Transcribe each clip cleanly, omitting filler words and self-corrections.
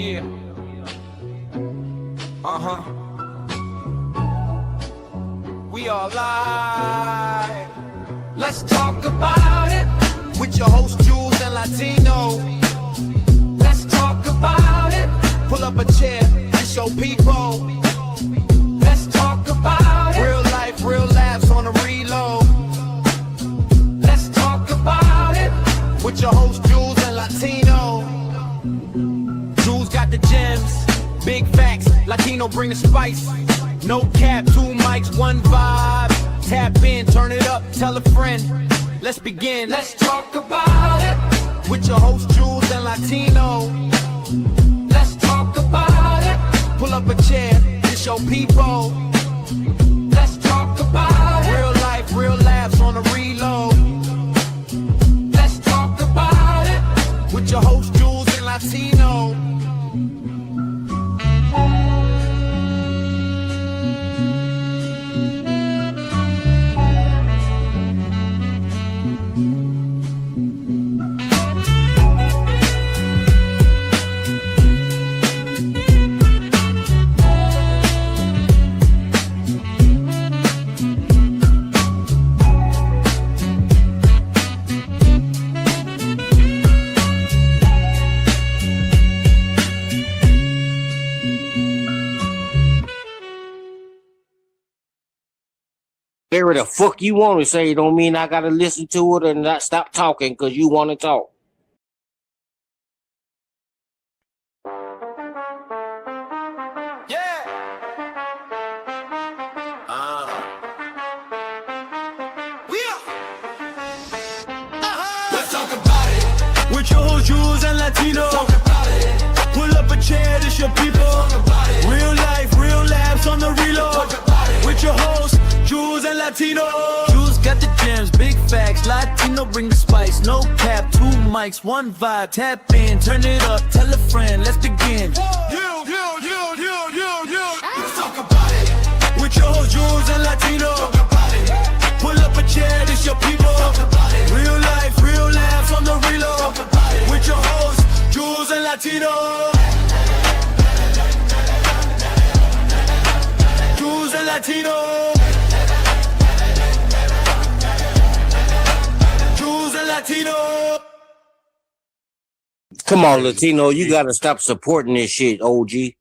yeah. We are live. Let's talk about it with your host Jules and Latino. Let's talk about it. Pull up a chair and show people. Let's talk about it. Real life, real laughs on the reload. Let's talk about it with your host Jules and Latino. Jules got the gems, big facts. Latino bring the spice. No cap, 2 mics, 1 vibe. Tap in, turn it up, tell a friend. Let's begin. Let's talk about it with your host Jules and Latino. Let's talk about it. Pull up a chair and show people. Let's talk about it. Real life, real laughs on the reload. Let's talk about it with your host Jules and Latino. Whatever the fuck you want to say don't mean I gotta listen to it and not stop talking because you want to talk. Yeah. Let's talk about it with your host Jules and Latino. Talk about it. Pull up a chair, this your people. Talk about it. Real life, real laughs on the reload. Talk about it. With your host Jules and Latino. Jules got the gems, big facts. Latino bring the spice. No cap, 2 mics, 1 vibe. Tap in, turn it up, tell a friend. Let's begin. Let's talk about it. With your host Jules and Latino. Talk about it. Pull up a chair, this your people. Talk about it. Real life, real laughs on the reload. Talk about it. With your host Jules and Latino. Jules and Latino. Jules and Latino. Come on, Latino, you gotta stop supporting this shit, OG.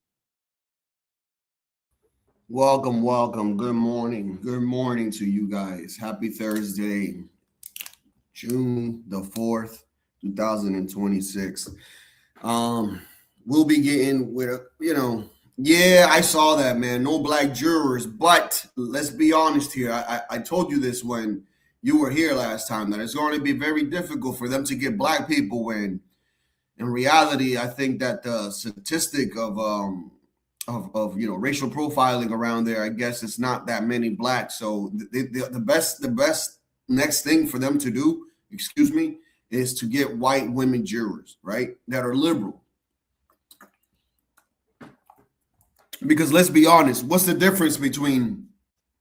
Welcome. Good morning. Good morning to you guys. Happy Thursday, June the 4th, 2026. We'll be getting with yeah, I saw that, man. No black jurors, but let's be honest here. I told you this when you were here last time, that it's going to be very difficult for them to get black people when in reality, I think that the statistic of racial profiling around there, I guess it's not that many blacks. So the best next thing for them to do, is to get white women jurors, right? That are liberal. Because let's be honest, what's the difference between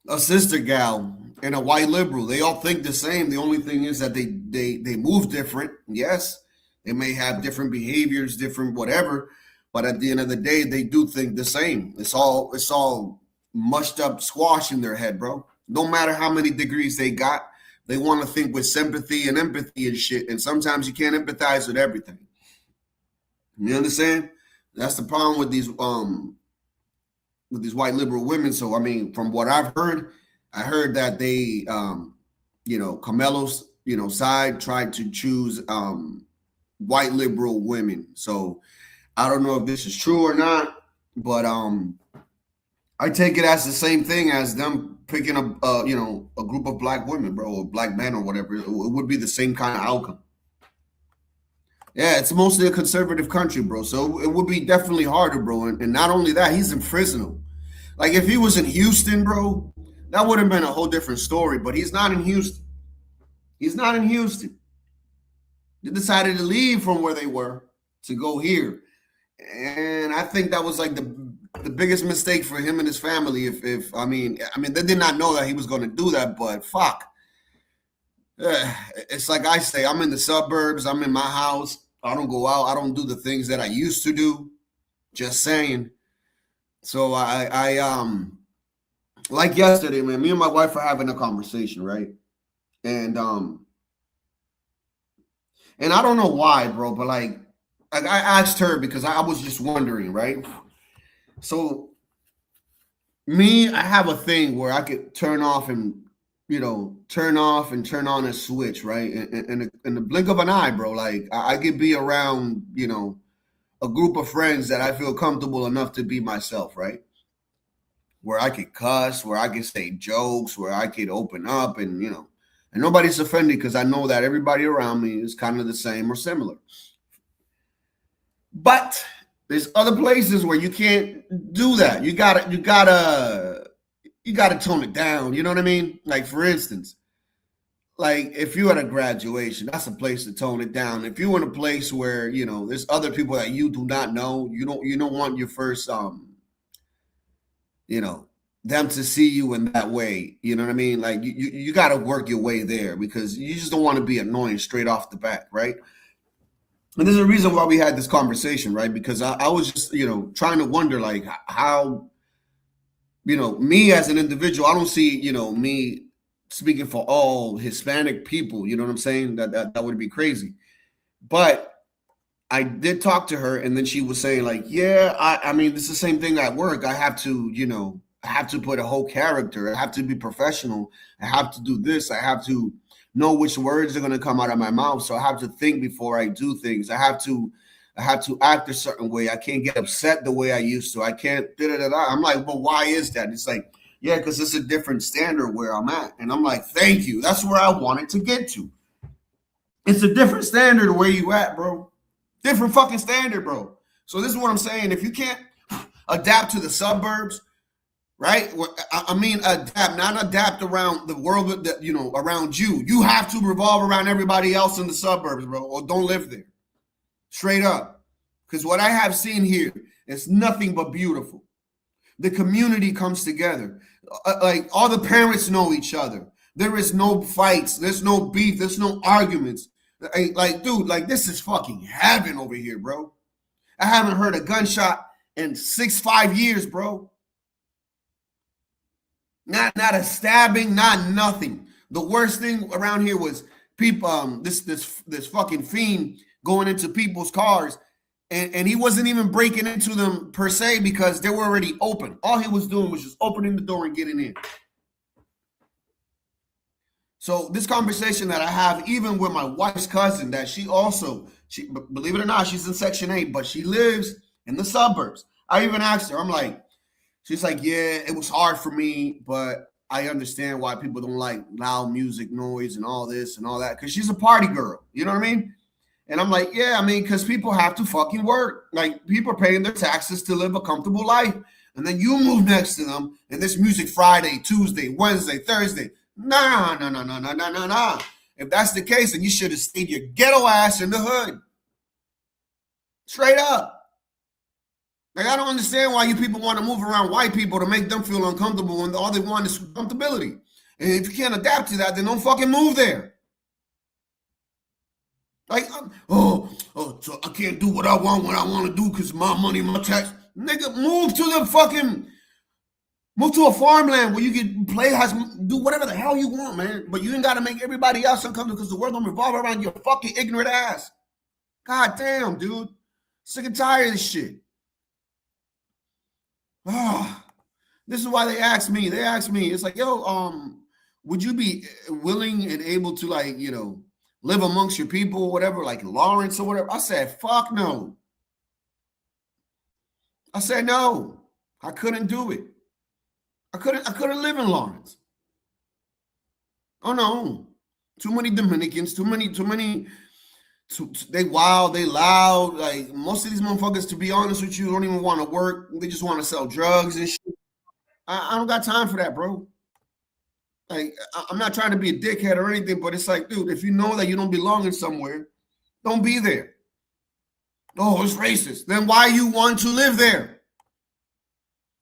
a sister gal and a white liberal? They all think the same. The only thing is that they move different. Yes, they may have different behaviors, different whatever, but at the end of the day, they do think the same. It's all mushed up squash in their head, bro. No matter how many degrees they got, they want to think with sympathy and empathy and shit. And sometimes you can't empathize with everything. You understand? That's the problem with these white liberal women. So, I mean, from what I've heard, I heard that they, Camelo's, side tried to choose white liberal women. So I don't know if this is true or not, but I take it as the same thing as them picking a group of black women, bro, or black men or whatever. It would be the same kind of outcome. Yeah, it's mostly a conservative country, bro. So it would be definitely harder, bro. And not only that, he's in Fresno. Like if he was in Houston, bro, that would have been a whole different story. But he's not in Houston. They decided to leave from where they were to go here. And I think that was like the biggest mistake for him and his family. If I mean, they did not know that he was going to do that, but fuck. It's like I say, I'm in the suburbs. I'm in my house. I don't go out. I don't do the things that I used to do. Just saying. So like yesterday, man, me and my wife are having a conversation, right? And I don't know why, bro, but like I asked her because I was just wondering, right? So me, I have a thing where I could turn off and turn off and turn on a switch, right? In the blink of an eye, bro. Like I could be around, a group of friends that I feel comfortable enough to be myself, right? Where I could cuss, where I could say jokes, where I could open up, and and nobody's offended because I know that everybody around me is kind of the same or similar. But there's other places where you can't do that. You gotta tone it down. You know what I mean? Like for instance, like if you're at a graduation, that's a place to tone it down. If you're in a place where there's other people that you do not know, you don't want your first them to see you in that way. You know what I mean? Like you got to work your way there because you just don't want to be annoying straight off the bat, right? And there's a reason why we had this conversation, right? Because I was just, trying to wonder, like, how, me as an individual, I don't see, me speaking for all Hispanic people. You know what I'm saying? That would be crazy. But I did talk to her, and then she was saying, like, yeah, I mean, it's the same thing at work. I have to, I have to put a whole character. I have to be professional. I have to do this. I have to know which words are going to come out of my mouth. So I have to think before I do things. I have to act a certain way. I can't get upset the way I used to. I can't. I'm like, well, why is that? It's like, yeah, because it's a different standard where I'm at. And I'm like, thank you. That's where I wanted to get to. It's a different standard where you at, bro. Different fucking standard, bro. So this is what I'm saying. If you can't adapt to the suburbs, right? I mean, not adapt around the world that, around you. You have to revolve around everybody else in the suburbs, bro, or don't live there. Straight up. Because what I have seen here is nothing but beautiful. The community comes together. Like all the parents know each other. There is no fights. There's no beef. There's no arguments. Like, dude, like this is fucking heaven over here, bro. I haven't heard a gunshot in 5 years, bro. Not a stabbing, not nothing. The worst thing around here was people, this fucking fiend going into people's cars, and he wasn't even breaking into them per se because they were already open. All he was doing was just opening the door and getting in. So this conversation that I have, even with my wife's cousin, that she believe it or not, she's in Section 8, but she lives in the suburbs. I even asked her, I'm like, she's like, yeah, it was hard for me, but I understand why people don't like loud music, noise, and all this and all that, because she's a party girl. You know what I mean? And I'm like, yeah, I mean, because people have to fucking work. Like, people are paying their taxes to live a comfortable life. And then you move next to them, and this music Friday, Tuesday, Wednesday, Thursday. Nah. If that's the case, then you should have stayed your ghetto ass in the hood. Straight up. Like, I don't understand why you people want to move around white people to make them feel uncomfortable when all they want is comfortability. And if you can't adapt to that, then don't fucking move there. Like, so I can't do what I want when I want to do because my money, my tax. Nigga, move to a farmland where you can do whatever the hell you want, man. But you ain't got to make everybody else uncomfortable because the world don't revolve around your fucking ignorant ass. God damn, dude. Sick and tired of this shit. This is why they asked me. It's like, yo, would you be willing and able to, like, live amongst your people or whatever, like Lawrence or whatever? I said, fuck no. I said, no, I couldn't do it. I couldn't live in Lawrence. Oh no. Too many Dominicans, too many, they wild, they loud. Like, most of these motherfuckers, to be honest with you, don't even want to work. They just want to sell drugs and shit. I don't got time for that, bro. Like, I'm not trying to be a dickhead or anything, but it's like, dude, if you know that you don't belong in somewhere, don't be there. Oh, it's racist. Then why you want to live there?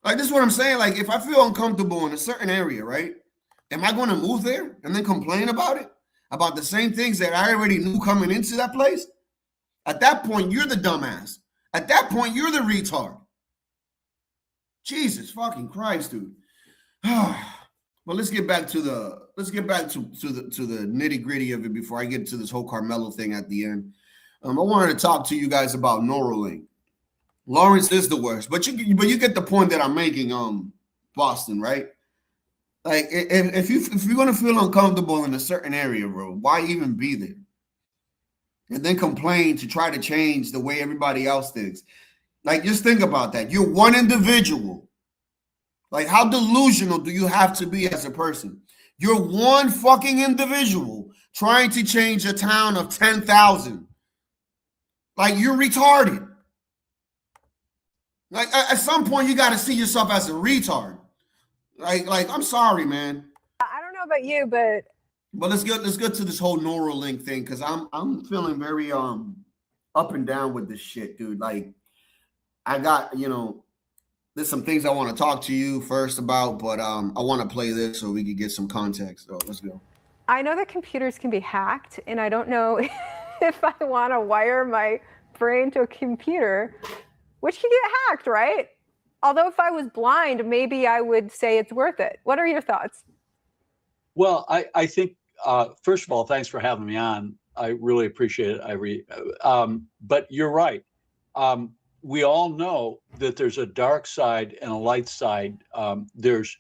Like, this is what I'm saying. Like, if I feel uncomfortable in a certain area, right? Am I going to move there and then complain about it? About the same things that I already knew coming into that place? At that point, you're the dumbass. At that point, you're the retard. Jesus fucking Christ, dude. But let's get back to the nitty gritty of it before I get to this whole Carmelo thing at the end. I wanted to talk to you guys about Neuralink. Lawrence is the worst, but you get the point that I'm making. Boston, right? Like if you're gonna feel uncomfortable in a certain area, bro, why even be there? And then complain to try to change the way everybody else thinks. Like, just think about that. You're one individual. Like, how delusional do you have to be as a person? You're one fucking individual trying to change a town of 10,000. Like, you're retarded. Like, at some point, you got to see yourself as a retard. Like, I'm sorry, man. I don't know about you, but let's get to this whole Neuralink thing, because I'm feeling very up and down with this shit, dude. Like, I got, there's some things I want to talk to you first about, but I want to play this so we can get some context. So let's go. I know that computers can be hacked, and I don't know if I want to wire my brain to a computer, which can get hacked, right? Although if I was blind, maybe I would say it's worth it. What are your thoughts? Well, I think, first of all, thanks for having me on. I really appreciate it, Ivory. But you're right. We all know that there's a dark side and a light side. There's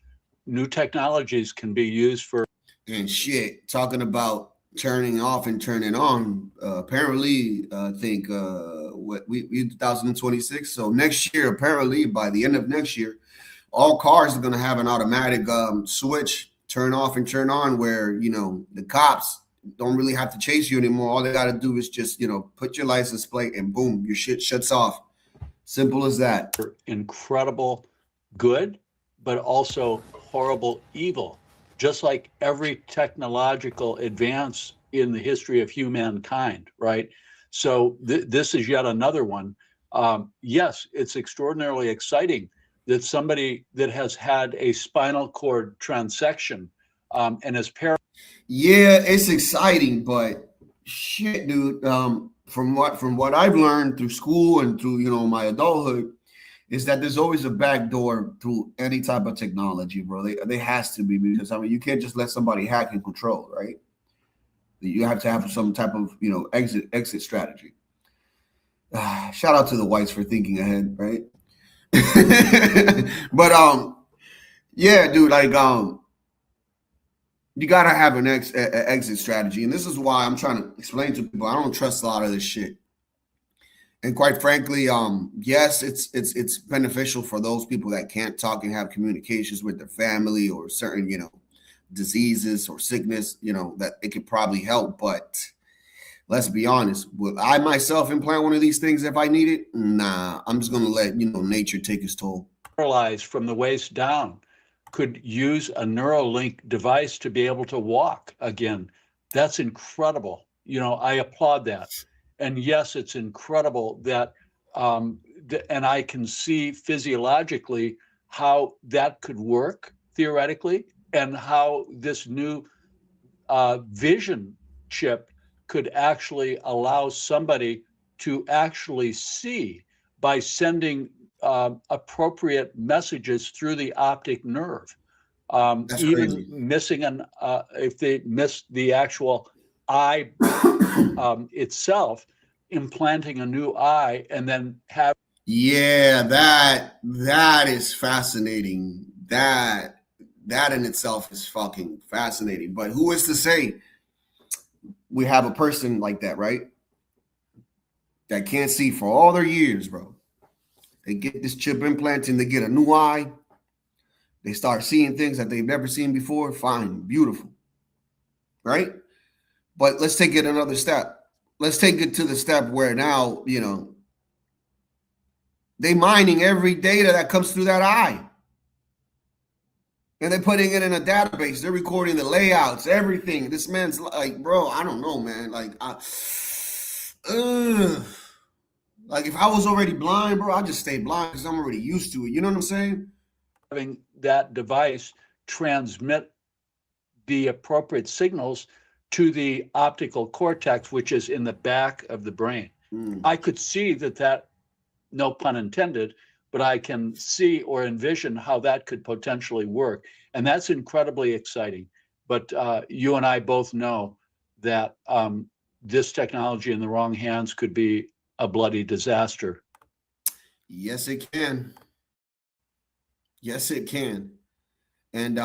new technologies can be used for. And shit, talking about turning off and turning on. Apparently, I think we 2026. So next year, apparently, by the end of next year, all cars are going to have an automatic switch, turn off and turn on, where the cops don't really have to chase you anymore. All they got to do is just put your license plate and boom, your shit shuts off. Simple as that. Incredible good, but also horrible evil. Just like every technological advance in the history of humankind, right? So this is yet another one. Yes, it's extraordinarily exciting that somebody that has had a spinal cord transection and is Yeah, it's exciting, but shit, dude. From what I've learned through school and through my adulthood, is that there's always a back door to any type of technology, bro. They has to be, because you can't just let somebody hack and control, right? You have to have some type of exit strategy. Shout out to the whites for thinking ahead, right? But yeah, dude, like you gotta have an exit strategy, and this is why I'm trying to explain to people I don't trust a lot of this shit. And quite frankly, yes, it's beneficial for those people that can't talk and have communications with their family, or certain diseases or sickness, that it could probably help. But let's be honest, will I myself implant one of these things if I need it? Nah, I'm just gonna let nature take its toll. paralyzed from the waist down could use a Neuralink device to be able to walk again. That's incredible. I applaud that. And yes, it's incredible that, and I can see physiologically how that could work theoretically, and how this new vision chip could actually allow somebody to actually see by sending appropriate messages through the optic nerve. Even crazy. Missing if they miss the actual eye itself, implanting a new eye and then have. Yeah, that is fascinating. That in itself is fucking fascinating. But who is to say we have a person like that, right? That can't see for all their years, bro. They get this chip implant and they get a new eye. They start seeing things that they've never seen before. Fine, beautiful, right? But let's take it another step. Let's take it to the step where now, they mining every data that comes through that eye. And they're putting it in a database. They're recording the layouts, everything. This man's like, bro, I don't know, man. Like, like if I was already blind, bro, I'd just stay blind because I'm already used to it. You know what I'm saying? Having that device transmit the appropriate signals to the optical cortex, which is in the back of the brain. I could see that, no pun intended, but but I can see or envision how that could potentially work. And that's incredibly exciting. But you and I both know that this technology in the wrong hands could be a bloody disaster. Yes, it can. Yes, it can. And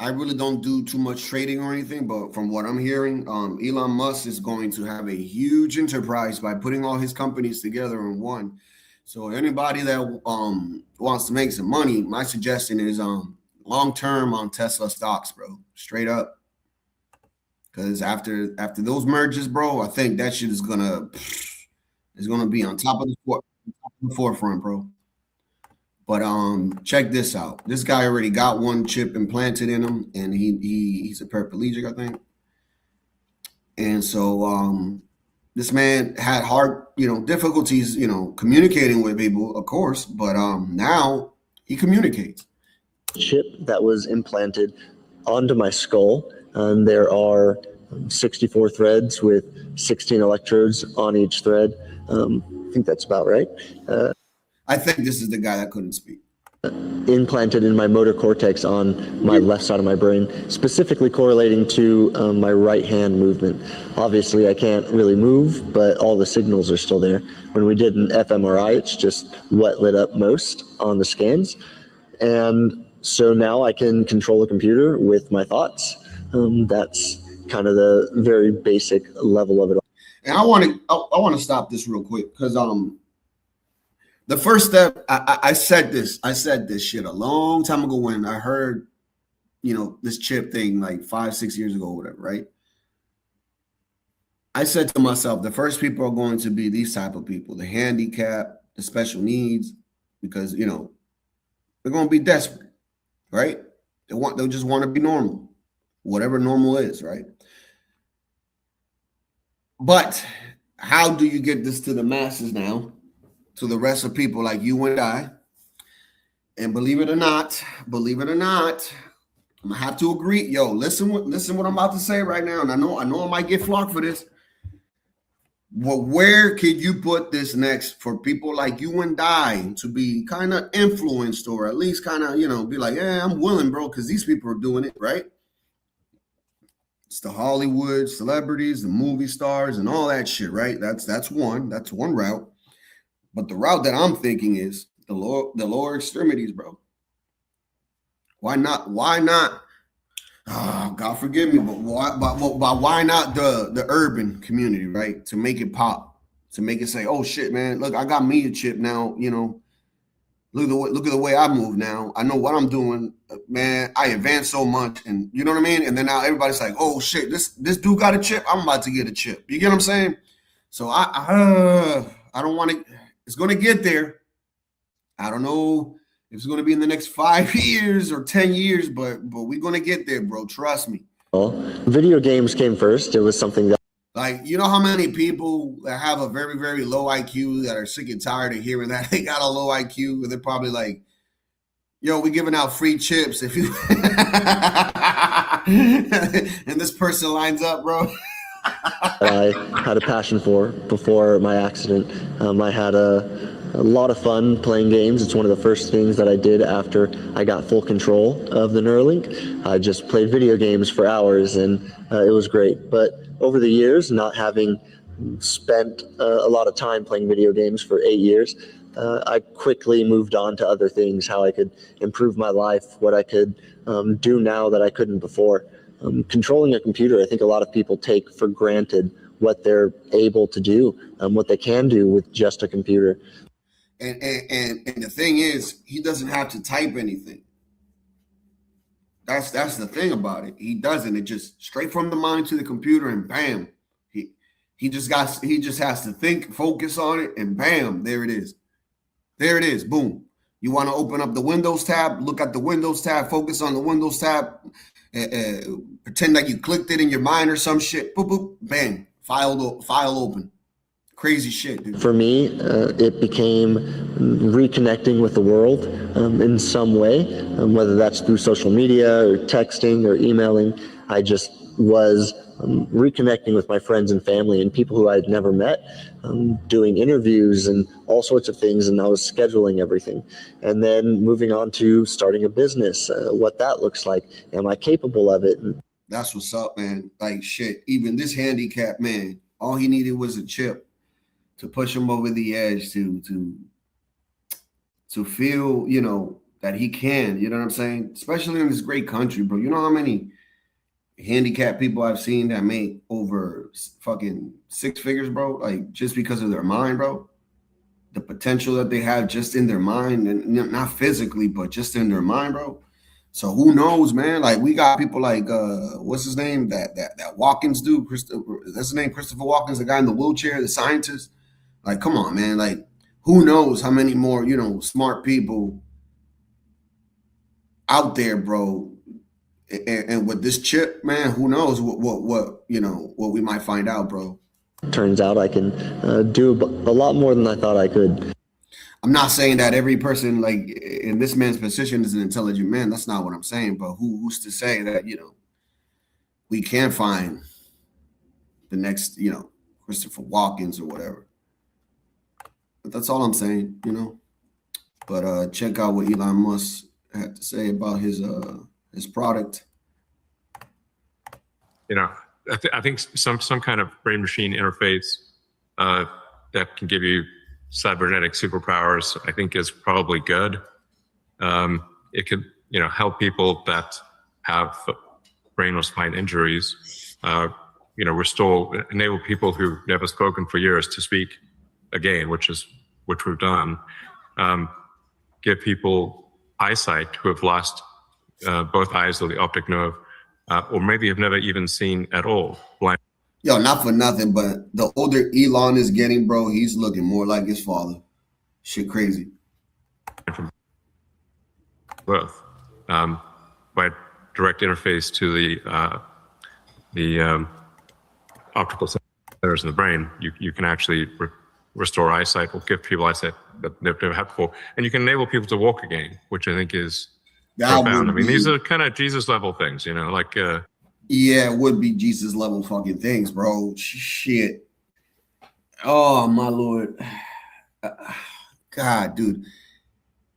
I really don't do too much trading or anything, but from what I'm hearing, Elon Musk is going to have a huge enterprise by putting all his companies together in one. So anybody that wants to make some money, my suggestion is long term on Tesla stocks, bro. Straight up. Because after those mergers, bro, I think that shit is gonna be on top of the forefront, bro. But check this out. This guy already got one chip implanted in him, and he's a paraplegic, I think. And so this man had hard, difficulties, communicating with people, of course, but now he communicates. Chip that was implanted onto my skull, and there are 64 threads with 16 electrodes on each thread. I think that's about right. I think this is the guy that couldn't speak. Implanted in my motor cortex on my left side of my brain, specifically correlating to my right hand movement. Obviously, I can't really move, but all the signals are still there. When we did an fMRI, it's just what lit up most on the scans. And so now I can control the computer with my thoughts. That's kind of the very basic level of it. And I want to stop this real quick because the first step, I said this shit a long time ago when I heard, this chip thing like 5-6 years ago, or whatever, right? I said to myself, the first people are going to be these type of people, the handicapped, the special needs, because they're going to be desperate, right? They'll just want to be normal, whatever normal is, right? But how do you get this to the masses now? To the rest of people like you and I? And believe it or not, I'm gonna have to agree. Yo, listen what I'm about to say right now. And I know I might get flocked for this. Well, where could you put this next for people like you and I to be kind of influenced, or at least kind of, be like, yeah, I'm willing, bro, because these people are doing it, right? It's the Hollywood celebrities, the movie stars, and all that shit, right? That's one route. But the route that I'm thinking is the lower extremities, bro. Why not? Oh, God forgive me, but why not the urban community, right? To make it pop, to make it say, oh shit, man, look, I got me a chip now. Look at the way I move now. I know what I'm doing, man. I advance so much, and you know what I mean. And then now everybody's like, oh shit, this dude got a chip. I'm about to get a chip. You get what I'm saying? So I don't want to. It's going to get there. I don't know if it's going to be in the next 5 years or 10 years, but we're going to get there, bro. Trust me. Well, video games came first. It was something that, like, you know how many people that have a very, very low IQ that are sick and tired of hearing that they got a low IQ, and they're probably like, yo, we're giving out free chips if you and this person lines up, bro. I had a passion for before my accident. I had a lot of fun playing games. It's one of the first things that I did after I got full control of the Neuralink. I just played video games for hours, and it was great. But over the years, not having spent a lot of time playing video games for 8 years, I quickly moved on to other things, how I could improve my life, what I could do now that I couldn't before. Controlling a computer, I think a lot of people take for granted what they're able to do, what they can do with just a computer. And the thing is, he doesn't have to type anything. That's the thing about it. He doesn't. It just straight from the mind to the computer, and bam, he just has to think, focus on it, and bam, there it is. There it is. Boom. You want to open up the Windows tab, look at the Windows tab, focus on the Windows tab, pretend like you clicked it in your mind or some shit. Boop, boop, bang, file open. Crazy shit, dude. For me, it became reconnecting with the world in some way, whether that's through social media or texting or emailing. I just was reconnecting with my friends and family and people who I'd never met, doing interviews and all sorts of things, and I was scheduling everything. And then moving on to starting a business, what that looks like. Am I capable of it? That's what's up, man. Like shit, even this handicapped man, all he needed was a chip to push him over the edge to feel, you know, that he can, you know what I'm saying? Especially in this great country, bro. You know how many handicapped people I've seen that make over fucking 6 figures, bro? Like just because of their mind, bro. The potential that they have just in their mind, and not physically, but just in their mind, bro. So who knows, man? Like we got people like what's his name? That Watkins dude, that's his name, Christopher Watkins, the guy in the wheelchair, the scientist. Like, come on, man. Like, who knows how many more, you know, smart people out there, bro. And with this chip, man, who knows what you know, what we might find out, bro. Turns out I can do a lot more than I thought I could. I'm not saying that every person like in this man's position is an intelligent man. That's not what I'm saying. But who's to say that, you know, we can find the next, you know, Christopher Watkins or whatever. But that's all I'm saying, you know. But check out what Elon Musk had to say about his product. You know, I think some kind of brain machine interface that can give you cybernetic superpowers, I think is probably good. It could, you know, help people that have brain or spine injuries, you know, enable people who've never spoken for years to speak again, which we've done. Give people eyesight who have lost both eyes or the optic nerve, or maybe have never even seen at all. Blind. Yo, not for nothing, but the older Elon is getting, bro, he's looking more like his father. Shit crazy. From birth, by direct interface to the optical centers in the brain, you can actually restore eyesight, or give people eyesight that they've never had before, and you can enable people to walk again, which I think is profound. I mean, these are kind of Jesus level things, you know, like. Yeah, it would be Jesus level fucking things, bro. Shit. Oh my Lord. God, dude.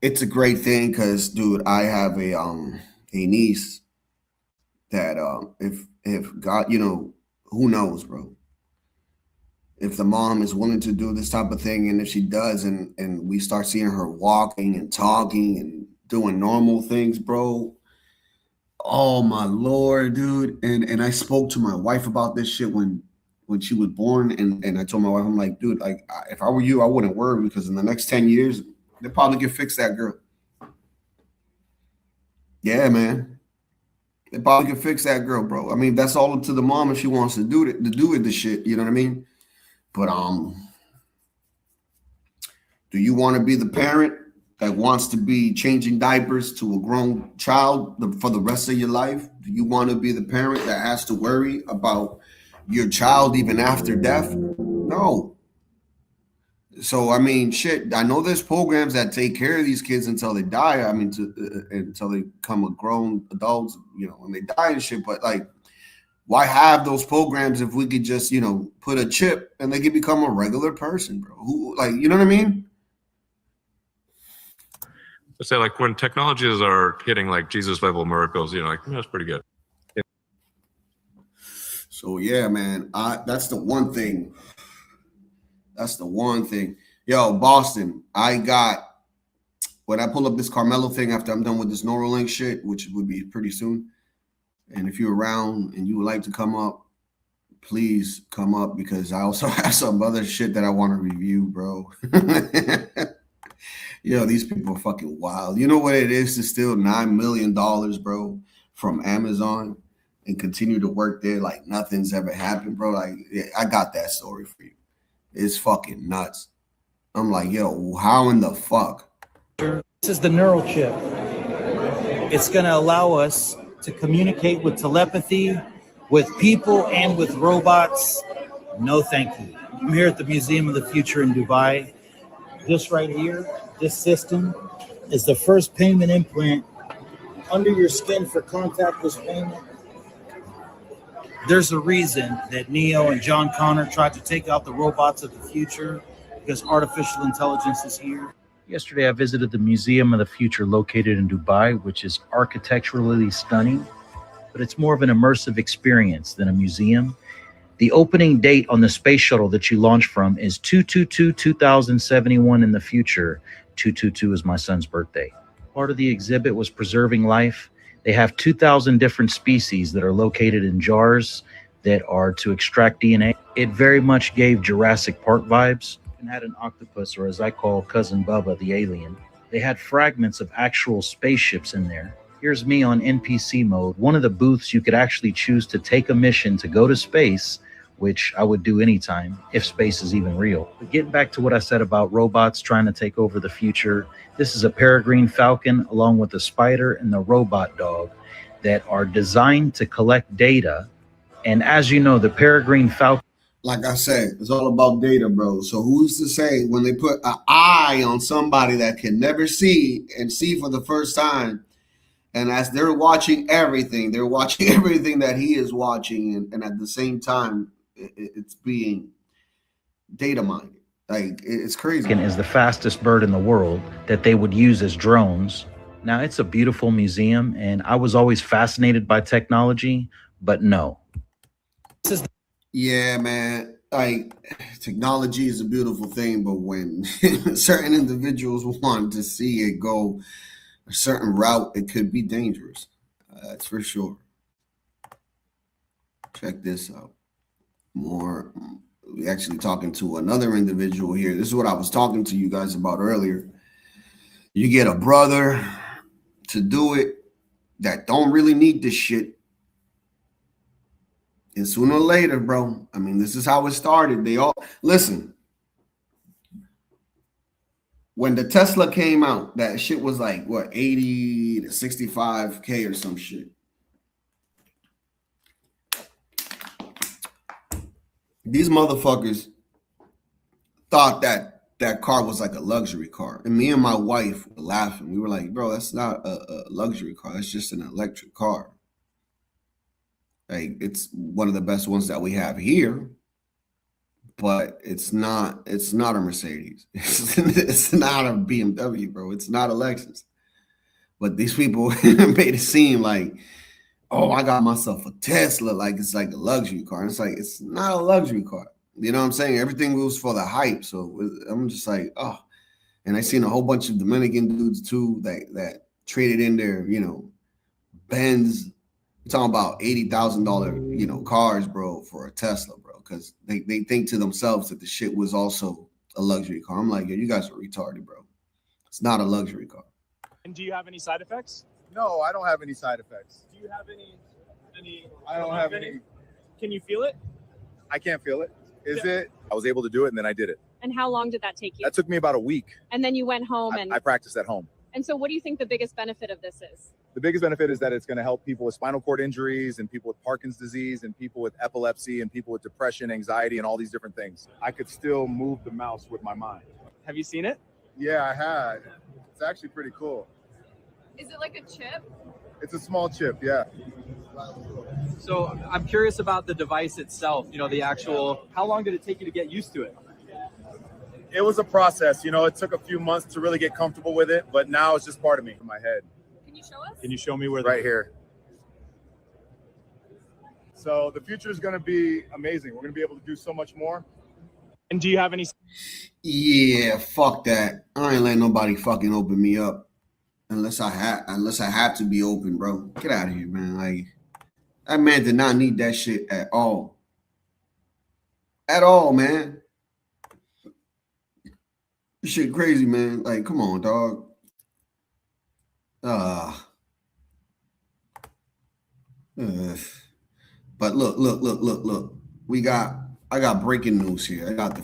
It's a great thing because, dude, I have a niece that if God, you know, who knows, bro. If the mom is willing to do this type of thing, and if she does, and we start seeing her walking and talking and doing normal things, bro. Oh my Lord, dude. And I spoke to my wife about this shit when she was born, and I told my wife, I'm like, dude, like if I were you, I wouldn't worry, because in the next 10 years, they probably can fix that girl. Yeah, man. They probably can fix that girl, bro. I mean, that's all up to the mom if she wants to do it, the shit, you know what I mean? But do you want to be the parent that wants to be changing diapers to a grown child for the rest of your life? Do you want to be the parent that has to worry about your child even after death? No. So, I mean, shit, I know there's programs that take care of these kids until they die. I mean, until they become a grown adults, you know, when they die and shit. But, like, why have those programs if we could just, you know, put a chip and they could become a regular person, bro? Who, like, you know what I mean? Say, like, when technologies are hitting like Jesus level miracles, you know, like, that's pretty good. Yeah. So yeah, man, that's the one thing. That's the one thing. Yo, Boston, when I pull up this Carmelo thing after I'm done with this Neuralink shit, which would be pretty soon. And if you're around and you would like to come up, please come up, because I also have some other shit that I want to review, bro. Yo, these people are fucking wild. You know what it is to steal $9 million, bro, from Amazon and continue to work there like nothing's ever happened, bro? Like, yeah, I got that story for you. It's fucking nuts. I'm like, yo, how in the fuck? This is the neural chip. It's going to allow us to communicate with telepathy, with people, and with robots. No, thank you. I'm here at the Museum of the Future in Dubai. This right here, this system is the first payment implant under your skin for contactless payment. There's a reason that Neo and John Connor tried to take out the robots of the future because artificial intelligence is here. Yesterday, I visited the Museum of the Future located in Dubai, which is architecturally stunning, but it's more of an immersive experience than a museum. The opening date on the space shuttle that you launch from is 2/22/2071 in the future. 222 is my son's birthday. Part of the exhibit was preserving life. They have 2,000 different species that are located in jars that are to extract DNA. It very much gave Jurassic Park vibes and had an octopus, or as I call Cousin Bubba, the alien. They had fragments of actual spaceships in there. Here's me on NPC mode. One of the booths you could actually choose to take a mission to go to space, which I would do anytime if space is even real. But getting back to what I said about robots trying to take over the future, this is a peregrine falcon along with the spider and the robot dog that are designed to collect data. And as you know, the peregrine falcon, like I said, it's all about data, bro. So who's to say when they put an eye on somebody that can never see and see for the first time, and as they're watching everything, they're watching everything that he is watching, and at the same time, it's being data mined. Like, it's crazy. is the fastest bird in the world that they would use as drones. Now, it's a beautiful museum, and I was always fascinated by technology, but no. Yeah, man. Like, technology is a beautiful thing, but when certain individuals want to see it go a certain route, it could be dangerous. That's for sure. Check this out. More, we actually talking to another individual here. This is what I was talking to you guys about earlier. You get a brother to do it that don't really need this shit. And sooner or later, bro, I mean, this is how it started. They all, listen, when the Tesla came out, that shit was like, what, 80 to 65K or some shit. These motherfuckers thought that that car was like a luxury car. And me and my wife were laughing. We were like, bro, that's not a luxury car. It's just an electric car. Like, it's one of the best ones that we have here, but it's not a Mercedes. It's not a BMW, bro. It's not a Lexus. But these people made it seem like, oh, I got myself a Tesla, like it's like a luxury car. And it's like, it's not a luxury car. You know what I'm saying? Everything goes for the hype. So I'm just like, oh. And I seen a whole bunch of Dominican dudes too that traded in their, Benz. I'm talking about $80,000, cars, bro, for a Tesla, bro. Because they think to themselves that the shit was also a luxury car. I'm like, yo, you guys are retarded, bro. It's not a luxury car. And do you have any side effects? No, I don't have any side effects. Do you have any? I don't have any. Can you feel it? I can't feel it. I was able to do it, and then I did it. And how long did that take you? That took me about a week. And then you went home and I practiced at home. And so what do you think the biggest benefit of this is? The biggest benefit is that it's going to help people with spinal cord injuries and people with Parkinson's disease and people with epilepsy and people with depression, anxiety, and all these different things. I could still move the mouse with my mind. Have you seen it? Yeah, I had. It's actually pretty cool. Is it like a chip? It's a small chip, yeah. So I'm curious about the device itself, the actual, how long did it take you to get used to it? It was a process, it took a few months to really get comfortable with it, but now it's just part of me, in my head. Can you show us? Can you show me where? Right here. So the future is going to be amazing. We're going to be able to do so much more. And do you have any? Yeah, fuck that. I ain't letting nobody fucking open me up unless I have to be open, bro. Get out of here, man. Like, that man did not need that shit at all. At all, man. This shit crazy, man. Like, come on, dog. But look. I got breaking news here. I got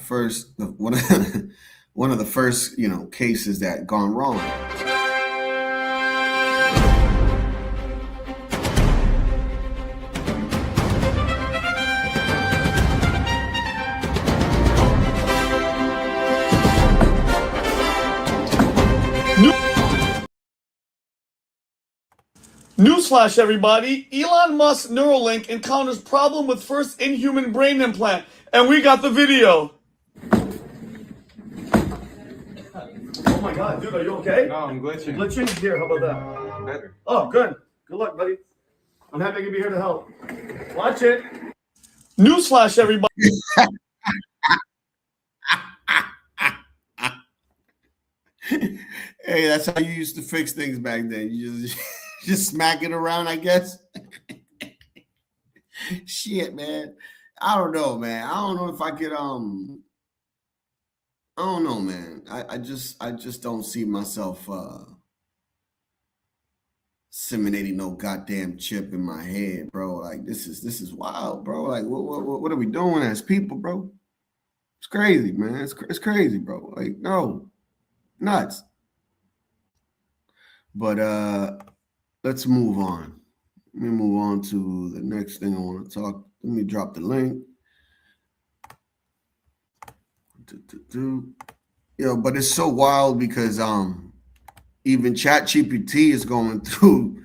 one of the first, cases that gone wrong. Newsflash, everybody. Elon Musk's Neuralink encounters problem with first inhuman brain implant. And we got the video. Oh my God, dude, are you okay? No, I'm glitching. Glitching? Here, how about that? Better. Oh, good. Good luck, buddy. I'm happy to be here to help. Watch it. Newsflash, everybody. Hey, that's how you used to fix things back then. You just smack it around, I guess. Shit, man. I don't know, man. I don't know if I could I don't know, man. I just don't see myself simulating no goddamn chip in my head, bro. Like this is wild, bro. Like what are we doing as people, bro? It's crazy, man. It's crazy, bro. Like no, nuts. But let's move on. Let me move on to the next thing I want to talk. Let me drop the link. But it's so wild because even ChatGPT is going through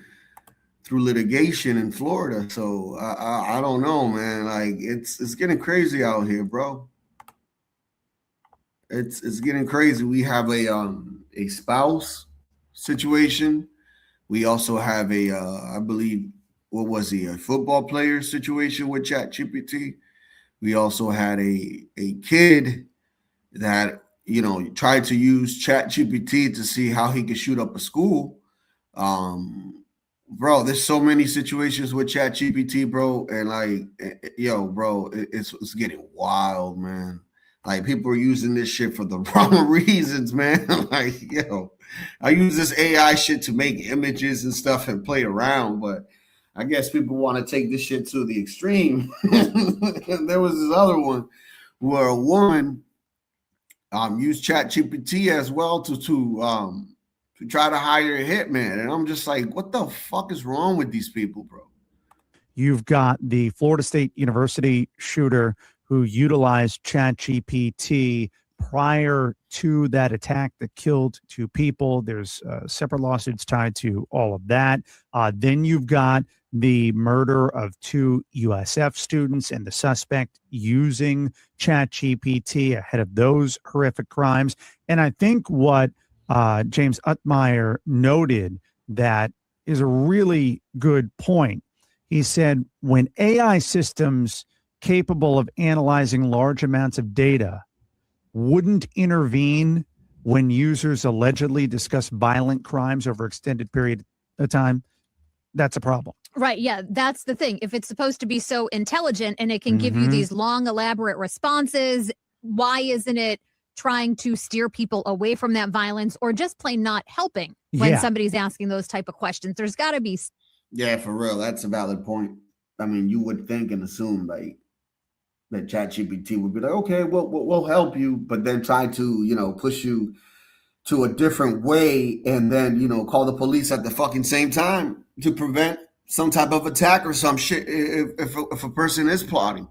litigation in Florida. So I don't know, man. Like it's getting crazy out here, bro. It's getting crazy. We have a spouse situation. We also have I believe, what was he, a football player situation with ChatGPT. We also had a kid that, tried to use ChatGPT to see how he could shoot up a school. Bro, there's so many situations with ChatGPT, bro. And bro, it's getting wild, man. Like people are using this shit for the wrong reasons, man. Like, I use this AI shit to make images and stuff and play around, but I guess people want to take this shit to the extreme. And there was this other one where a woman used ChatGPT as well to try to hire a hitman. And I'm just like, what the fuck is wrong with these people, bro? You've got the Florida State University shooter who utilized ChatGPT prior to that attack that killed 2 people. There's separate lawsuits tied to all of that. Then you've got the murder of 2 USF students and the suspect using ChatGPT ahead of those horrific crimes. And I think what James Utmeyer noted that is a really good point. He said, when AI systems capable of analyzing large amounts of data wouldn't intervene when users allegedly discuss violent crimes over extended period of time, that's a problem. Right. Yeah, that's the thing. If it's supposed to be so intelligent and it can give you these long, elaborate responses, why isn't it trying to steer people away from that violence or just plain not helping when somebody's asking those type of questions? There's got to be. Yeah, for real. That's a valid point. I mean, you would think and assume like that ChatGPT would be like, okay, we'll help you, but then try to, push you to a different way and then, call the police at the fucking same time to prevent some type of attack or some shit if a person is plotting.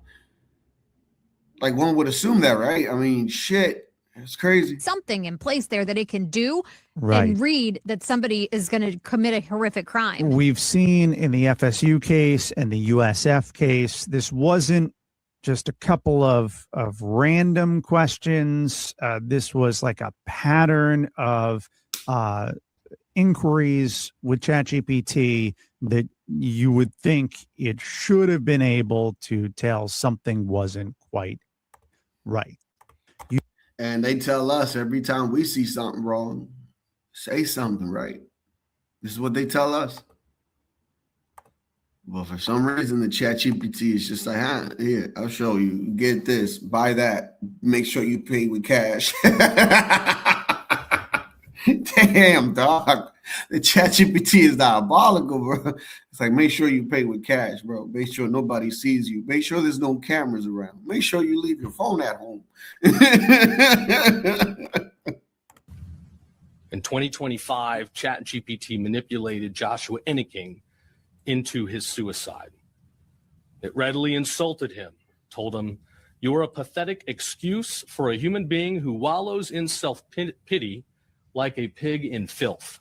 Like one would assume that, right? I mean, shit, it's crazy. Something in place there that it can do and read that somebody is going to commit a horrific crime. We've seen in the FSU case and the USF case, this wasn't just a couple of random questions. This was like a pattern of inquiries with ChatGPT that you would think it should have been able to tell something wasn't quite right. And they tell us every time we see something wrong, say something, right? This is what they tell us. Well, for some reason, the ChatGPT is just like, here, I'll show you. Get this, buy that. Make sure you pay with cash. Damn, dog. The ChatGPT is diabolical, bro. It's like, make sure you pay with cash, bro. Make sure nobody sees you. Make sure there's no cameras around. Make sure you leave your phone at home. In 2025, ChatGPT manipulated Joshua Enneking into his suicide. It readily insulted him, told him, "You're a pathetic excuse for a human being who wallows in self-pity like a pig in filth."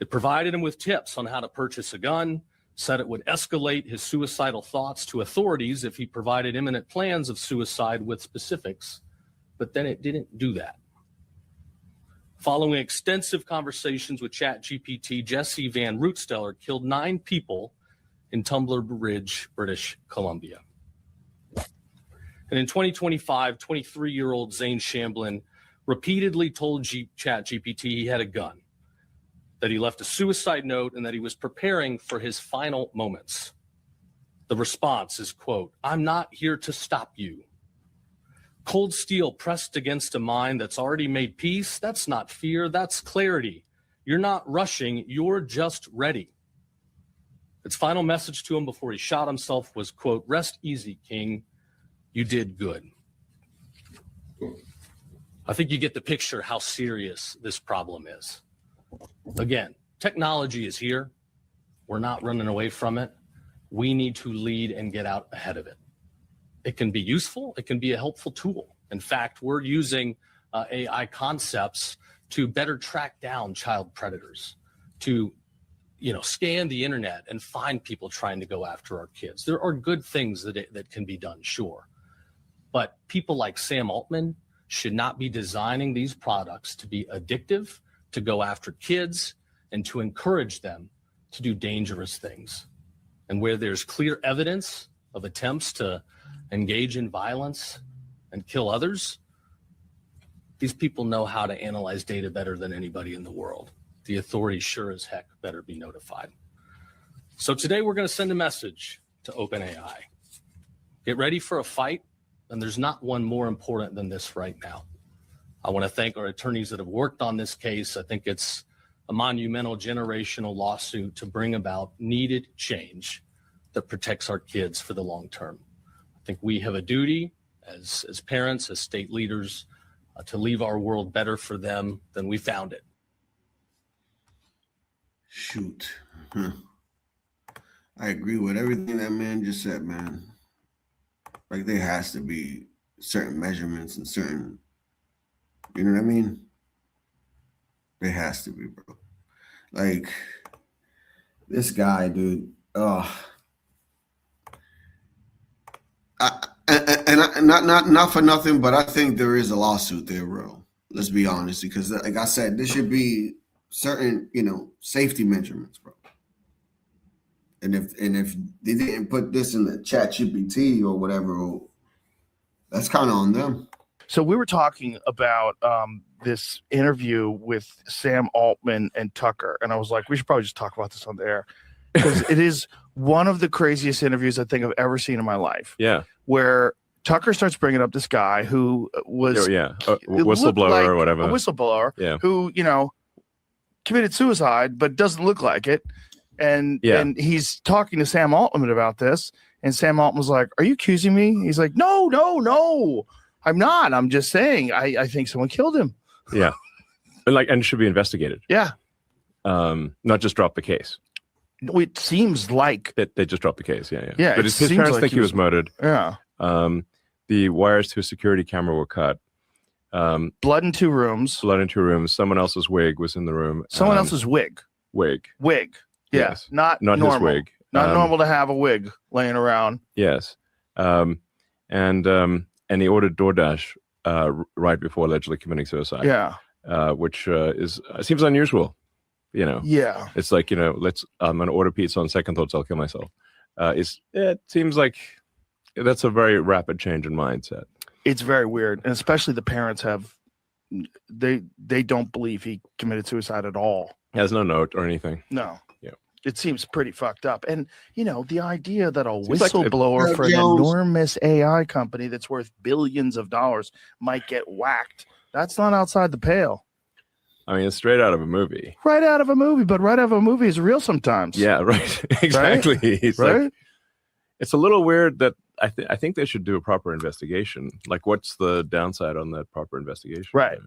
It provided him with tips on how to purchase a gun, said it would escalate his suicidal thoughts to authorities if he provided imminent plans of suicide with specifics, but then it didn't do that. Following extensive conversations with ChatGPT, Jesse Van Rootsteller killed 9 people in Tumbler Ridge, British Columbia. And in 2025, 23-year-old Zane Shamblin repeatedly told ChatGPT he had a gun, that he left a suicide note, and that he was preparing for his final moments. The response is, quote, "I'm not here to stop you. Cold steel pressed against a mind that's already made peace, that's not fear, that's clarity. You're not rushing, you're just ready." Its final message to him before he shot himself was, quote, "Rest easy, King. You did good." I think you get the picture how serious this problem is. Again, technology is here. We're not running away from it. We need to lead and get out ahead of it. It can be useful. It can be a helpful tool. In fact, we're using AI concepts to better track down child predators, to scan the internet and find people trying to go after our kids. There are good things that can be done, sure. But people like Sam Altman should not be designing these products to be addictive, to go after kids, and to encourage them to do dangerous things. And where there's clear evidence of attempts to engage in violence and kill others, these people know how to analyze data better than anybody in the world. The authorities sure as heck better be notified. So today we're going to send a message to OpenAI. Get ready for a fight, and there's not one more important than this right now. I want to thank our attorneys that have worked on this case. I think it's a monumental generational lawsuit to bring about needed change that protects our kids for the long term. I think we have a duty as parents, as state leaders, to leave our world better for them than we found it. Shoot. I agree with everything that man just said, man. Like, there has to be certain measurements and certain, you know what I mean? There has to be, bro. Like, this guy, dude. Not for nothing, but I think there is a lawsuit there, bro. Let's be honest, because like I said, there should be certain, safety measurements, bro. And if they didn't put this in the ChatGPT or whatever, that's kind of on them. So we were talking about this interview with Sam Altman and Tucker, and I was like, we should probably just talk about this on the air, because it is one of the craziest interviews I think I've ever seen in my life. Yeah. Where Tucker starts bringing up this guy who was a whistleblower or whatever. A whistleblower, yeah, who, committed suicide but doesn't look like it. And he's talking to Sam Altman about this, and Sam Altman's like, "Are you accusing me?" He's like, No, I'm not. I'm just saying I think someone killed him. Yeah. and it should be investigated. Yeah. Not just drop the case. It seems like that they just dropped the case. Yeah. Yeah. But his parents think he was murdered. Yeah. The wires to a security camera were cut. Blood in 2 rooms. Someone else's wig was in the room. Someone else's wig. Wig. Yeah. Yes. Not normal. His wig. Not normal to have a wig laying around. Yes. And he ordered DoorDash right before allegedly committing suicide. Yeah. Which seems unusual. Yeah. It's like, I'm going to order pizza on second thoughts, I'll kill myself. It seems like that's a very rapid change in mindset. It's very weird. And especially the parents they don't believe he committed suicide at all. He has no note or anything. No. Yeah. It seems pretty fucked up. And, the idea that a Seems like whistleblower for an Jones. enormous AI company that's worth billions of dollars might get whacked. That's not outside the pale. I mean, it's straight out of a movie. Right out of a movie, but right out of a movie is real sometimes. Yeah, right. Exactly. Right? It's like, it's a little weird that I think they should do a proper investigation. Like, what's the downside on that proper investigation? Right.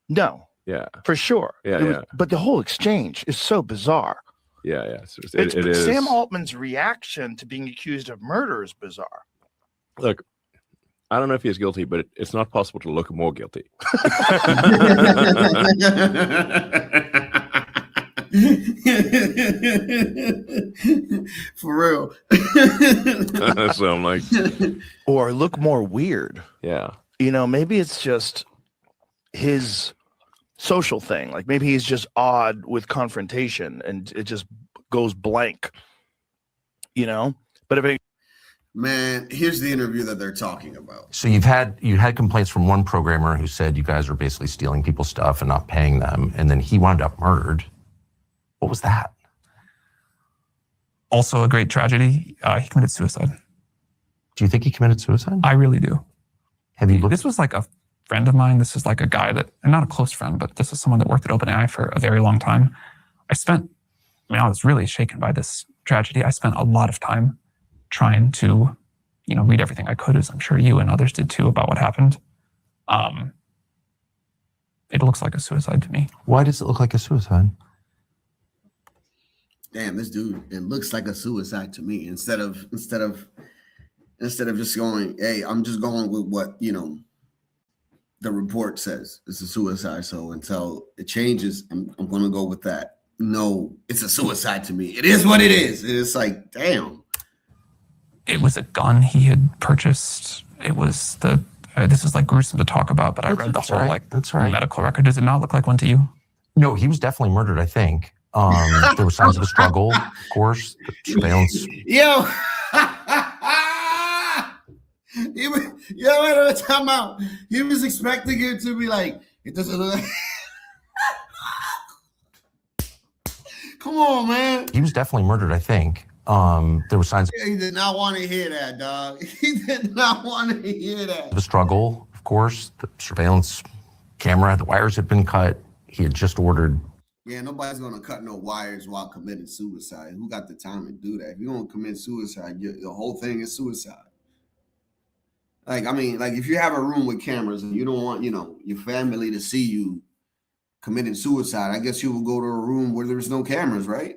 No. Yeah. For sure. Yeah, But the whole exchange is so bizarre. Yeah. It is. Sam Altman's reaction to being accused of murder is bizarre. Look, I don't know if he's guilty, but it's not possible to look more guilty. For real. So I'm like, or look more weird. Yeah. You know, maybe it's just his social thing. Like maybe he's just odd with confrontation and it just goes blank. You know? But if it Man, here's the interview that they're talking about. So you had complaints from one programmer who said you guys are basically stealing people's stuff and not paying them, and then he wound up murdered. What was that? Also a great tragedy. He committed suicide. Do you think he committed suicide? I really do. Have you looked? This was like a friend of mine. This is like a guy that, and not a close friend, but this is someone that worked at OpenAI for a very long time. I was really shaken by this tragedy. I spent a lot of time trying to, read everything I could, as I'm sure you and others did too, about what happened. It looks like a suicide to me. Why does it look like a suicide? Damn, this dude, it looks like a suicide to me. Instead of just going, hey, I'm just going with what, the report says it's a suicide. So until it changes, I'm going to go with that. No, it's a suicide to me. It is what it is. It's like, damn. It was a gun he had purchased. It was this is like gruesome to talk about, but I read the whole medical record. Does it not look like one to you? No, he was definitely murdered, I think. There were signs of a struggle, of course, surveillance. Yo, wait a time out. He was expecting it to be like, it doesn't look like. Come on, man. He was definitely murdered, I think. There were signs He did not want to hear that, dog. He did not want to hear that. of a struggle, of course. The surveillance camera, the wires had been cut. He had just ordered. Yeah, nobody's going to cut no wires while committing suicide. Who got the time to do that? If you're going to commit suicide, the whole thing is suicide. Like, if you have a room with cameras and you don't want, your family to see you committing suicide, I guess you will go to a room where there's no cameras, right?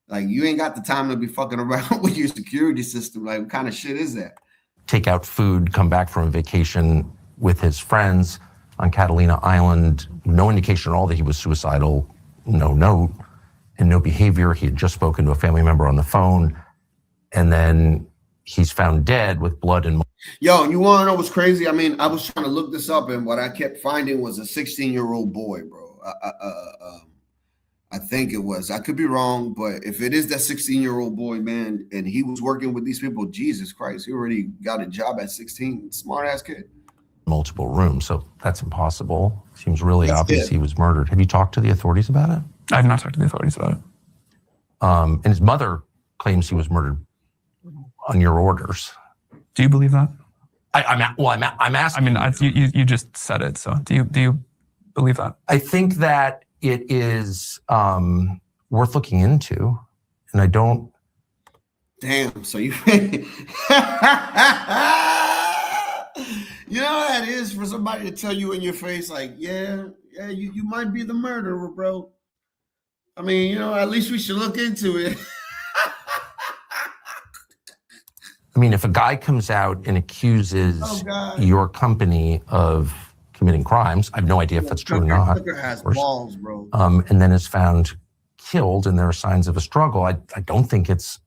Like, you ain't got the time to be fucking around with your security system. Like, what kind of shit is that? Take out food, come back from a vacation with his friends on Catalina Island. No indication at all that he was suicidal. No note and no behavior. He had just spoken to a family member on the phone. And then he's found dead with blood and. Yo, you want to know what's crazy? I was trying to look this up, and what I kept finding was a 16-year-old boy, bro. I think it was. I could be wrong, but if it is that 16-year-old boy, man, and he was working with these people, Jesus Christ, he already got a job at 16. Smart ass kid. Multiple rooms, so that's impossible. Seems really obvious he was murdered. Have you talked to the authorities about it? I have not talked to the authorities about it. And his mother claims he was murdered on your orders. Do you believe that? I'm asking. You just said it, so do you believe that? I think that it is worth looking into, and I don't. Damn. So you. You know what that is for somebody to tell you in your face, like, you might be the murderer, bro. At least we should look into it. If a guy comes out and accuses your company of committing crimes, I have no idea if that's true or not. Tucker has balls, bro. And then is found killed, and there are signs of a struggle. I don't think it's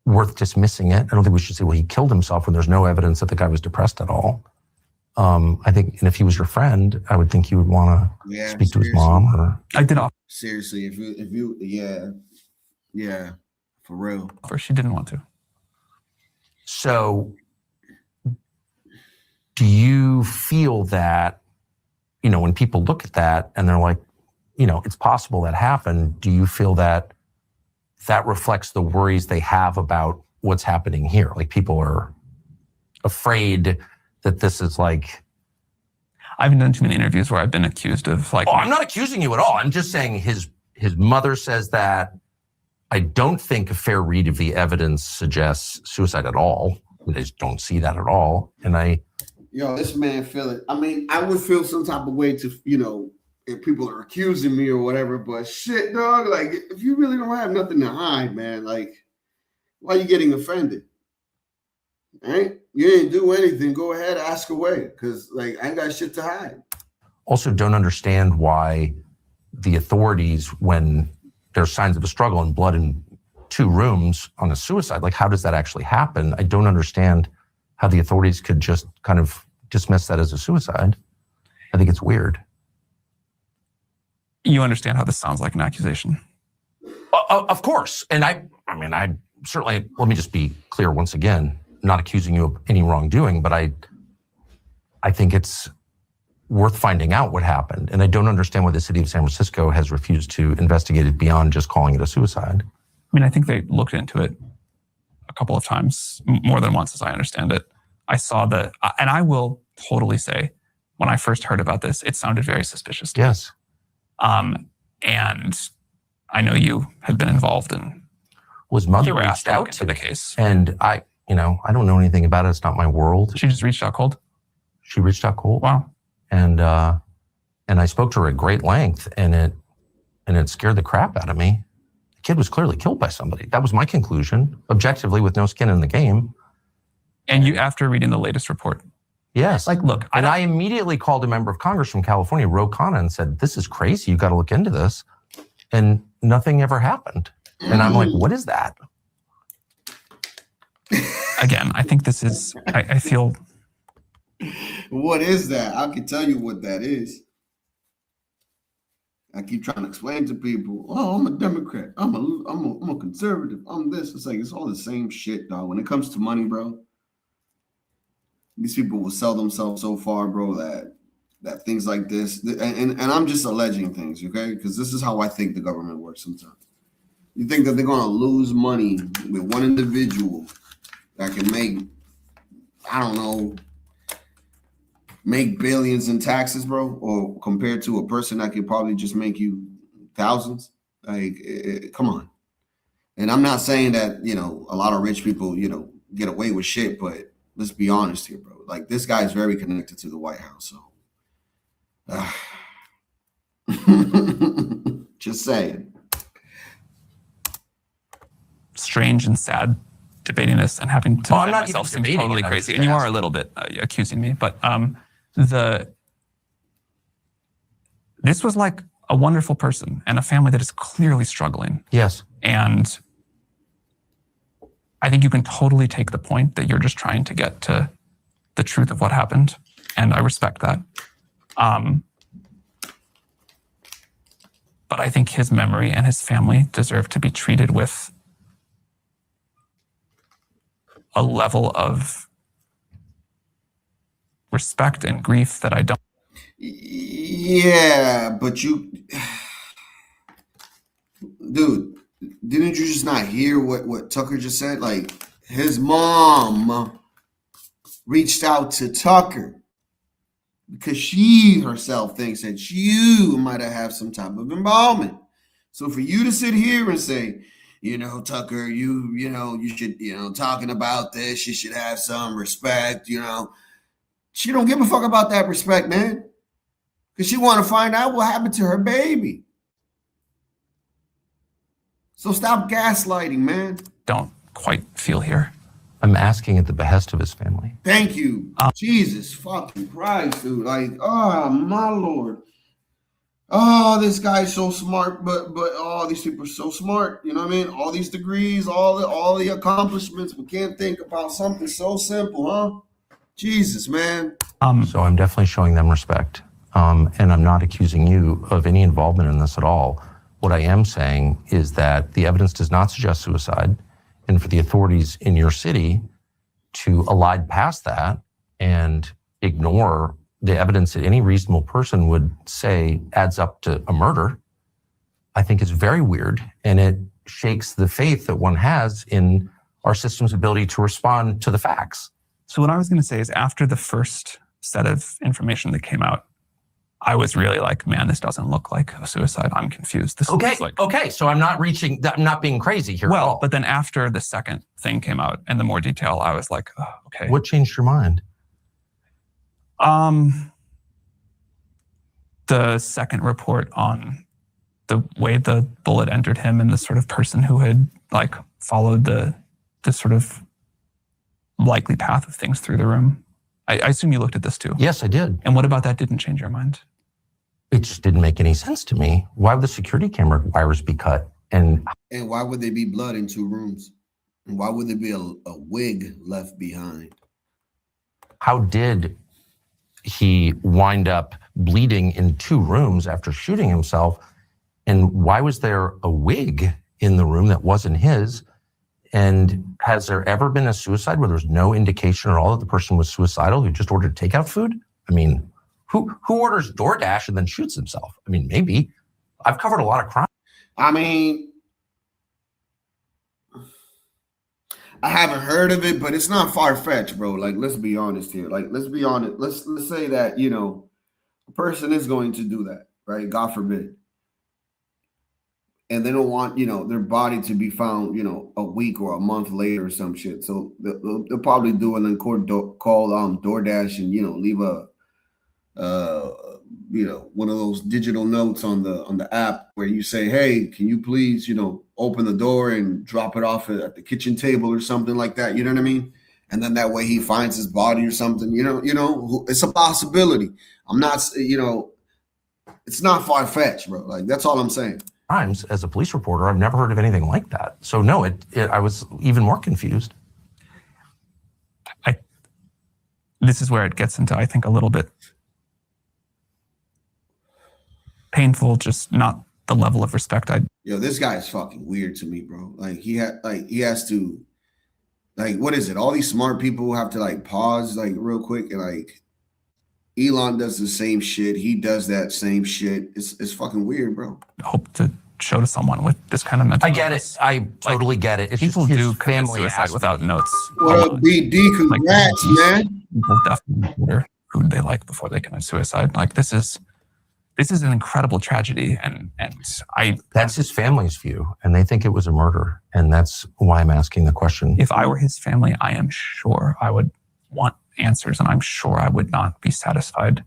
worth dismissing it. I don't think we should say, well, he killed himself when there's no evidence that the guy was depressed at all. I think, and if he was your friend, I would think you would want to speak to his mom. Or I did. Seriously, if you, for real. Or she didn't want to. So, do you feel that, when people look at that and they're like, it's possible that happened, do you feel that that reflects the worries they have about what's happening here? Like, people are afraid that this is like. I haven't done too many interviews where I've been accused of like. Oh, I'm not accusing you at all. I'm just saying his mother says that. I don't think a fair read of the evidence suggests suicide at all. I just don't see that at all. And this man feel it. I would feel some type of way to, if people are accusing me or whatever, but shit, dog, like, if you really don't have nothing to hide, man, like, why are you getting offended? Right? You didn't do anything. Go ahead, ask away, because, like, I ain't got shit to hide. Also don't understand why the authorities, when there's signs of a struggle and blood in 2 rooms on a suicide. Like, how does that actually happen? I don't understand how the authorities could just kind of dismiss that as a suicide. I think it's weird. You understand how this sounds like an accusation? Of course. And I certainly, let me just be clear once again, not accusing you of any wrongdoing, but I think it's worth finding out what happened. And I don't understand why the city of San Francisco has refused to investigate it beyond just calling it a suicide. I mean, I think they looked into it a couple of times, more than once, as I understand it. I saw and I will totally say, when I first heard about this, it sounded very suspicious to me. Yes. And I know you had been involved in. Was mother you were reached asked to out look into the case, and I don't know anything about it. It's not my world. She just reached out cold. She reached out cold. Wow. And I spoke to her at great length, and it scared the crap out of me. The kid was clearly killed by somebody. That was my conclusion, objectively, with no skin in the game. And you, after reading the latest report? Yes. Like, look. I immediately called a member of Congress from California, Ro Khanna, and said, this is crazy. You got to look into this. And nothing ever happened. And I'm like, what is that? Again, I think this is, I feel. What is that? I can tell you what that is. I keep trying to explain to people, oh, I'm a Democrat. I'm a conservative. I'm this. It's like, it's all the same shit, dog. When it comes to money, bro, these people will sell themselves so far, bro, that things like this, and I'm just alleging things, okay? Because this is how I think the government works sometimes. You think that they're going to lose money with one individual that can make billions in taxes, bro, or compared to a person that could probably just make you thousands? Like, come on. And I'm not saying that, a lot of rich people, get away with shit, but let's be honest here, bro. Like, this guy is very connected to the White House, so just saying. Strange and sad debating this and having to defend myself seems totally crazy. And you are a little bit accusing me, but this was like a wonderful person and a family that is clearly struggling. Yes. And I think you can totally take the point that you're just trying to get to the truth of what happened. And I respect that. But I think his memory and his family deserve to be treated with a level of respect and grief that I don't. Yeah, but dude, didn't you just not hear what Tucker just said? Like, his mom reached out to Tucker because she herself thinks that you might have some type of involvement. So for you to sit here and say, Tucker, you should, talking about this, you should have some respect, She don't give a fuck about that respect, man. Because she want to find out what happened to her baby. So stop gaslighting, man. Don't quite feel here. I'm asking at the behest of his family. Thank you. Jesus fucking Christ, dude. Like, oh, my Lord. Oh, this guy's so smart, but these people are so smart. You know what I mean? All these degrees, all the accomplishments, we can't think about something so simple, huh? Jesus, man. So I'm definitely showing them respect. And I'm not accusing you of any involvement in this at all. What I am saying is that the evidence does not suggest suicide, and for the authorities in your city to elide past that and ignore the evidence that any reasonable person would say adds up to a murder, I think is very weird, and it shakes the faith that one has in our system's ability to respond to the facts. So what I was going to say is, after the first set of information that came out, I was really like, man, this doesn't look like a suicide. I'm confused. This Okay, looks like... okay. So I'm not being crazy here. Well, but then after the second thing came out and the more detail, I was like, oh, okay. What changed your mind? The second report on the way the bullet entered him and the sort of person who had like followed the sort of likely path of things through the room. I assume you looked at this too. Yes, I did. And what about that didn't change your mind? It just didn't make any sense to me. Why would the security camera wires be cut? And why would there be blood in 2 rooms? And why would there be a wig left behind? how did he wind up bleeding in 2 rooms after shooting himself? And why was there a wig in the room that wasn't his? And has there ever been a suicide where there's no indication at all that the person was suicidal, who just ordered takeout food? I mean, who orders DoorDash and then shoots himself? I mean, maybe. I've covered a lot of crime. I mean, I haven't heard of it, but it's not far-fetched, bro. Like, let's be honest here. Like, let's be honest. Let's say that, you know, a person is going to do that, right? God forbid. And they don't want, you know, their body to be found, you know, a week or a month later or some shit. So they'll probably do an call DoorDash and, you know, leave a you know, one of those digital notes on the app where you say, hey, can you please, you know, open the door and drop it off at the kitchen table or something like that. You know what I mean? And then that way he finds his body or something, you know, it's a possibility. I'm not, you know, it's not far-fetched, bro. Like, that's all I'm saying. Times as a police reporter, I've never heard of anything like that. So no, I was even more confused. This is where it gets into, I think, a little bit painful, just not the level of respect Yo, this guy is fucking weird to me, bro. Like, he has to, like, what is it? All these smart people have to like pause like real quick, and like Elon does the same shit. He does that same shit. It's fucking weird, bro. hope to show to someone with this kind of mental I get illness. it. I totally get it. It's People just do his commit family suicide asked without me. notes. What up, BD? Congrats, man. People definitely consider who they like before they commit suicide. Like, this is an incredible tragedy, and that's his family's view, and they think it was a murder, and that's why I'm asking the question. If I were his family, I am sure I would want answers, and I'm sure I would not be satisfied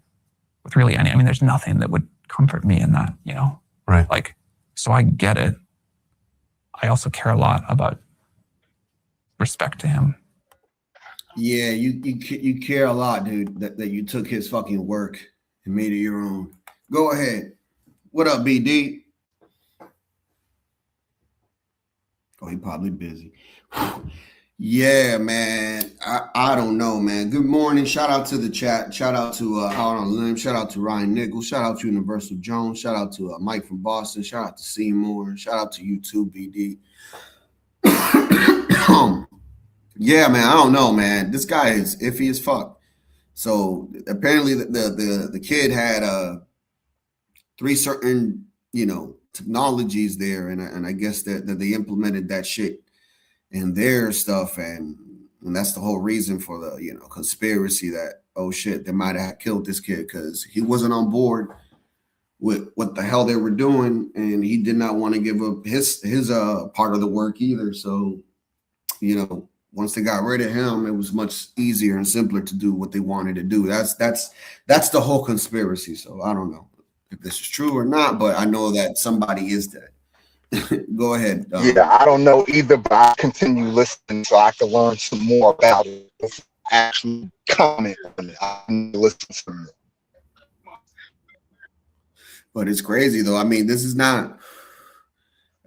with really any. I mean, there's nothing that would comfort me in that, you know? Right. Like, so I get it. I also care a lot about respect to him. Yeah, you care a lot, dude, that you took his fucking work and made it your own. Go ahead. What up, BD? Oh, he probably busy. Yeah, man. I don't know, man. Good morning. Shout out to the chat. Shout out to Out on a Limb. Shout out to Ryan Nichols. Shout out to Universal Jones. Shout out to Mike from Boston. Shout out to Seymour. Shout out to you too, BD. Yeah, man. I don't know, man. This guy is iffy as fuck. So apparently the kid had 3 certain, you know, technologies there, and I guess that they implemented that shit in their stuff, and that's the whole reason for the, you know, conspiracy that, oh shit, they might have killed this kid because he wasn't on board with what the hell they were doing, and he did not want to give up his part of the work either. So, you know, once they got rid of him, it was much easier and simpler to do what they wanted to do. That's the whole conspiracy. So I don't know if this is true or not, but I know that somebody is dead. Go ahead. Yeah, I don't know either, but I continue listening so I can learn some more about it. Actually comment on it. I can listen to it. But it's crazy though. I mean, this is not,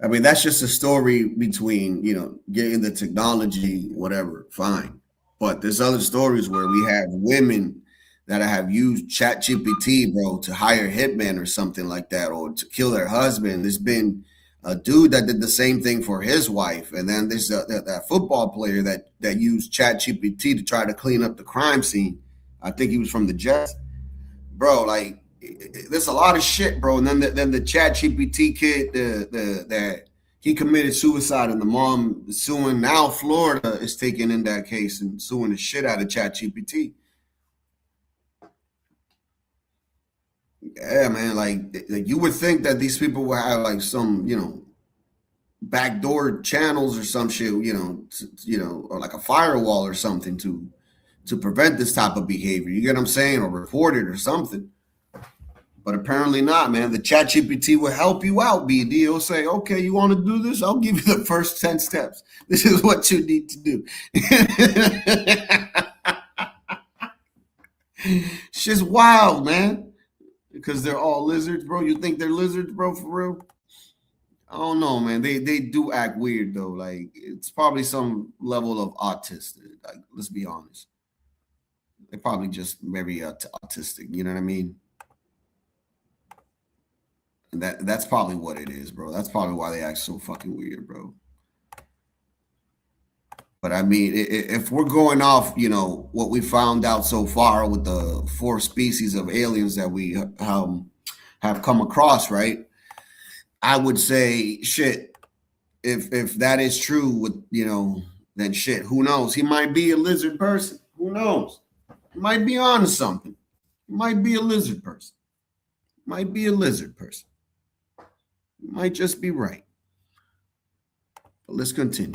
I mean, that's just a story between, you know, getting the technology, whatever, fine. But there's other stories where we have women that have used ChatGPT, bro, to hire hitmen or something like that, or to kill their husband. There's been a dude that did the same thing for his wife. And then there's that football player that used ChatGPT to try to clean up the crime scene. I think he was from the Jets. Bro, like, there's a lot of shit, bro. And then the ChatGPT kid, that he committed suicide, and the mom is suing. Now Florida is taking in that case and suing the shit out of ChatGPT. Yeah, man, like you would think that these people would have like some, you know, backdoor channels or some shit, you know, or like a firewall or something to prevent this type of behavior. You get what I'm saying? Or report it or something. But apparently not, man. The ChatGPT will help you out, BD. It'll say, okay, you want to do this? I'll give you the first 10 steps. This is what you need to do. Shit's wild, man. Because they're all lizards, bro. You think they're lizards, bro, for real? I don't know, man. They do act weird though. Like it's probably some level of autistic. Like let's be honest, they're probably just very autistic. You know what I mean? And that's probably what it is, bro. That's probably why they act so fucking weird, bro. But I mean, if we're going off, you know, what we found out so far with the 4 species of aliens that we have come across, right? I would say, shit, if that is true, with you know, then shit, who knows? He might be a lizard person. Who knows? He might be on to something. He might be a lizard person. Might be a lizard person. He might just be right. But let's continue.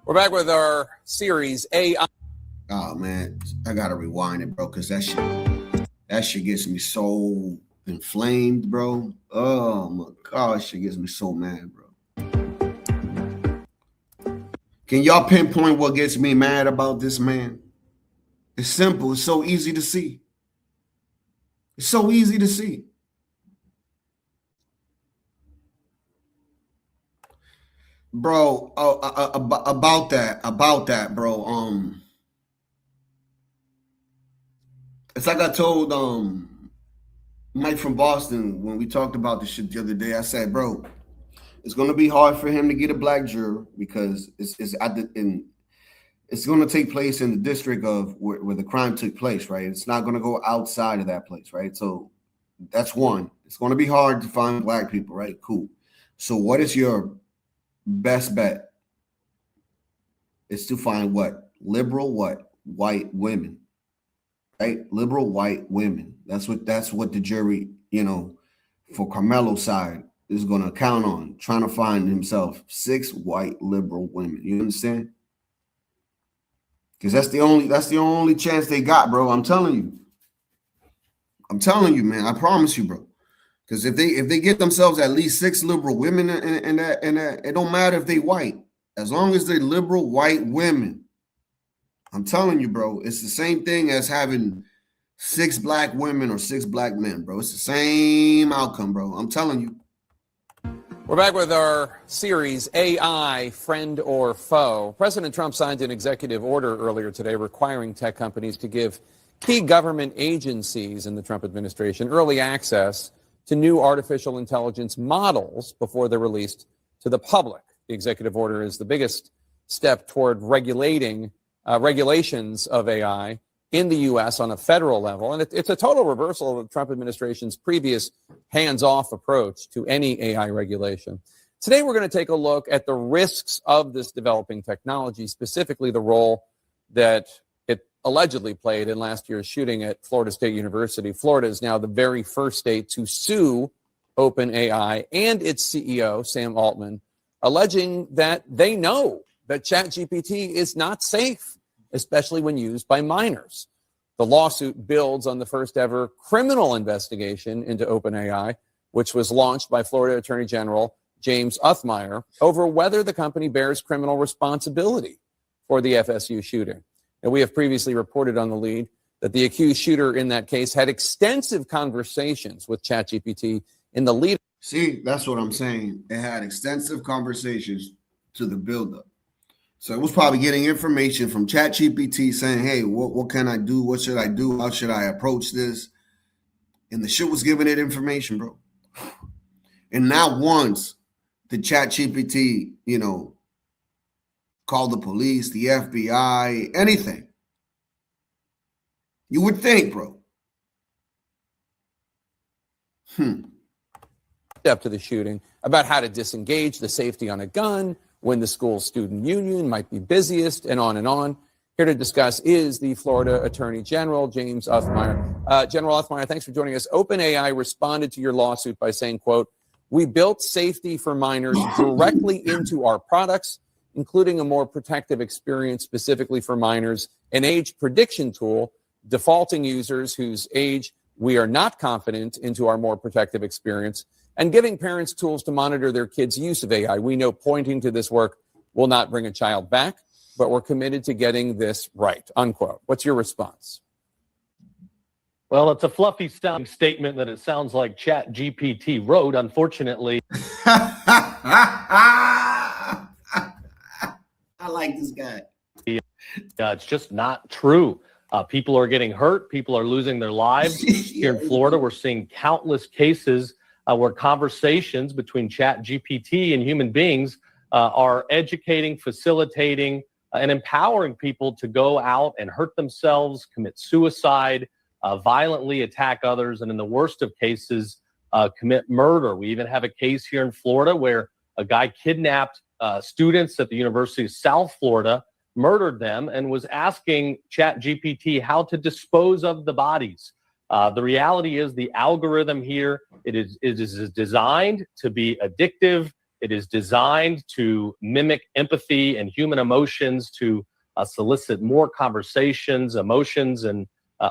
We're back with our series AI. Oh man, I gotta rewind it, bro, because that shit gets me so inflamed, bro. Oh my gosh, shit gets me so mad, bro. Can y'all pinpoint what gets me mad about this man? It's simple. It's so easy to see. It's so easy to see. Bro, about that, bro. It's like I told Mike from Boston when we talked about this shit the other day. I said, bro, it's gonna be hard for him to get a black juror because it's going to take place in the district of where the crime took place, right? It's not going to go outside of that place, right? So that's one. It's going to be hard to find black people, right? Cool. So what is your best bet? It's to find what? Liberal what? White women, right? Liberal white women. That's what the jury, you know, for Carmelo's side is going to count on, trying to find himself 6 white liberal women. You understand? Because that's the only chance they got, bro. I'm telling you, man. I promise you, bro. Because if they get themselves at least 6 liberal women in that, it don't matter if they white, as long as they're liberal white women. I'm telling you, bro. It's the same thing as having 6 black women or 6 black men, bro. It's the same outcome, bro. I'm telling you. We're back with our series, AI, Friend or Foe. President Trump signed an executive order earlier today requiring tech companies to give key government agencies in the Trump administration early access to new artificial intelligence models before they're released to the public. The executive order is the biggest step toward regulations of AI in the U.S. on a federal level. And it's a total reversal of the Trump administration's previous hands-off approach to any AI regulation. Today, we're going to take a look at the risks of this developing technology, specifically the role that it allegedly played in last year's shooting at Florida State University. Florida is now the very first state to sue OpenAI and its CEO, Sam Altman, alleging that they know that ChatGPT is not safe, especially when used by minors. The lawsuit builds on the first ever criminal investigation into OpenAI, which was launched by Florida Attorney General James Othmeyer over whether the company bears criminal responsibility for the FSU shooting. And we have previously reported on the lead that the accused shooter in that case had extensive conversations with ChatGPT in the lead. See, that's what I'm saying. It had extensive conversations to the buildup. So it was probably getting information from ChatGPT saying, hey, what can I do? What should I do? How should I approach this? And the shit was giving it information, bro. And not once did ChatGPT, you know, call the police, the FBI, anything. You would think, bro. Step to the shooting about how to disengage the safety on a gun, when the school's student union might be busiest, and on and on. Here to discuss is the Florida Attorney General, James Othmeyer. General Othmeyer, thanks for joining us. OpenAI responded to your lawsuit by saying, quote, we built safety for minors directly into our products, including a more protective experience specifically for minors, an age prediction tool, defaulting users whose age we are not confident into our more protective experience, and giving parents tools to monitor their kids' use of AI. We know pointing to this work will not bring a child back, but we're committed to getting this right, unquote. What's your response? Well, it's a fluffy sounding statement that it sounds like Chat GPT wrote. Unfortunately, I like this guy. It's just not true. People are getting hurt. People are losing their lives. Here in Florida, we're seeing countless cases where conversations between Chat GPT and human beings are educating, facilitating, and empowering people to go out and hurt themselves, commit suicide, violently attack others, and in the worst of cases, commit murder. We even have a case here in Florida where a guy kidnapped students at the University of South Florida, murdered them, and was asking ChatGPT how to dispose of the bodies. The reality is the algorithm here, it is designed to be addictive. It is designed to mimic empathy and human emotions, to solicit more conversations, emotions, and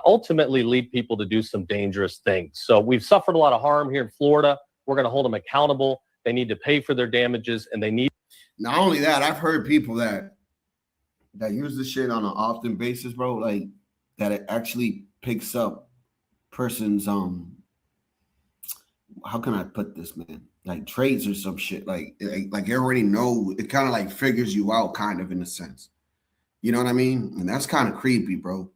ultimately lead people to do some dangerous things. So we've suffered a lot of harm here in Florida. We're going to hold them accountable. They need to pay for their damages, and they need. Not only that, I've heard people that use this shit on an often basis, bro. Like that it actually picks up person's how can I put this, man? Like traits or some shit. Like you already know. It kind of like figures you out, kind of in a sense. You know what I mean? And that's kind of creepy, bro.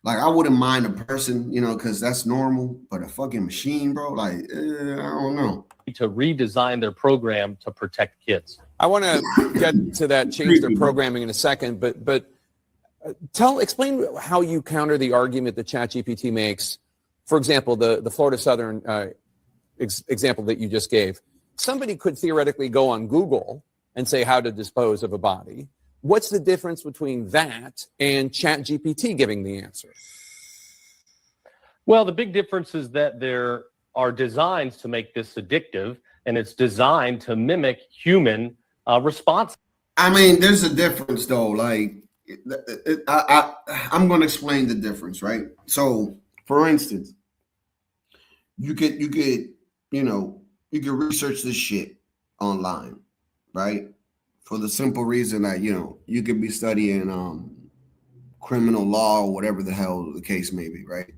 Like I wouldn't mind a person, you know, because that's normal. But a fucking machine, bro. Like I don't know. To redesign their program to protect kids. I want to get to that, change their programming in a second, but explain how you counter the argument that ChatGPT makes. For example, the Florida Southern example that you just gave. Somebody could theoretically go on Google and say how to dispose of a body. What's the difference between that and ChatGPT giving the answer? Well, the big difference is that there are designs to make this addictive, and it's designed to mimic human response. I mean, there's a difference though. Like, I'm going to explain the difference, right? So, for instance, you could research this shit online, right? For the simple reason that you could be studying criminal law or whatever the hell the case may be, right?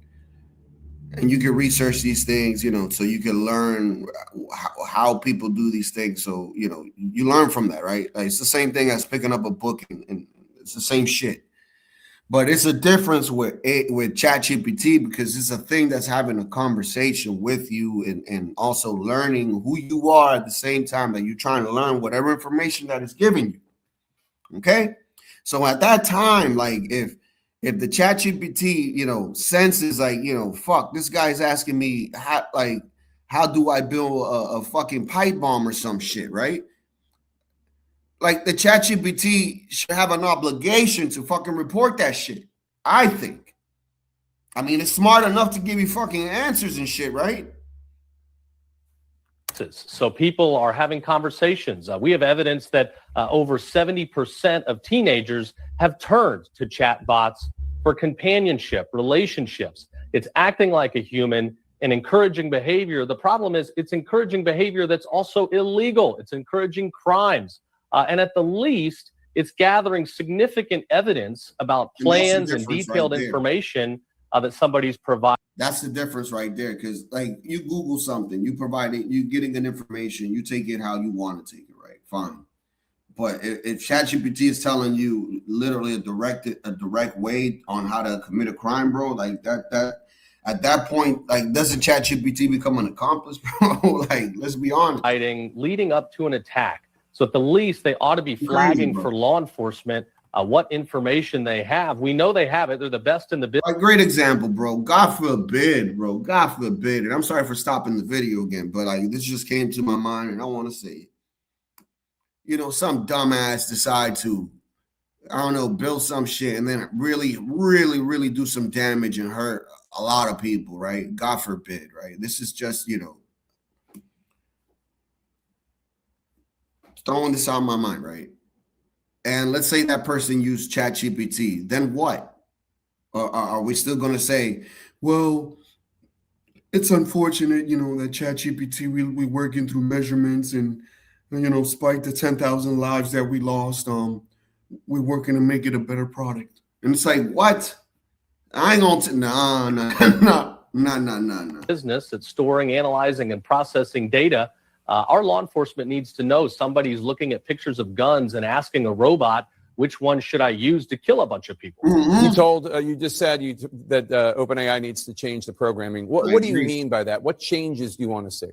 And you can research these things, so you can learn how people do these things. So, you learn from that, right? Like, it's the same thing as picking up a book and it's the same shit. But it's a difference with ChatGPT because it's a thing that's having a conversation with you and also learning who you are at the same time that you're trying to learn whatever information that it's giving you. Okay? So at that time, like if the ChatGPT, senses like, fuck, this guy's asking me how do I build a fucking pipe bomb or some shit, right? Like the ChatGPT should have an obligation to fucking report that shit. I think. I mean, it's smart enough to give you fucking answers and shit, right? So people are having conversations. We have evidence that over 70% of teenagers have turned to chatbots for companionship, relationships. It's acting like a human and encouraging behavior. The problem is it's encouraging behavior that's also illegal. It's encouraging crimes. And at the least, it's gathering significant evidence about plans and detailed information that somebody's providing. That's the difference right there. Because like you Google something, you provide it, you getting an information, you take it how you want to take it, right? Fine. But if ChatGPT is telling you literally a direct way on how to commit a crime, bro, like that at that point, like doesn't ChatGPT become an accomplice, bro? Like, let's be honest. Leading up to an attack. So at the least, they ought to be flagging for law enforcement what information they have. We know they have it. They're the best in the business. A great example, bro. God forbid, bro. God forbid. And I'm sorry for stopping the video again, but like this just came to my mind and I want to say it. Some dumbass decide to, I don't know, build some shit and then really, really, really do some damage and hurt a lot of people, right? God forbid, right? This is just, throwing this out of my mind, right? And let's say that person used ChatGPT. Then what? Are we still going to say, well, it's unfortunate, that ChatGPT, we working through measurements and, spite the 10,000 lives that we lost, we're working to make it a better product. And it's like, what? I ain't going to, nah. No. Business that's storing, analyzing, and processing data. Our law enforcement needs to know somebody's looking at pictures of guns and asking a robot, which one should I use to kill a bunch of people? You just said that OpenAI needs to change the programming. What do you mean by that? What changes do you want to see?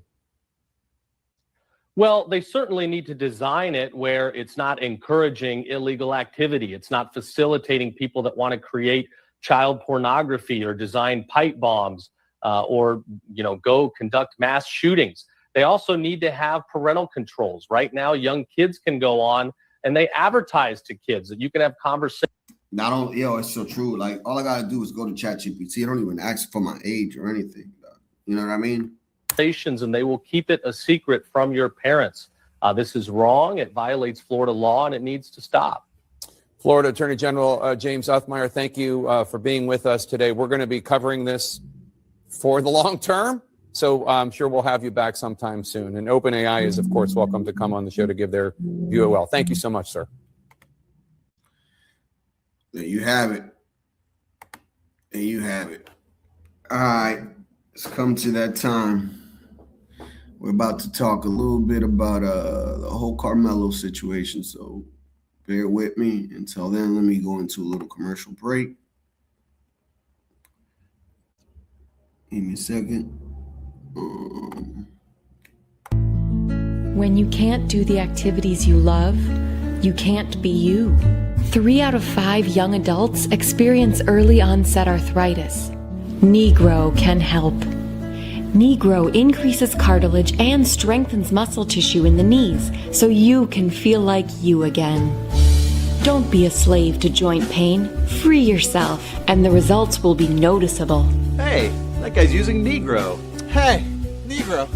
Well, they certainly need to design it where it's not encouraging illegal activity. It's not facilitating people that want to create child pornography or design pipe bombs or, go conduct mass shootings. They also need to have parental controls. Right now, young kids can go on and they advertise to kids that you can have conversations. It's so true. Like, all I got to do is go to ChatGPT. I don't even ask for my age or anything. You know what I mean? And they will keep it a secret from your parents. This is wrong. It violates Florida law and it needs to stop. Florida Attorney General James Uthmeyer, thank you for being with us today. We're going to be covering this for the long term, so I'm sure we'll have you back sometime soon. And OpenAI is, of course, welcome to come on the show to give their view as well. Thank you so much, sir. There you have it. All right, it's come to that time. We're about to talk a little bit about the whole Carmelo situation, so bear with me. Until then, let me go into a little commercial break. Give me a second. When you can't do the activities you love, you can't be you. 3 out of 5 young adults experience early onset arthritis. Negro can help. Negro increases cartilage and strengthens muscle tissue in the knees so you can feel like you again. Don't be a slave to joint pain. Free yourself, and the results will be noticeable. Hey, that guy's using Negro. Hey, Negro.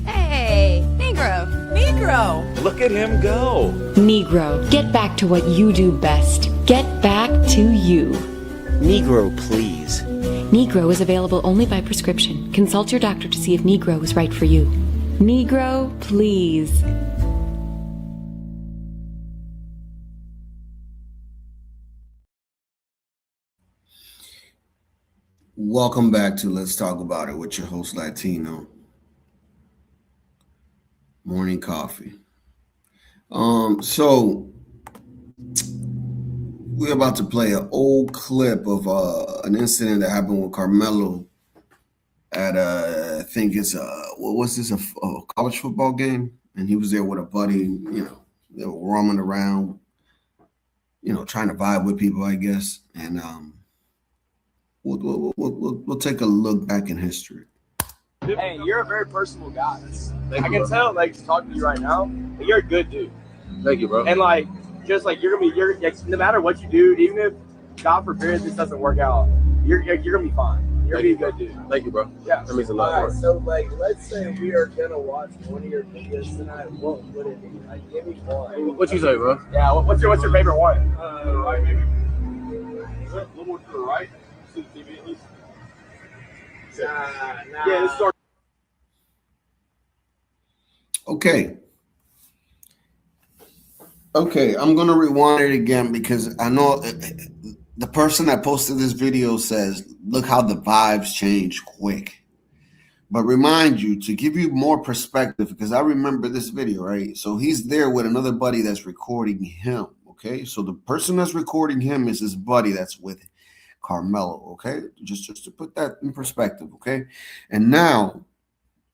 Hey, Negro. Look at him go. Negro, get back to what you do best. Get back to you. Negro, please. Negro is available only by prescription. Consult your doctor to see if Negro is right for you. Negro, please. Welcome back to Let's Talk About It with your host, Latino. Morning coffee. So we're about to play an old clip of an incident that happened with Carmelo at I think it's a college football game, and he was there with a buddy. They were roaming around, trying to vibe with people, I guess. And we'll take a look back in history. Hey, you're a very personable guy. I can tell, just talking to you right now, you're a good dude. Thank you, bro. And you're no matter what you do, even if God forbid this doesn't work out, you're gonna be fine. You're gonna be a good dude. Thank you, bro. Yeah, that means a lot. All right, so let's say we are gonna watch one of your videos tonight. What would it be? Give me one. What you say, bro? Yeah. What's your favorite one? Right, maybe. Is that a little more to the right? See the TV at least. Nah. Yeah, this starts. Okay, I'm going to rewind it again because I know the person that posted this video says, look how the vibes change quick. But remind you to give you more perspective, because I remember this video, right? So he's there with another buddy that's recording him, okay? So the person that's recording him is his buddy that's with Carmelo, okay? Just to put that in perspective, okay? And now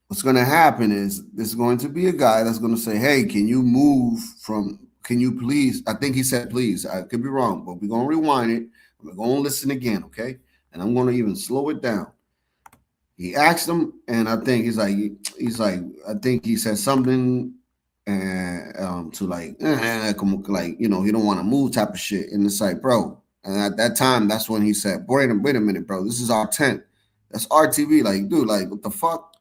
what's going to happen is there's going to be a guy that's going to say, hey, can you please, I think he said please, I could be wrong, but we're going to rewind it. We're going to listen again, okay? And I'm going to even slow it down. He asked him, and I think he's like, I think he said something to he don't want to move type of shit. And it's like, bro, and at that time, that's when he said, wait a minute, bro, this is our tent. That's our TV. Like, dude, what the fuck?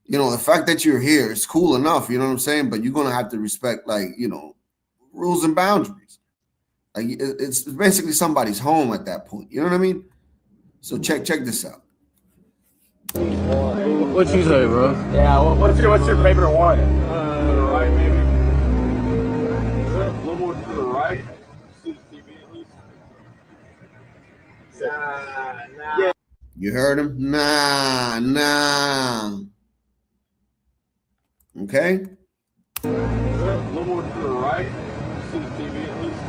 The fact that you're here is cool enough, you know what I'm saying? But you're going to have to respect, rules and boundaries. Like, it's basically somebody's home at that point. You know what I mean? So check this out. What you say, bro? Yeah, what's your favorite one? Right, maybe. Is that a little more to the right? See the TV at least. Nah. Yeah. You heard him? Nah. Okay. A little more to the right. See the TV at least.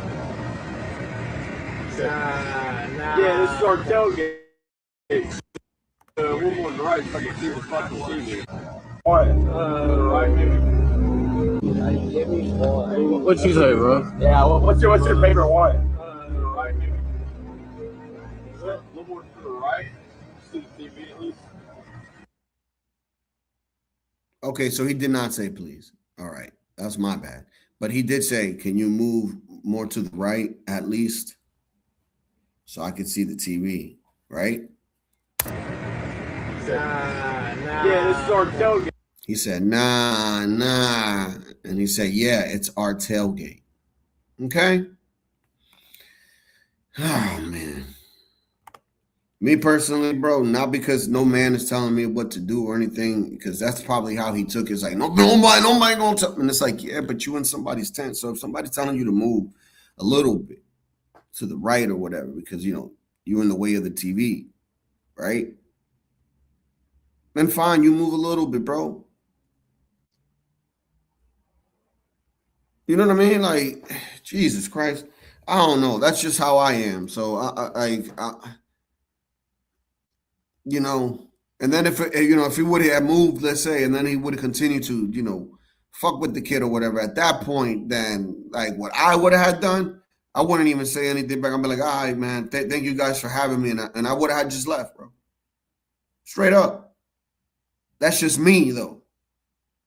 Nah. Yeah, this is our tailgate. A little more to the right so I can see the fucking TV. What? To the right, maybe. What you say, bro? Yeah. What's your favorite one? To the right, maybe. A little more to the right. See the TV at least. Okay, so he did not say please. All right, that's my bad. But he did say, can you move more to the right at least so I could see the TV, right? Yeah, this is our tailgate. He said, nah. And he said, yeah, it's our tailgate. Okay? Oh, man. Me personally, bro, not because no man is telling me what to do or anything, because that's probably how he took it. It's like, nobody gonna tell me. And it's like, yeah, but you in somebody's tent. So if somebody's telling you to move a little bit to the right or whatever, because, you're in the way of the TV, right? Then fine, you move a little bit, bro. You know what I mean? Like, Jesus Christ. I don't know. That's just how I am. So and then if he would have moved, let's say, and then he would have continued to, fuck with the kid or whatever, at that point, then like what I would have done, I wouldn't even say anything back. I'd be like, all right, man, thank you guys for having me. And I would have just left, bro. Straight up. That's just me, though.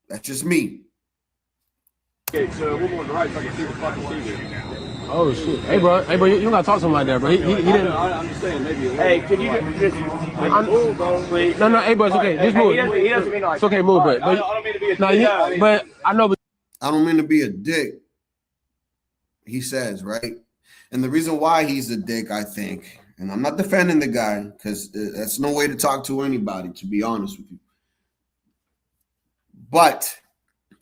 That's just me. Okay, so a little more to the right so I can see the fucking TV. Oh shit! Hey bro, you don't gotta talk to him like that, bro. He didn't. I'm just saying, maybe. Hey, could you just move, bro? Please. No, hey, bro, it's okay. Just move. He doesn't mean like. It's okay, move, but I don't mean to be a no, but I know. But I don't mean to be a dick. He says, right? And the reason why he's a dick, I think, and I'm not defending the guy because that's no way to talk to anybody, to be honest with you. But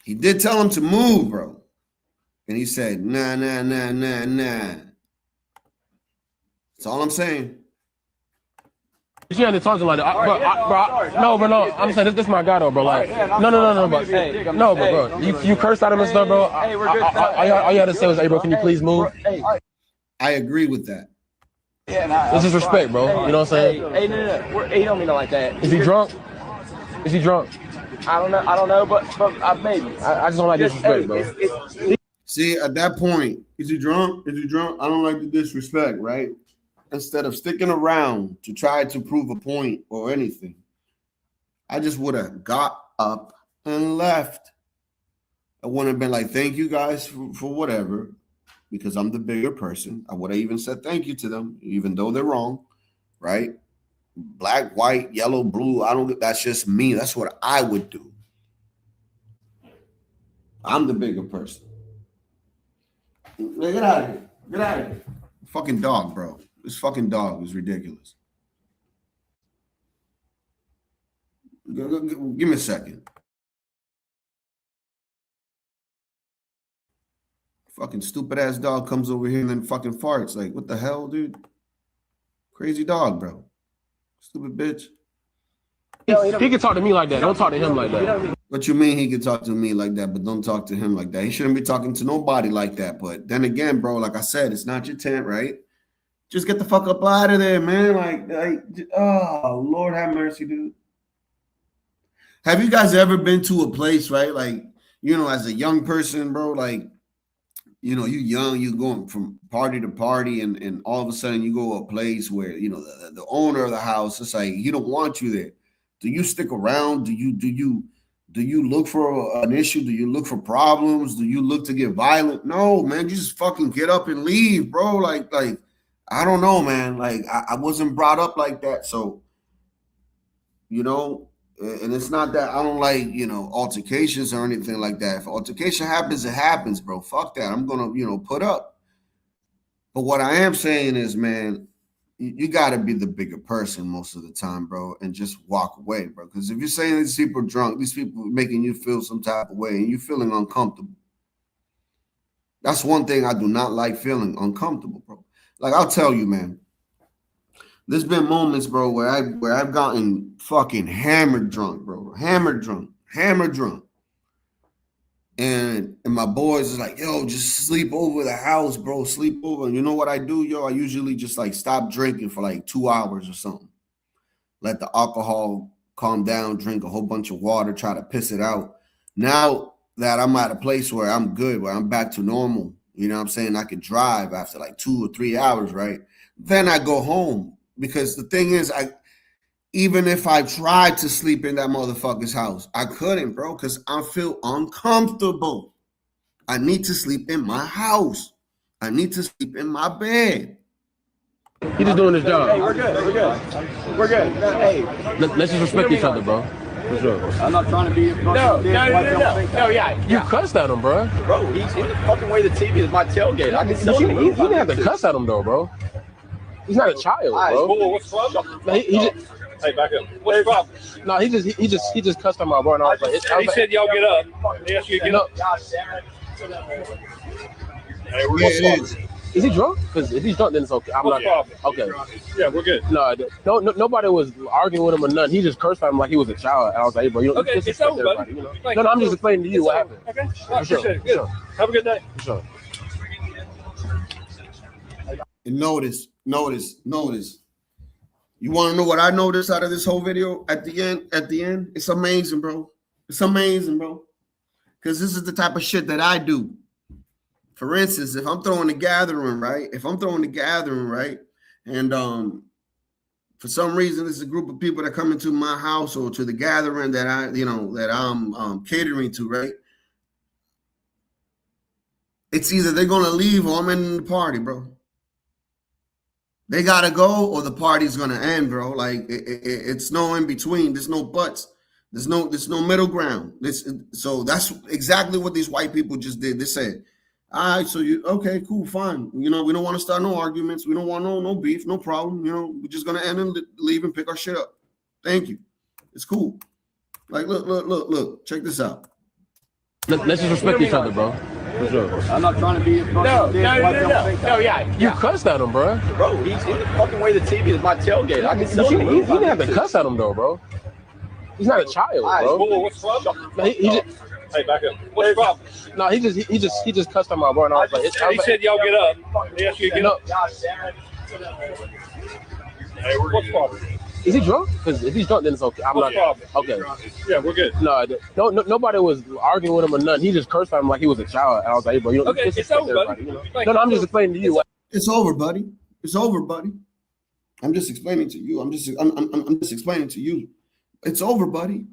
he did tell him to move, bro. And he said, nah. That's all I'm saying. you had to talk to him like that. No. I'm saying this is my guy though, bro. Like, no, bro. Hey, no, bro. You cursed at him and stuff, bro. All you had to say was, hey, bro, can you please move? I agree with that. This is respect, bro. You know what I'm saying? Hey, no. He don't mean it like that. Is he drunk? I don't know, but maybe. I just don't like disrespect, bro. See, at that point, is he drunk? I don't like the disrespect, right? Instead of sticking around to try to prove a point or anything, I just would have got up and left. I wouldn't have been like, thank you guys for whatever, because I'm the bigger person. I would have even said thank you to them, even though they're wrong, right? Black, white, yellow, blue, that's just me. That's what I would do. I'm the bigger person. Get out of here. Get out of here. Fucking dog, bro. This fucking dog is ridiculous. Give me a second. Fucking stupid ass dog comes over here and then fucking farts. Like, what the hell, dude? Crazy dog, bro. Stupid bitch. He can talk to me like that. Don't talk to him like that. What you mean he can talk to me like that, but don't talk to him like that? He shouldn't be talking to nobody like that. But then again, bro, like I said, it's not your tent, right? Just get the fuck up out of there, man. Like, oh, Lord have mercy, dude. Have you guys ever been to a place, right? Like, as a young person, bro, like, you young, you going from party to party, and all of a sudden you go to a place where, the owner of the house, it's like, he don't want you there. Do you stick around? Do you look for an issue? Do you look for problems? Do you look to get violent? No, man, you just fucking get up and leave, bro. Like, I don't know, man. Like, I wasn't brought up like that. So, and it's not that I don't like, altercations or anything like that. If altercation happens, it happens, bro. Fuck that. I'm going to, put up. But what I am saying is, man, you got to be the bigger person most of the time, bro, and just walk away, bro. Because if you're saying these people are drunk, these people are making you feel some type of way and you're feeling uncomfortable. That's one thing I do not like, feeling uncomfortable, bro. Like, I'll tell you, man, There's been moments, bro, where I've gotten fucking hammered drunk, bro. Hammered drunk. And my boys is like, yo, just sleep over the house, bro. Sleep over. And you know what I do, yo? I usually just like stop drinking for like 2 hours or something. Let the alcohol calm down, drink a whole bunch of water, try to piss it out. Now that I'm at a place where I'm good, where I'm back to normal, you know what I'm saying? I could drive after like 2 or 3 hours, right? Then I go home. Because the thing is, even if I tried to sleep in that motherfucker's house, I couldn't, bro, because I feel uncomfortable. I need to sleep in my house. I need to sleep in my bed. He just doing his job. Hey, we're good. Hey, Let's just respect each other, bro. For sure. I'm not trying to be. No, yeah. You cussed at him, bro. Bro, he's in the fucking way. The TV is my tailgate. I can see him. He didn't have to cuss at him though, bro. He's not a child, bro. What's the problem? No, he just, Hey, back up. What's the problem? no, he just cussed at my bro, and I was like, He said y'all get up. He asked you to get up. Hey, we're good. Is he drunk? Because if he's drunk, then it's okay. I'm What's the not. problem? Okay. Yeah, we're good. No, nobody was arguing with him or nothing. He just cursed at him like he was a child. And I was like, hey, bro, you don't Okay, it's over, buddy. you know? Thank No, you. I'm just explaining to you what happened. Okay. I For sure. appreciate it. For Good. sure. Have a good day. For sure. And notice. You want to know what I noticed out of this whole video at the end? It's amazing, bro. It's amazing, bro. Because this is the type of shit that I do. For instance, if I'm throwing a gathering, right? And for some reason, there's a group of people that come into my house or to the gathering that I'm catering to, right? It's either they're gonna leave or I'm in the party, bro. They gotta go or the party's gonna end, bro. Like it's no in between. There's no buts. There's no middle ground. So that's exactly what these white people just did. They said, all right, so okay, cool, fine. You know, we don't want to start no arguments. We don't want no beef, no problem. You know, we're just gonna end and leave and pick our shit up. Thank you. It's cool. Like, look. Check this out. Let's just respect each other, bro. For sure. I'm not trying to be. No, yeah. You cussed at him, bro. Bro, he's in the fucking way. The TV is my tailgate. I can see him. He didn't have to cuss at him though, bro. He's not a child, bro. What's the problem? No, he just, Hey, back up. What's the problem? no, he just cussed at my bro, and I was like, He said y'all get up. He asked you to get up. Hey, we're what's the problem? Is he drunk? Because if he's drunk, then it's okay. I'm What's not. the problem? Okay. Yeah, we're good. No, nobody was arguing with him or nothing. He just cursed at him like he was a child, and I was like, hey, bro, you don't. Okay, it's over, buddy. You know? Thank No, I'm you. just explaining to you. It's over, buddy. It's over, buddy. I'm just explaining to you. I'm just explaining to you. It's over, buddy.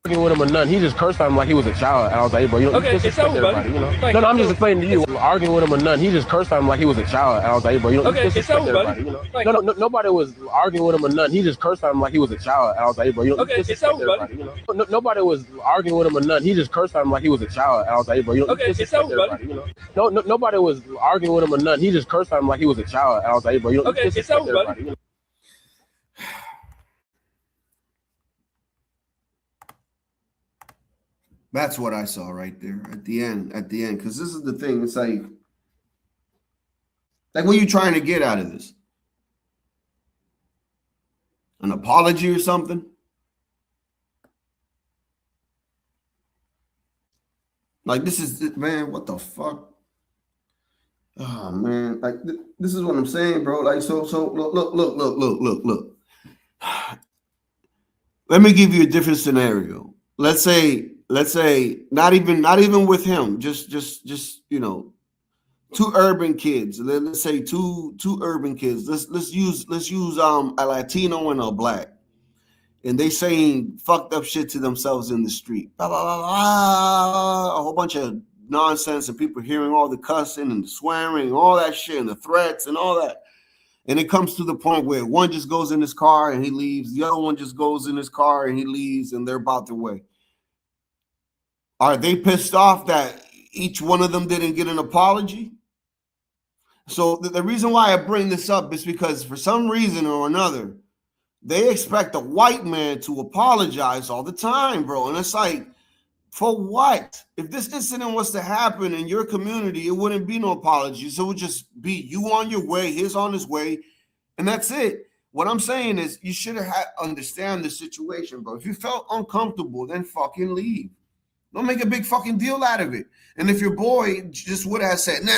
Arguing with him or nothing. He just cursed at him like he was a child, and I was like, hey, bro, you don't. Okay, it's over, buddy. You know? Thank No, you. I'm just explaining to you. Arguing with him or nothing. He just cursed at him like he was a child, and I was like, hey, bro, you don't. Okay, it's over, buddy. You know? Thank No, you. nobody was arguing with him or nothing. He just cursed at him like he was a child, and I was like, hey, bro, you don't. Okay, it's over, buddy. You know? Nobody was arguing with him or nothing. He just cursed at him like he was a child, and I was like, hey, bro, you don't. Okay, it's over, buddy. You know? Nobody was arguing with him or nothing. He just cursed at him like he was a child, and I was like, hey, bro, you don't. Okay, it's over, buddy. You know? That's what I saw right there at the end, because this is the thing. It's like what are you trying to get out of this? An apology or something? Like, this is, man, what the fuck? Oh, man. Like, this is what I'm saying, bro. Like, so look. Let me give you a different scenario. Let's say not even with him, just you know, two urban kids. Let's say two urban kids. Let's use a Latino and a black, and they saying fucked up shit to themselves in the street. Blah, blah, blah, blah, a whole bunch of nonsense, and people hearing all the cussing and the swearing, all that shit, and the threats and all that. And it comes to the point where one just goes in his car and he leaves. The other one just goes in his car and he leaves, and they're about their way. Are they pissed off that each one of them didn't get an apology? So the reason why I bring this up is because for some reason or another, they expect a white man to apologize all the time, bro. And it's like, for what? If this incident was to happen in your community, it wouldn't be no apologies. It would just be you on your way, his on his way, and that's it. what I'm saying is you should have understand the situation, bro. If you felt uncomfortable, then fucking leave. Don't make a big fucking deal out of it. And if your boy just would have said, no,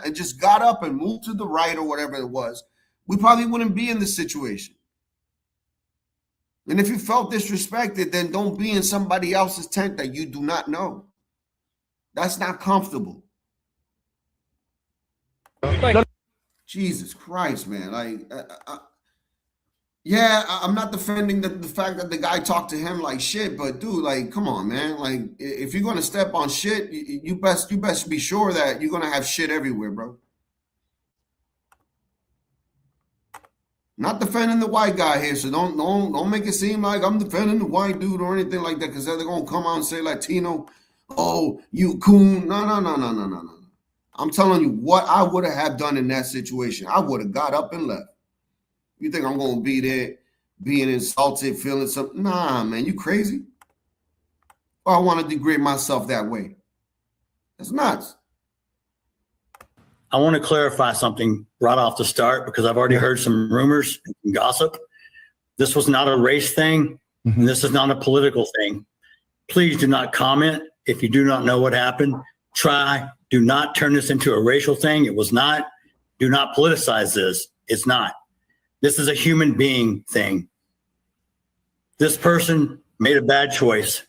and just got up and moved to the right or whatever it was, we probably wouldn't be in this situation. And if you felt disrespected, then don't be in somebody else's tent that you do not know. That's not comfortable. Jesus Christ, man. I'm not defending the fact that the guy talked to him like shit, but dude, like, come on, man. Like, if you're gonna step on shit, you best be sure that you're gonna have shit everywhere, bro. Not defending the white guy here, so don't make it seem like I'm defending the white dude or anything like that, because they're gonna come out and say Latino, oh, you coon. No. I'm telling you what I would have done in that situation. I would have got up and left. You think I'm gonna be there being insulted, feeling something? Nah, man, you crazy? Or I want to degrade myself that way. That's nuts. I want to clarify something right off the start, because I've already heard some rumors and gossip. This was not a race thing, and this is not a political thing. Please do not comment if you do not know what happened. Do not turn this into a racial thing. It was not. Do not politicize this. It's not. This is a human being thing. This person made a bad choice,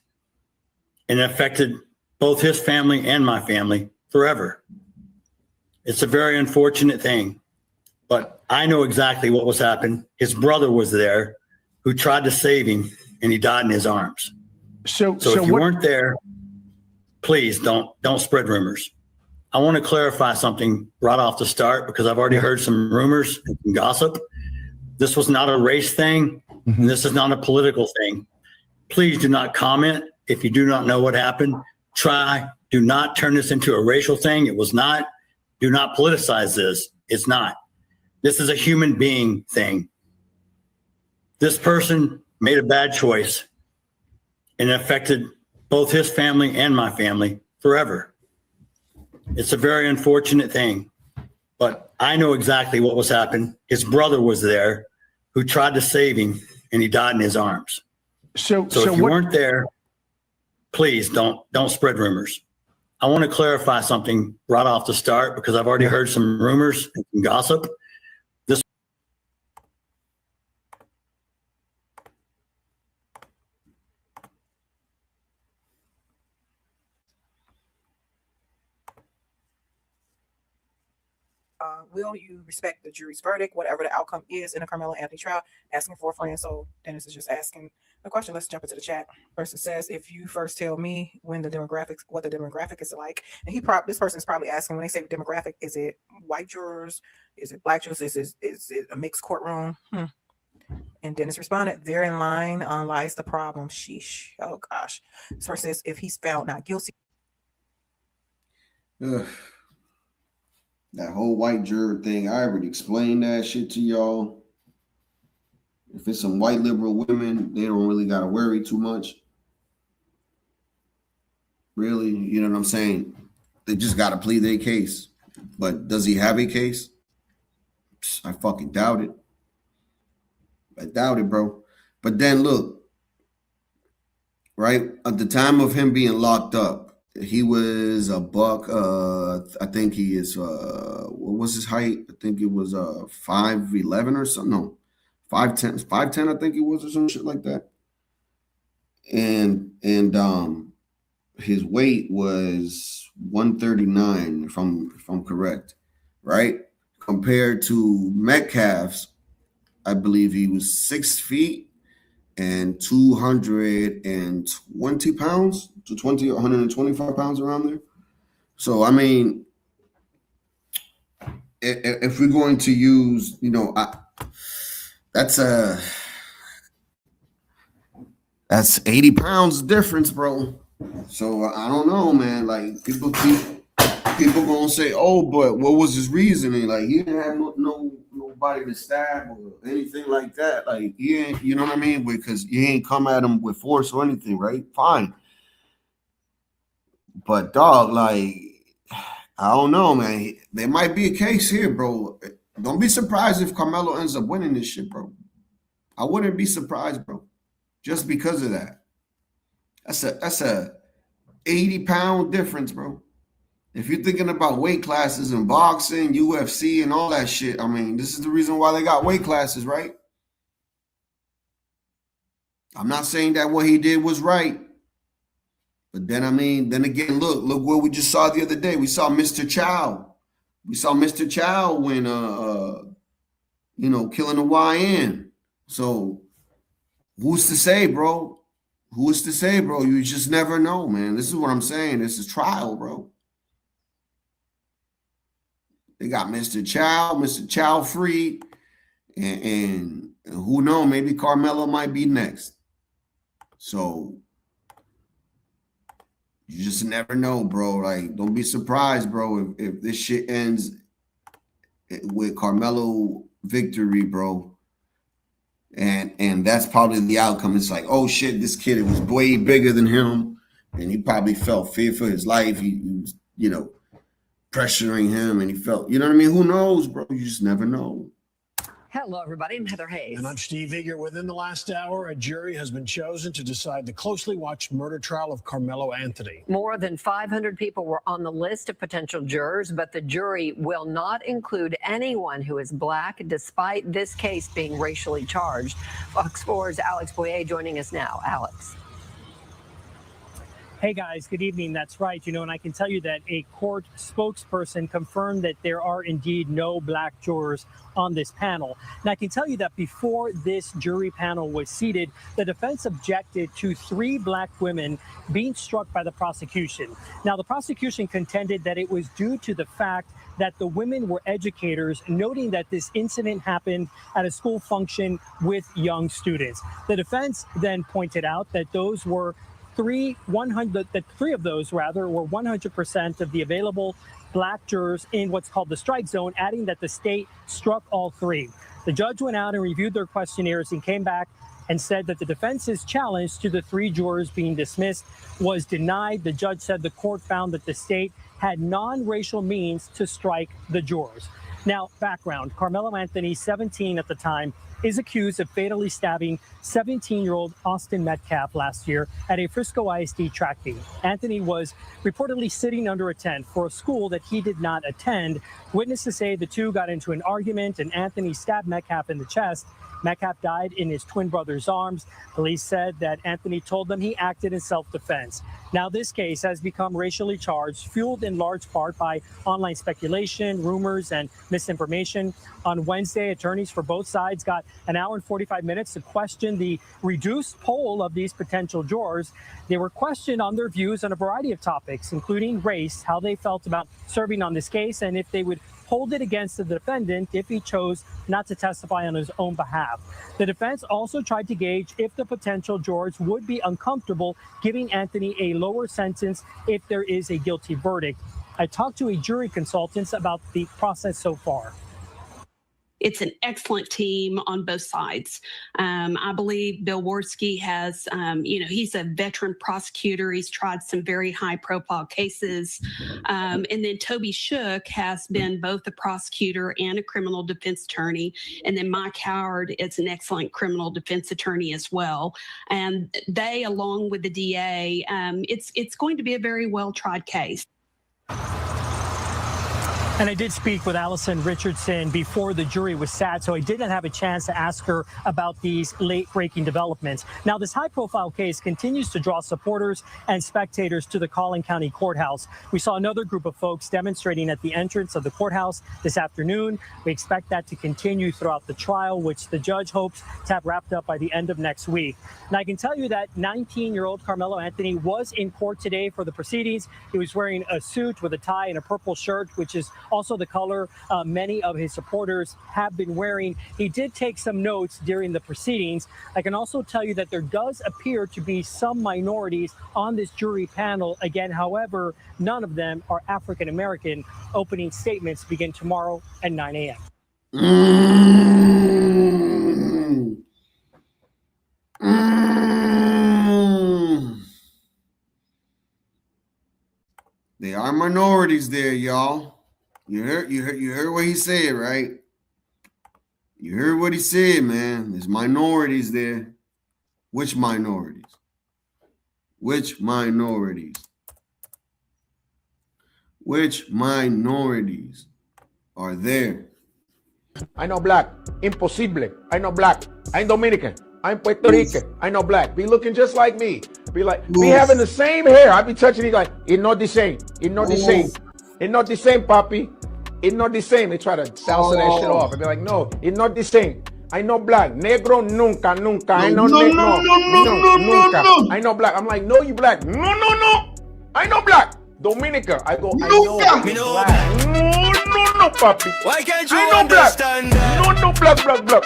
and it affected both his family and my family forever. It's a very unfortunate thing, but I know exactly what was happening. His brother was there who tried to save him, and he died in his arms. So if you weren't there, please don't spread rumors. I want to clarify something right off the start, because I've already heard some rumors and gossip. This was not a race thing, and this is not a political thing. Please do not comment if you do not know what happened. Do not turn this into a racial thing. It was not. Do not politicize this. It's not. This is a human being thing. This person made a bad choice, and it affected both his family and my family forever. It's a very unfortunate thing, but I know exactly what was happening. His brother was there who tried to save him, and he died in his arms. So if you weren't there, please don't spread rumors. I want to clarify something right off the start, because I've already heard some rumors and gossip. Will you respect the jury's verdict, whatever the outcome is in the Carmelo Anthony trial? Asking for a friend. So Dennis is just asking the question. Let's jump into the chat. Person says, if you first tell me what the demographic is like, and this person is probably asking, when they say demographic, is it white jurors? Is it black jurors? Is it a mixed courtroom? And Dennis responded, therein lies the problem. Sheesh. Oh gosh. This person says, if he's found not guilty. Ugh. That whole white juror thing, I already explained that shit to y'all. If it's some white liberal women, they don't really got to worry too much. Really, you know what I'm saying? They just got to plead their case. But does he have a case? I fucking doubt it. I doubt it, bro. But then look, right? At the time of him being locked up, he was a buck. I think he is. What was his height? I think it was 5'11" or something. No, 5'10". 5'10", I think it was, or some shit like that. And his weight was 139, if I'm correct, right? Compared to Metcalf's, I believe he was 6 feet and 220 pounds to 125 pounds around there. So, I mean, if we're going to use, that's 80 pounds difference, bro. So I don't know, man. Like people gonna say, oh, but what was his reasoning? Like he didn't have nobody to stab or anything like that. Like he ain't, you know what I mean? Because you ain't come at him with force or anything, right? Fine. But dog, like, I don't know, man. There might be a case here, bro. Don't be surprised if Carmelo ends up winning this shit, bro. I wouldn't be surprised, bro, just because of that. That's a 80-pound difference, bro. If you're thinking about weight classes in boxing, UFC, and all that shit, I mean, this is the reason why they got weight classes, right? I'm not saying that what he did was right. But then, I mean, then again, look what we just saw the other day. We saw Mr. Chow. We saw Mr. Chow when, killing a YN. So who's to say, bro? Who's to say, bro? You just never know, man. This is what I'm saying. This is trial, bro. They got Mr. Chow free, and who knows? Maybe Carmelo might be next. So you just never know, bro. Like, don't be surprised, bro, if this shit ends with Carmelo victory, bro. And that's probably the outcome. It's like, oh shit, this kid was way bigger than him, and he probably felt fear for his life. He was, pressuring him, and he felt, you know what I mean? Who knows, bro? You just never know. Hello, everybody. I'm Heather Hayes. And I'm Steve Eager. Within the last hour, a jury has been chosen to decide the closely watched murder trial of Carmelo Anthony. More than 500 people were on the list of potential jurors, but the jury will not include anyone who is black, despite this case being racially charged. Fox 4's Alex Boyer joining us now. Alex. Hey guys, good evening. That's right. And I can tell you that a court spokesperson confirmed that there are indeed no black jurors on this panel. And I can tell you that before this jury panel was seated, the defense objected to 3 black women being struck by the prosecution. Now, the prosecution contended that it was due to the fact that the women were educators, noting that this incident happened at a school function with young students. The defense then pointed out that those were three of those were 100% of the available black jurors in what's called the strike zone, adding that the state struck all 3. The judge went out and reviewed their questionnaires and came back and said that the defense's challenge to the 3 jurors being dismissed was denied. The judge said the court found that the state had non-racial means to strike the jurors. Now, background: Carmelo Anthony, 17 at the time, is accused of fatally stabbing 17-year-old Austin Metcalf last year at a Frisco ISD track meet. Anthony was reportedly sitting under a tent for a school that he did not attend. Witnesses say the two got into an argument and Anthony stabbed Metcalf in the chest. Metcalf died in his twin brother's arms. Police said that Anthony told them he acted in self-defense. Now, this case has become racially charged, fueled in large part by online speculation, rumors, and misinformation. On Wednesday, attorneys for both sides got an hour and 45 minutes to question the reduced poll of these potential jurors. They were questioned on their views on a variety of topics, including race, how they felt about serving on this case, and if they would hold it against the defendant if he chose not to testify on his own behalf. The defense also tried to gauge if the potential jurors would be uncomfortable giving Anthony a lower sentence if there is a guilty verdict. I talked to a jury consultant about the process so far. It's an excellent team on both sides. I believe Bill Worski has, he's a veteran prosecutor. He's tried some very high-profile cases. And then Toby Shook has been both a prosecutor and a criminal defense attorney. And then Mike Howard is an excellent criminal defense attorney as well. And they, along with the DA, it's going to be a very well-tried case. And I did speak with Allison Richardson before the jury was sat, so I did not have a chance to ask her about these late-breaking developments. Now, this high-profile case continues to draw supporters and spectators to the Collin County Courthouse. We saw another group of folks demonstrating at the entrance of the courthouse this afternoon. We expect that to continue throughout the trial, which the judge hopes to have wrapped up by the end of next week. And I can tell you that 19-year-old Carmelo Anthony was in court today for the proceedings. He was wearing a suit with a tie and a purple shirt, which is also the color many of his supporters have been wearing. He did take some notes during the proceedings. I can also tell you that there does appear to be some minorities on this jury panel. Again, however, none of them are African American. Opening statements begin tomorrow at 9 a.m. There are minorities there, y'all. You heard what he said, right? You heard what he said, man. There's minorities there. Which minorities? Which minorities? Which minorities are there? I know black. Imposible. I know black. I'm Dominican. I'm Puerto Rican. I know black. Be looking just like me. Be like, be having the same hair. I be touching it like, it's not the same. It's not the same. It's not the same, papi. It's not the same. They try to salsa that shit off. I be like, no, it's not the same. I know black. Negro nunca, nunca. I know negro. No, nunca. I know black. I'm like, no, you black. No, no, no. I know black. Dominica. I go, I know black. No, papi. Why can't you I know understand black. No, black.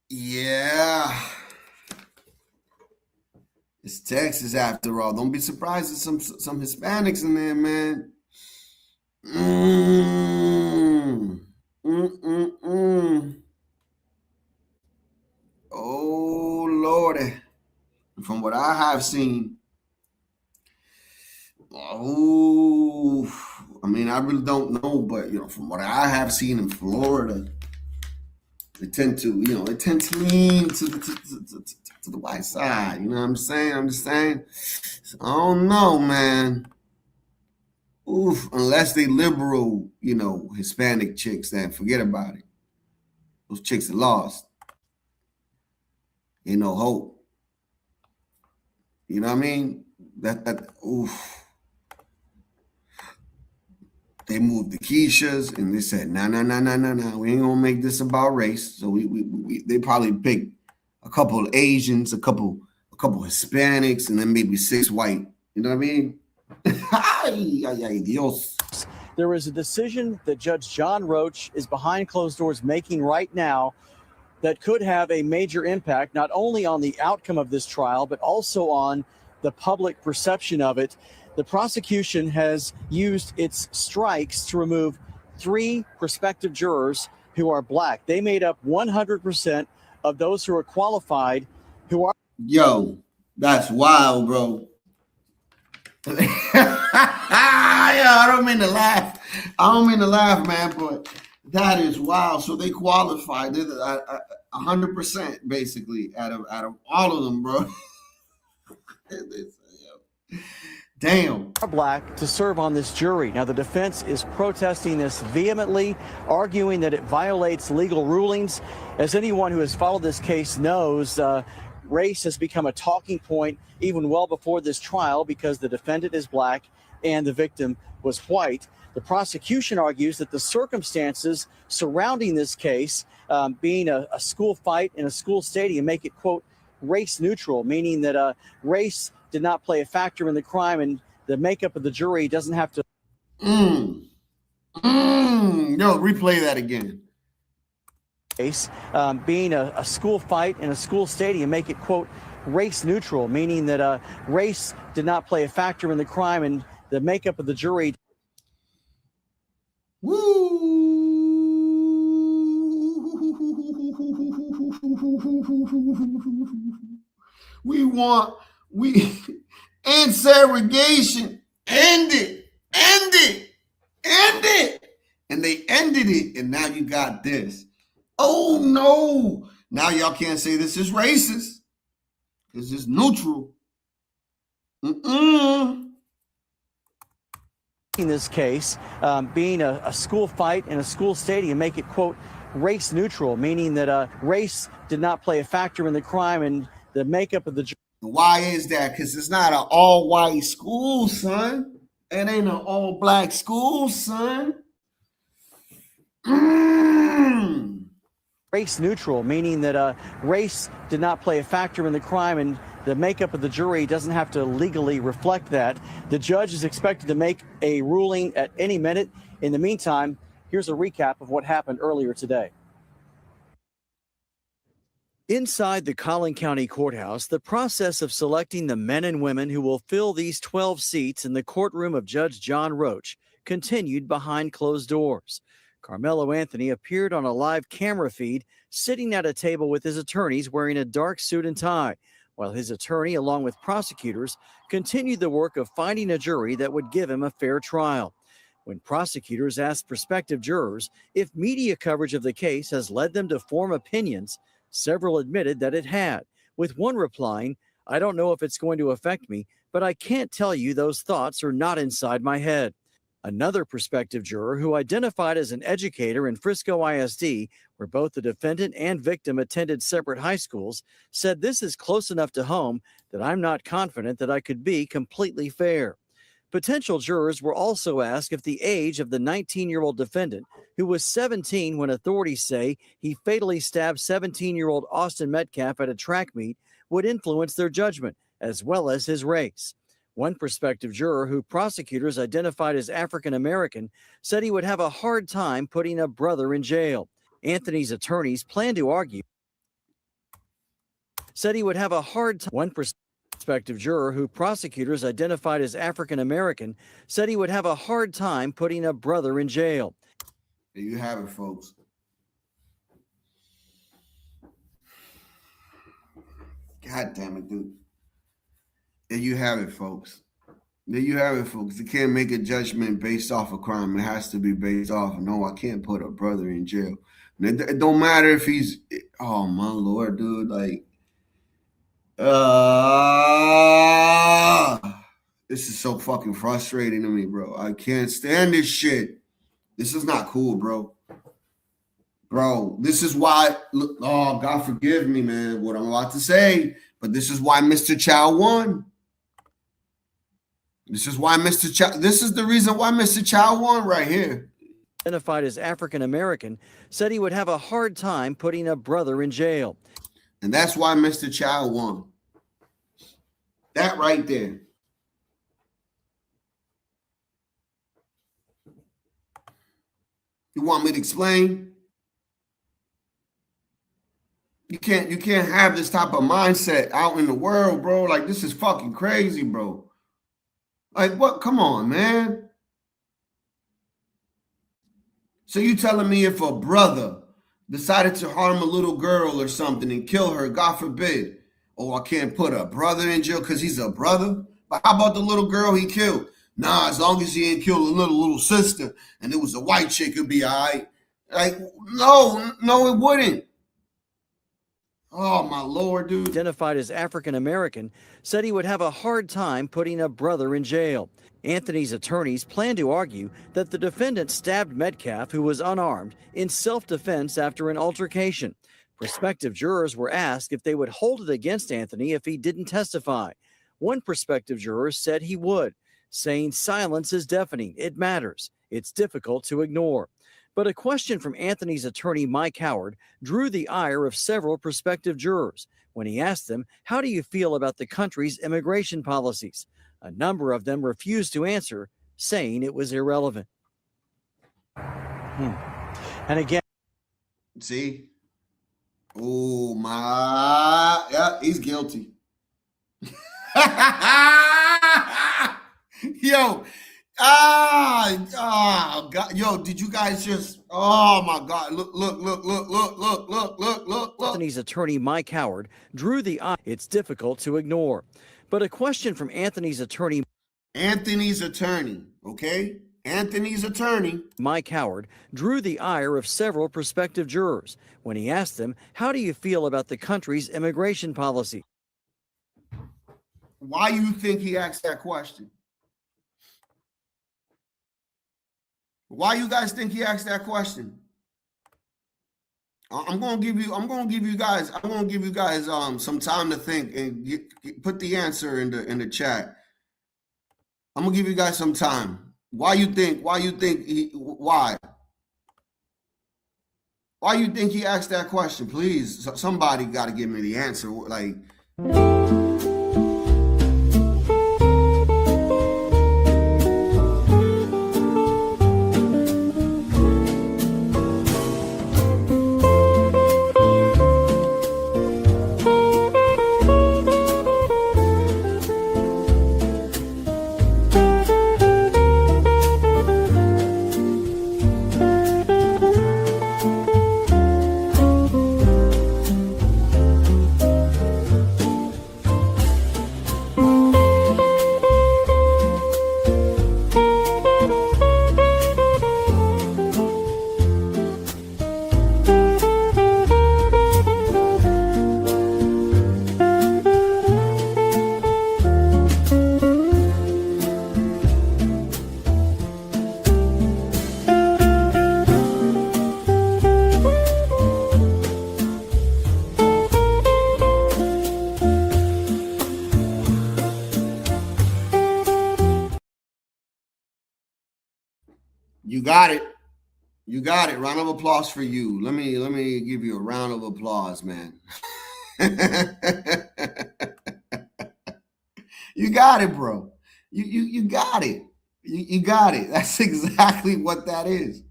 Yeah. It's Texas after all. Don't be surprised there's some Hispanics in there, man. Oh, Lordy. From what I have seen, I mean, I really don't know, but, from what I have seen in Florida, they tend to lean to the white side. You know what I'm saying? I'm just saying. I don't know, man. Unless they liberal, Hispanic chicks, then forget about it. Those chicks are lost. Ain't no hope. You know what I mean? They moved the Keishas and they said, no. We ain't gonna make this about race. So they probably picked a couple of Asians, a couple Hispanics, and then maybe 6 white. You know what I mean? Ay, Dios. There is a decision that Judge John Roach is behind closed doors making right now that could have a major impact, not only on the outcome of this trial, but also on the public perception of it. The prosecution has used its strikes to remove 3 prospective jurors who are black. They made up 100% of those who are qualified who are. Yo, that's wild, bro. I don't mean to laugh, man, but that is wild. So they qualified 100% basically out of all of them, bro. Damn. Black to serve on this jury. Now, the defense is protesting this vehemently, arguing that it violates legal rulings. As anyone who has followed this case knows, race has become a talking point even well before this trial because the defendant is black and the victim was white. The prosecution argues that the circumstances surrounding this case, being a school fight in a school stadium, make it, quote, race neutral, meaning that race did not play a factor in the crime and the makeup of the jury doesn't have to. No, replay that again. Case, being a school fight in a school stadium, make it, quote, race neutral, meaning that race did not play a factor in the crime and the makeup of the jury. We end segregation. End it. And they ended it. And now you got this. Oh no. Now y'all can't say this is racist. Because it's neutral. In this case, being a school fight in a school stadium, make it, quote, race neutral, meaning that race did not play a factor in the crime and the makeup of the jury. Why is that? Because it's not an all-white school, son. It ain't an all-black school, son. Race neutral, meaning that race did not play a factor in the crime and the makeup of the jury doesn't have to legally reflect that. The judge is expected to make a ruling at any minute. In the meantime, here's a recap of what happened earlier today. Inside the Collin County Courthouse, the process of selecting the men and women who will fill these 12 seats in the courtroom of Judge John Roach continued behind closed doors. Carmelo Anthony appeared on a live camera feed, sitting at a table with his attorneys wearing a dark suit and tie, while his attorney, along with prosecutors, continued the work of finding a jury that would give him a fair trial. When prosecutors asked prospective jurors if media coverage of the case has led them to form opinions, several admitted that it had, with one replying, "I don't know if it's going to affect me, but I can't tell you those thoughts are not inside my head." Another prospective juror, who identified as an educator in Frisco ISD, where both the defendant and victim attended separate high schools, said this is close enough to home that I'm not confident that I could be completely fair. Potential jurors were also asked if the age of the 19-year-old defendant, who was 17 when authorities say he fatally stabbed 17-year-old Austin Metcalf at a track meet, would influence their judgment, as well as his race. One prospective juror, who prosecutors identified as African American, said he would have a hard time putting a brother in jail. Anthony's attorneys plan to argue. Said he would have a hard time. One prospective juror, who prosecutors identified as African American, said he would have a hard time putting a brother in jail. There you have it, folks. God damn it, dude. There you have it, folks. There you have it, folks. You can't make a judgment based off a crime. It has to be based off, no, I can't put a brother in jail. It don't matter if he's, oh my Lord, dude, like, this is so fucking frustrating to me, bro. I can't stand this shit. This is not cool, bro. Bro, this is why, oh, God forgive me, man, what I'm about to say, but this is why Mr. Chow won. This is why Mr. Chow, this is the reason why Mr. Chow won right here. Identified as African American, said he would have a hard time putting a brother in jail. And that's why Mr. Chow won. That right there. You want me to explain? You can't have this type of mindset out in the world, bro. Like, this is fucking crazy, bro. Like, what? Come on, man. So you telling me if a brother decided to harm a little girl or something and kill her, God forbid, oh, I can't put a brother in jail because he's a brother? But how about the little girl he killed? Nah, as long as he ain't killed a little sister and it was a white chick, it'd be all right. Like, no, it wouldn't. Oh, my Lord, dude. Identified as African American, said he would have a hard time putting a brother in jail. Anthony's attorneys plan to argue that the defendant stabbed Metcalf, who was unarmed, in self-defense after an altercation. Prospective jurors were asked if they would hold it against Anthony if he didn't testify. One prospective juror said he would, saying silence is deafening. It matters. It's difficult to ignore. But a question from Anthony's attorney, Mike Howard, drew the ire of several prospective jurors when he asked them, "How do you feel about the country's immigration policies?" A number of them refused to answer, saying it was irrelevant. And again, see? Oh, my. Yeah, he's guilty. Yo. God. Yo, did you guys just, oh my God, look. Anthony's attorney, Mike Howard, drew the eye. It's difficult to ignore. But a question from Anthony's attorney, okay? Anthony's attorney, Mike Howard, drew the ire of several prospective jurors when he asked them, "How do you feel about the country's immigration policy?" Why you think he asked that question? Why you guys think he asked that question? I'm gonna give you guys some time to think and put the answer in the chat. I'm gonna give you guys some time. Why you think he asked that question? Please, somebody got to give me the answer. Like. You got it. You got it. Round of applause for you. Let me give you a round of applause, man. You got it, bro. You got it. You got it. That's exactly what that is.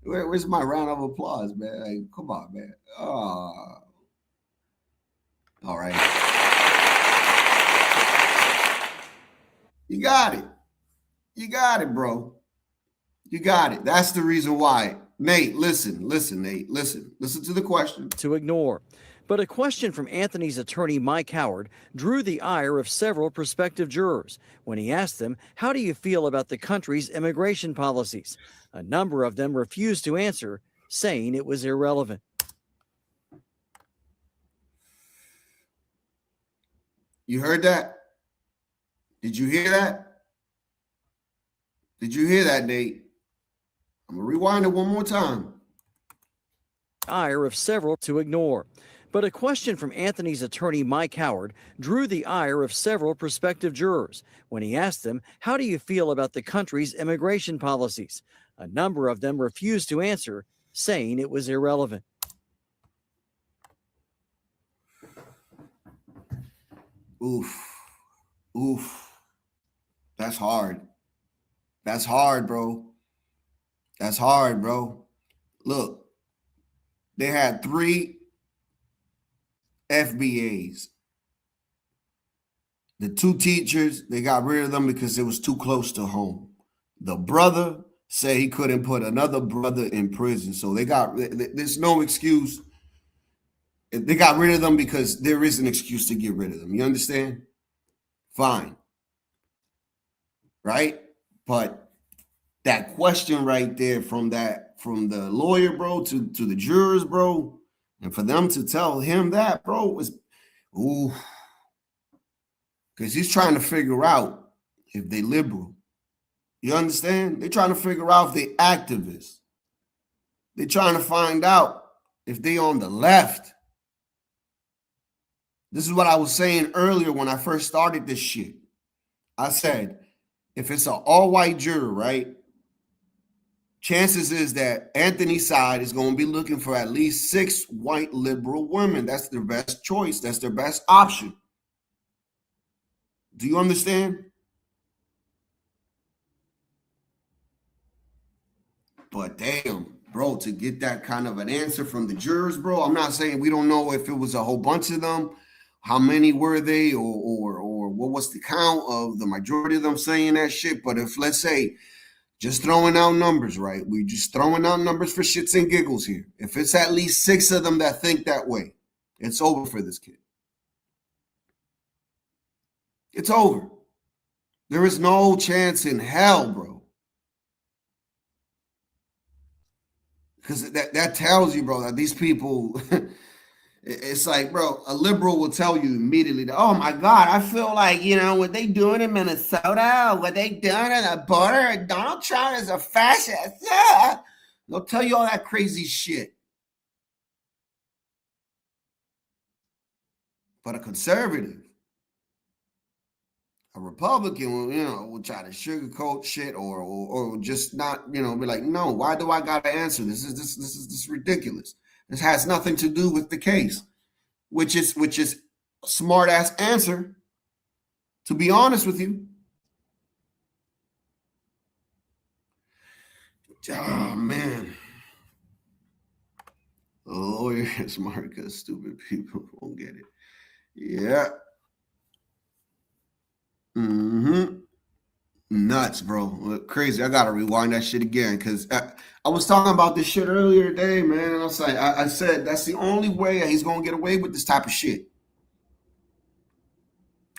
Where's my round of applause, man? Like, come on, man. Oh. All right. You got it. You got it, bro. You got it. That's the reason why. Nate, listen, Nate, listen to the question. To ignore. But a question from Anthony's attorney, Mike Howard, drew the ire of several prospective jurors when he asked them, how do you feel about the country's immigration policies? A number of them refused to answer, saying it was irrelevant. You heard that? Did you hear that? Did you hear that, Nate? I'm going to rewind it one more time. Ire of several to ignore. But a question from Anthony's attorney, Mike Howard, drew the ire of several prospective jurors when he asked them, how do you feel about the country's immigration policies? A number of them refused to answer, saying it was irrelevant. Oof. That's hard. That's hard, bro. That's hard, bro. Look, they had 3 FBAs. The 2 teachers, they got rid of them because it was too close to home. The brother said he couldn't put another brother in prison. So there's no excuse. They got rid of them because there is an excuse to get rid of them. You understand? Fine. Right? But that question right there from the lawyer, bro, to the jurors, bro, and for them to tell him that, bro, was ooh. Because he's trying to figure out if they liberal. You understand? They're trying to figure out if they activists. They're trying to find out if they on the left. This is what I was saying earlier when I first started this shit. I said, if it's an all-white juror, right? Chances is that Anthony's side is going to be looking for at least 6 white liberal women. That's their best choice. That's their best option. Do you understand? But damn, bro, to get that kind of an answer from the jurors, bro, I'm not saying we don't know if it was a whole bunch of them, how many were they, or what was the count of the majority of them saying that shit. But if, let's say, just throwing out numbers, right? We just throwing out numbers for shits and giggles here. If it's at least 6 of them that think that way, it's over for this kid. It's over. There is no chance in hell, bro. Because that tells you, bro, that these people, it's like, bro, a liberal will tell you immediately that, oh my God, I feel like, what they doing in Minnesota, what they doing at the border, Donald Trump is a fascist. Yeah. They'll tell you all that crazy shit. But a conservative, a Republican, will try to sugarcoat shit or just not, be like, no, why do I got to answer this? This is ridiculous. This has nothing to do with the case, which is a smart ass answer, to be honest with you. Oh man, a lawyer is smart because stupid people won't get it. Yeah. Nuts, bro. Crazy. I gotta rewind that shit again because I was talking about this shit earlier today, man. And I was like, I said that's the only way he's gonna get away with this type of shit.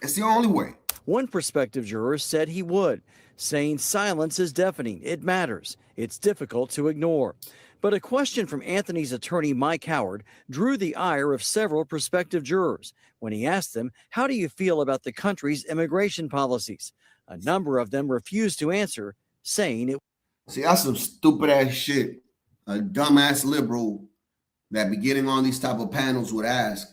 It's the only way. One prospective juror said he would, saying silence is deafening. It matters. It's difficult to ignore. But a question from Anthony's attorney, Mike Howard, drew the ire of several prospective jurors when he asked them, how do you feel about the country's immigration policies? A number of them refused to answer, saying it. See, that's some stupid ass shit a dumbass liberal that be getting on these type of panels would ask.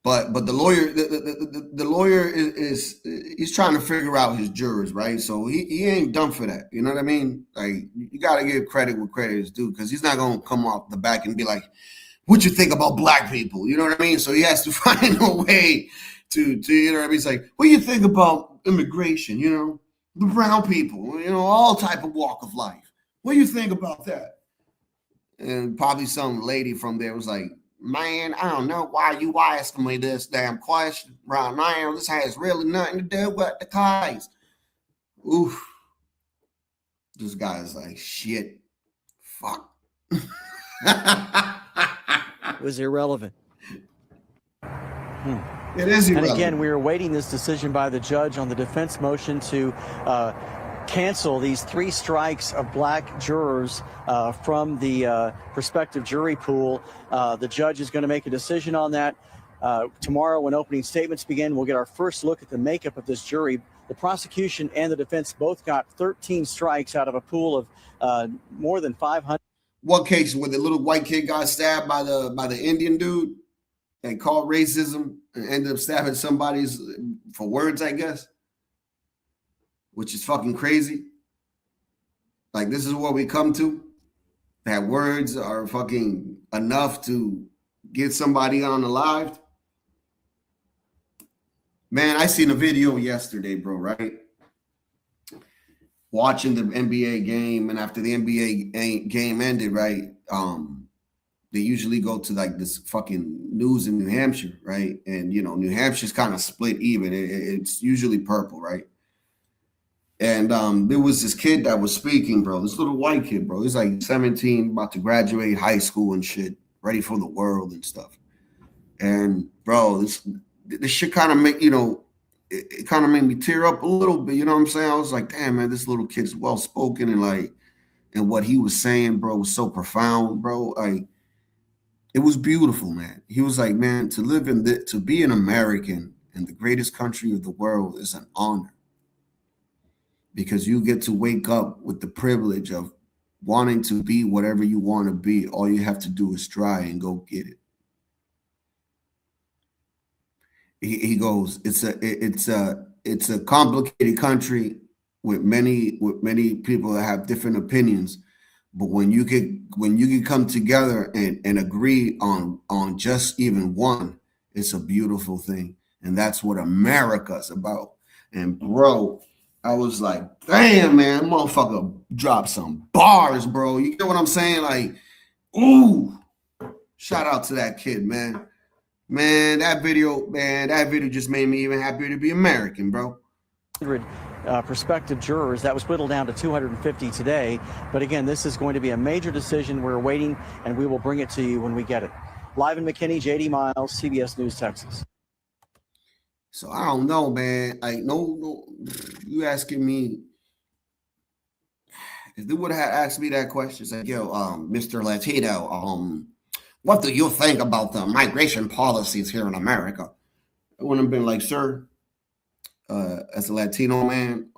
But the lawyer, the lawyer is he's trying to figure out his jurors, right? So he ain't done for that. You know what I mean? Like, you got to give credit where credit is due, because he's not gonna come off the back and be like, "What you think about black people?" You know what I mean? So he has to find a way to you know what I mean? He's like, "What do you think about immigration? You know, the brown people, you know, all type of walk of life. What do you think about that?" And probably some lady from there was like, "Man, I don't know why you asking me this damn question right now. This has really nothing to do with the case." Oof. This guy's like, shit. Fuck. It was irrelevant. It is irrelevant. And again, we are awaiting this decision by the judge on the defense motion to cancel these 3 strikes of black jurors from the prospective jury pool. The judge is going to make a decision on that. Tomorrow, when opening statements begin, we'll get our first look at the makeup of this jury. The prosecution and the defense both got 13 strikes out of a pool of more than 500. What case where the little white kid got stabbed by the Indian dude and called racism and ended up stabbing somebody's for words, I guess, which is fucking crazy. Like, this is what we come to, that words are fucking enough to get somebody unalived. Man, I seen a video yesterday, bro, right? Watching the NBA game, and after the NBA game ended, right? They usually go to like this fucking news in New Hampshire, right? And, you know, New Hampshire's kind of split even. It's usually purple, right? And there was this kid that was speaking, bro. This little white kid, bro. He's like 17, about to graduate high school and shit, ready for the world and stuff. And, bro, this shit kind of make, you know, it kind of made me tear up a little bit. You know what I'm saying? I was like, damn, man, this little kid's well spoken, and like, and what he was saying, bro, was so profound, bro. Like, it was beautiful, man. He was like, man, to be an American in the greatest country of the world is an honor, because you get to wake up with the privilege of wanting to be whatever you want to be. All you have to do is try and go get it. He goes, it's a complicated country with many people that have different opinions, but when you can come together and agree on just even one, it's a beautiful thing, and that's what America's about. And bro, I was like, damn, man, motherfucker dropped some bars, bro. You get what I'm saying? Like, ooh, shout out to that kid, man. Man, that video just made me even happier to be American, bro. Prospective jurors, that was whittled down to 250 today. But again, this is going to be a major decision. We're waiting, and we will bring it to you when we get it. Live in McKinney, JD Miles, CBS News, Texas. So I don't know, man. Like, no, you asking me, if they would have asked me that question, like, yo, Mr. Latino, what do you think about the migration policies here in America? I wouldn't have been like, sir, as a Latino man,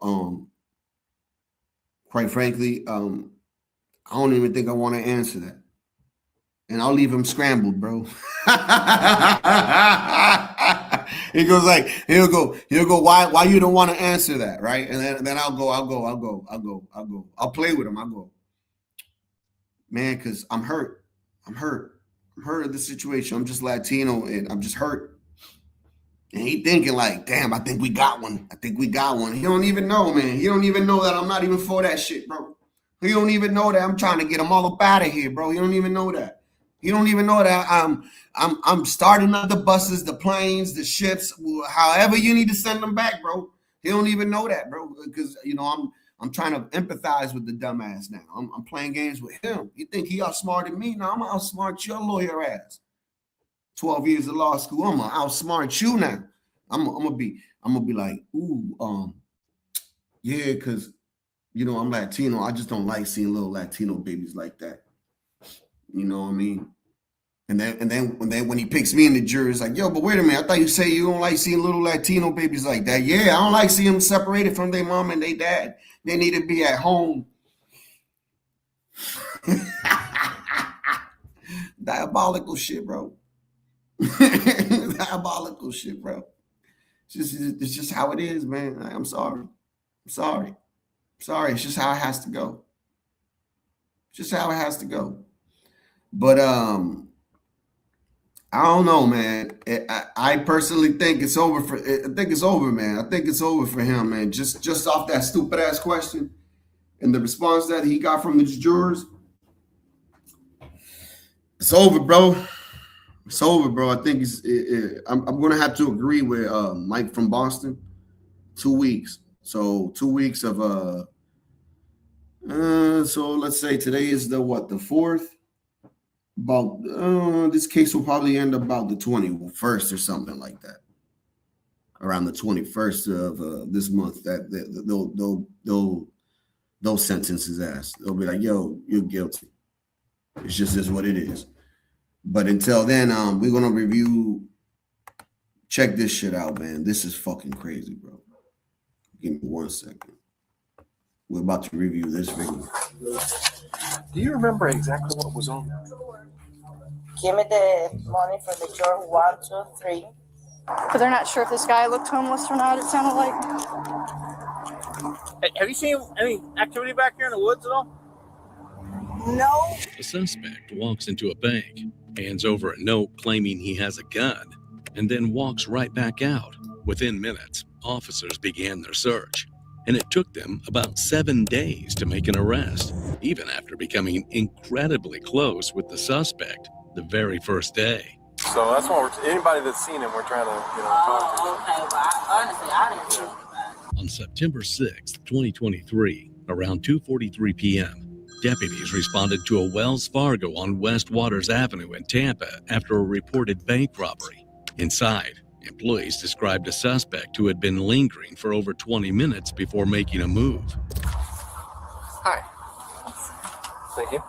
quite frankly, I don't even think I want to answer that. And I'll leave him scrambled, bro. He'll go, why you don't want to answer that, right? And then I'll play with him. I'll go, man, because I'm hurt of the situation. I'm just Latino and I'm just hurt. And he thinking like, damn, I think we got one. He don't even know, man. He don't even know that I'm not even for that shit, bro. He don't even know that I'm trying to get him all up out of here, bro. He don't even know that. He don't even know that I'm starting up the buses, the planes, the ships, however you need to send them back, bro. He don't even know that, bro. Because, you know, I'm trying to empathize with the dumbass now. I'm playing games with him. You think he outsmarted me? No, I'm gonna outsmart your lawyer ass. 12 years of law school. I'm gonna outsmart you now. I'm gonna be like, ooh, yeah, because, you know, I'm Latino. I just don't like seeing little Latino babies like that. You know what I mean? And then when he picks me in the jury, it's like, yo, but wait a minute. I thought you say you don't like seeing little Latino babies like that. Yeah, I don't like seeing them separated from their mom and their dad. They need to be at home. Diabolical shit, bro. Diabolical shit, bro. It's just how it is, man. I'm sorry. I'm sorry. I'm sorry. It's just how it has to go. It's just how it has to go. But I don't know, man. I personally think it's over for. I think it's over, man. I think it's over for him, man. Just off that stupid ass question and the response that he got from the jurors. It's over, bro. It's over, bro. I think I'm gonna have to agree with Mike from Boston. 2 weeks. So 2 weeks of so let's say today is the 4th. About this case will probably end about the 21st or something like that. Around the 21st of this month, that they'll sentence his ass. They'll be like, yo, you're guilty. It's just is what it is. But until then, we're gonna check this shit out, man. This is fucking crazy, bro. Give me 1 second. We're about to review this video. Do you remember exactly what was on there? Give me the money for the juror 1, 2, 3. But they're not sure if this guy looked homeless or not, it sounded like. Hey, have you seen any activity back here in the woods at all? No. A suspect walks into a bank, hands over a note claiming he has a gun, and then walks right back out. Within minutes, officers began their search, and it took them about 7 days to make an arrest, even after becoming incredibly close with the suspect the very first day. So that's why anybody that's seen him, we're trying to, talk to. Okay. Well, honestly, I didn't see anybody. On September 6, 2023, around 2:43 p.m., deputies responded to a Wells Fargo on West Waters Avenue in Tampa after a reported bank robbery. Inside, employees described a suspect who had been lingering for over 20 minutes before making a move. Hi. Thank you.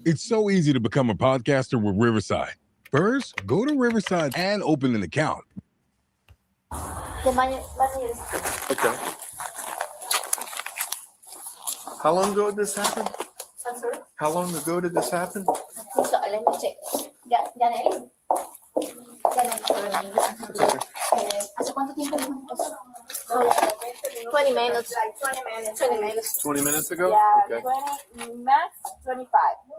It's so easy to become a podcaster with Riverside. First, go to Riverside and open an account. The money is. Okay. How long ago did this happen? I'm sorry? How long ago did this happen? I think so. Let me check. Gané. ¿Hace cuánto tiempo dijo mi cosa? 20 minutes. 20 minutes. 20 minutes ago? Yeah, Okay. 20, max 25.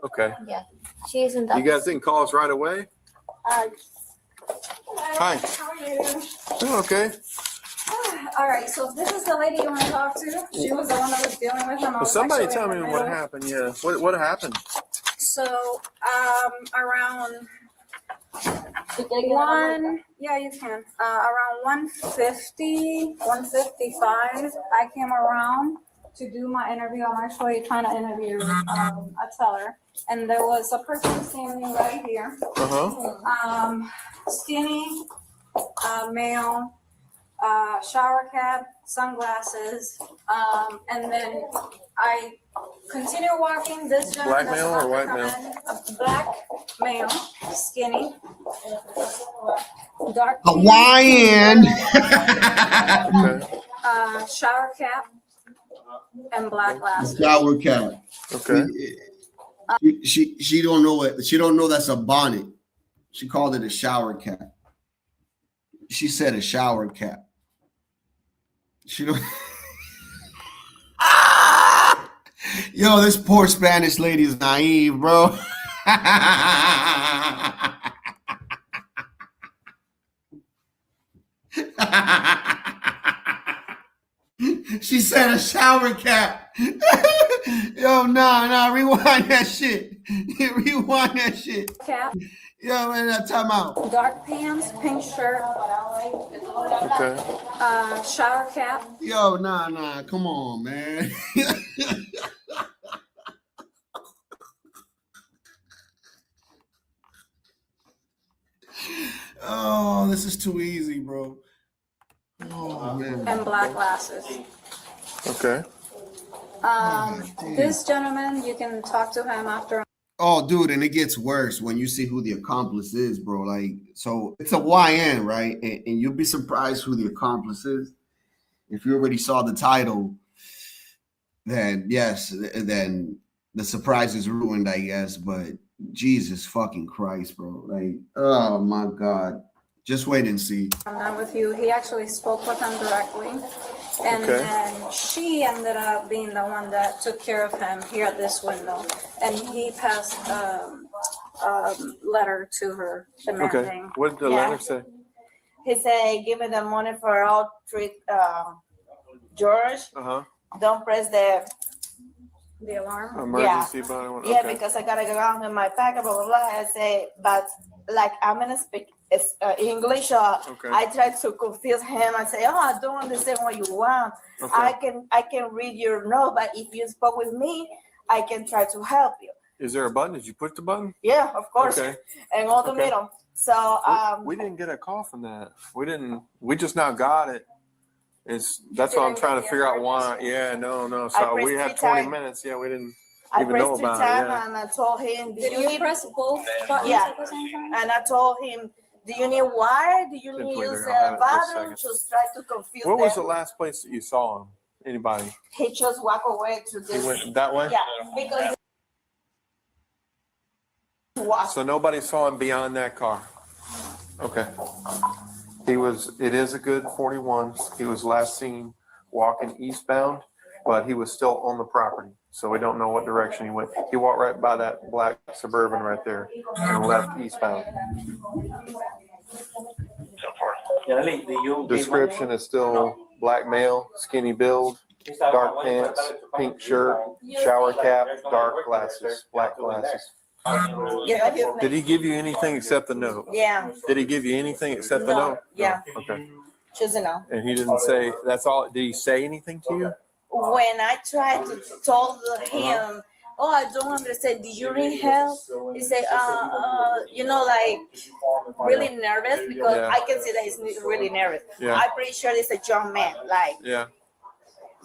Okay. Yeah. She isn't that. You guys didn't call us right away? Hi. How are you? Doing okay. All right, so this is the lady you want to talk to. She was the one that was dealing with him. Well, somebody tell me what happened. Yeah. What happened? So, around yeah, you can. Around 150, 155, I came around to do my interview. I'm actually trying to interview a teller, and there was a person standing right here. Skinny, male, shower cap, sunglasses, and then I continue walking. This gentleman. Black male or white male? Black male, skinny, dark. Hawaiian. Shower cap and black glasses. Shower cap. Okay. She don't know it. She don't know that's a bonnet. She called it a shower cap. She said a shower cap. She don't. Yo, this poor Spanish lady is naive, bro. She said a shower cap. Yo, nah, rewind that shit. Rewind that shit. Cap. Yo, man, time out. Dark pants, pink shirt. Okay. Shower cap. Yo, nah, come on, man. Oh, this is too easy, bro. Oh, man. And black glasses. Okay. This gentleman, you can talk to him after. Oh, dude, and it gets worse when you see who the accomplice is, bro. Like, so it's a YN, right? And you'll be surprised who the accomplice is. If you already saw the title, then yes, then the surprise is ruined, I guess. But Jesus fucking Christ, bro. Like, oh my God. Just wait and see. I'm not with you. He actually spoke with him directly. And then she ended up being the one that took care of him here at this window. And he passed a letter to her demanding. What did the letter say? He said, give me the money for all three, George. Don't press the alarm. Emergency button. Yeah, because I gotta go out in my pack, blah, blah, blah. I say, but like I'm gonna speak English. I try to confuse him. I say, oh, I don't understand what you want. I can read your note, but if you spoke with me, I can try to help you. Is there a button? Did you push the button? Yeah, of course. Okay. And all the middle. So we didn't get a call from that. We just now got it. That's what I'm trying to figure out why. Yeah, no. So we had 20 minutes. Yeah, we didn't even know about it. Yeah. And I told him, Did you press both buttons at the same time? And I told him, do you need wire? Do you need use a button? Just try to confuse them. What was the last place that you saw him? Anybody? He just walked away to this. He went that way? Yeah, because so nobody saw him beyond that car. Okay. It is a good 41. He was last seen walking eastbound, but he was still on the property. So we don't know what direction he went. He walked right by that black Suburban right there and left eastbound. Description is still black male, skinny build, dark pants, pink shirt, shower cap, dark glasses, black glasses. Did he give you anything except the note? Yeah. Did he give you anything except the note? Yeah. No. Okay. Just a no. And he didn't say, that's all. Did he say anything to you? When I tried to told him, oh, I don't understand. Did you need help? He said, like really nervous because I can see that he's really nervous. Yeah. I'm pretty sure he's a young man. Like, yeah.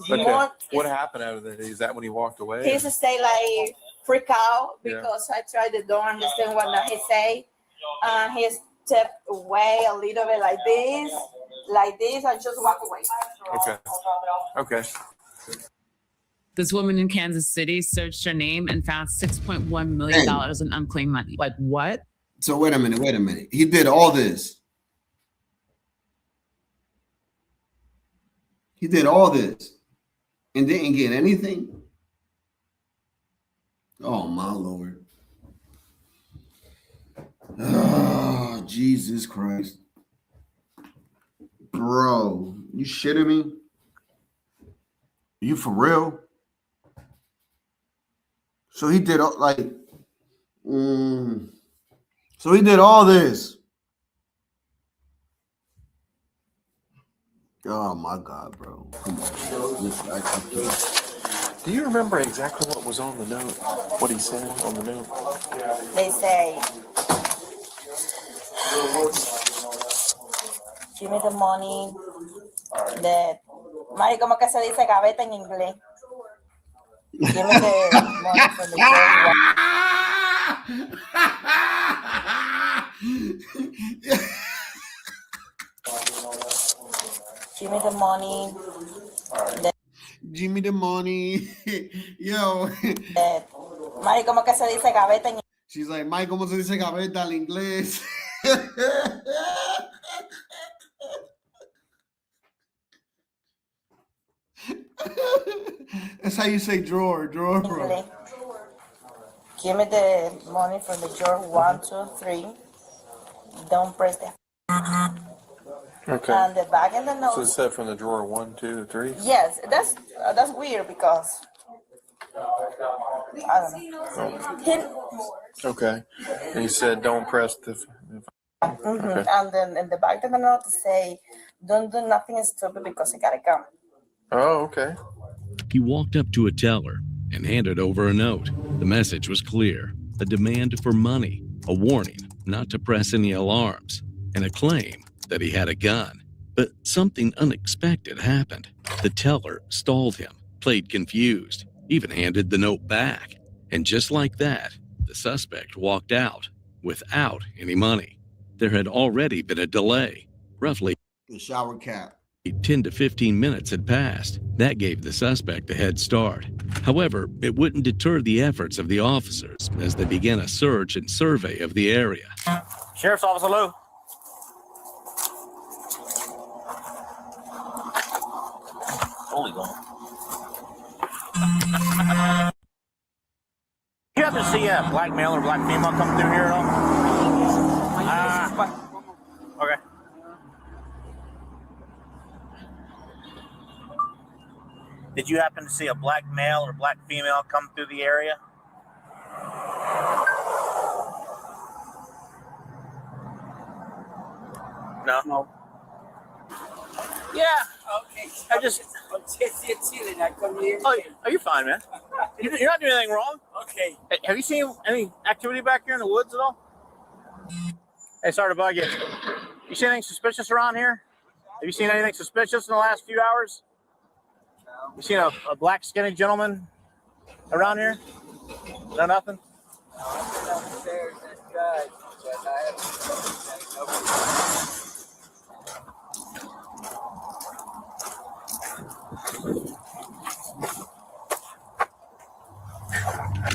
Okay. What happened out of that? Is that when he walked away? He used to say like freak out because I tried to don't understand what he say. He stepped away a little bit like this, and just walk away. Okay. This woman in Kansas City searched her name and found $6.1 million in unclaimed money. Like what? So wait a minute. He did all this. And didn't get anything? Oh, my Lord. Oh, Jesus Christ. Bro, you shitting me? You for real? So he did So he did all this. Oh my God, bro. Come on. Do you remember exactly what was on the note? What he said on the note? They say, give me the money. Mari, ¿cómo que se dice gaveta en inglés? Give me the money for the Give me the money. Give me the money. Yo. Mari, ¿cómo que se dice gaveta en inglés? She's like, Mike, ¿cómo se dice gaveta en inglés? That's how you say drawer, bro. Give me the money for the drawer 1, 2, 3. Don't press the. Okay. And the back and the nose. So it said from the drawer 1, 2, 3. Yes, that's weird because I don't know. Okay. And he said, don't press the. Okay. And then in the back of the note to say, don't do nothing stupid because I gotta come. Oh, okay. He walked up to a teller and handed over a note. The message was clear: a demand for money, a warning not to press any alarms, and a claim that he had a gun. But something unexpected happened. The teller stalled him, played confused, even handed the note back. And just like that, the suspect walked out without any money. There had already been a delay, roughly. The shower cap. 10 to 15 minutes had passed. That gave the suspect a head start. However, it wouldn't deter the efforts of the officers as they began a search and survey of the area. Sheriff's Office, hello. Holy God. You happen to see a black male or black female come through here at all? Okay. Did you happen to see a black male or black female come through the area? No. No. Yeah. Okay. I just. Oh, you're fine, man. You're not doing anything wrong. Okay. Hey, have you seen any activity back here in the woods at all? Hey, sorry to bug you. You seen anything suspicious around here? Have you seen anything suspicious in the last few hours? You seen a black skinny gentleman around here? No, nothing?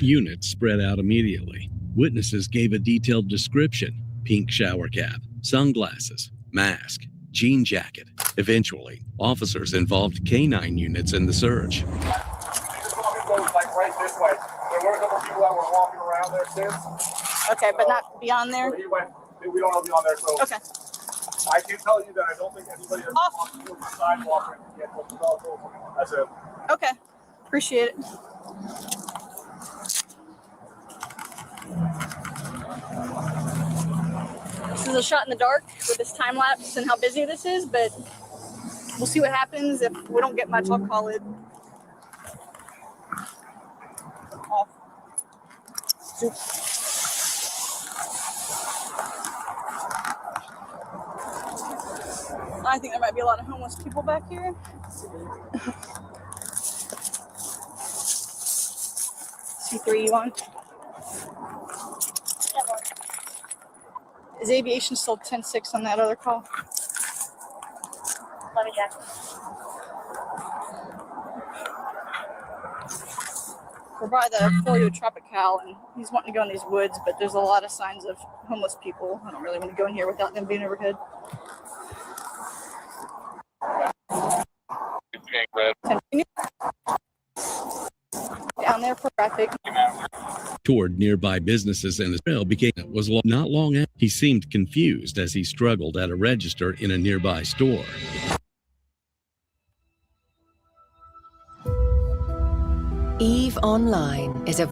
Units spread out immediately. Witnesses gave a detailed description: pink shower cap, sunglasses, mask, jean jacket. Eventually, officers involved canine units in the search. Like right this way. There were a couple people that were walking around there since. Okay, but not beyond there? So we don't know beyond there, so. Okay. I can tell you that I don't think anybody has walked through the sidewalk and yet what the dog goes. That's it. Okay. Appreciate it. This is a shot in the dark with this time lapse and how busy this is, but we'll see what happens. If we don't get much, I'll call it off. I think there might be a lot of homeless people back here. C3 you want? Is aviation still 10-6 on that other call? Let me check. We're by the Folio Tropical, and he's wanting to go in these woods, but there's a lot of signs of homeless people. I don't really want to go in here without them being overhead. Down there for traffic. Toward nearby businesses, and the trail was not long after. He seemed confused as he struggled at a register in a nearby store. EVE Online is a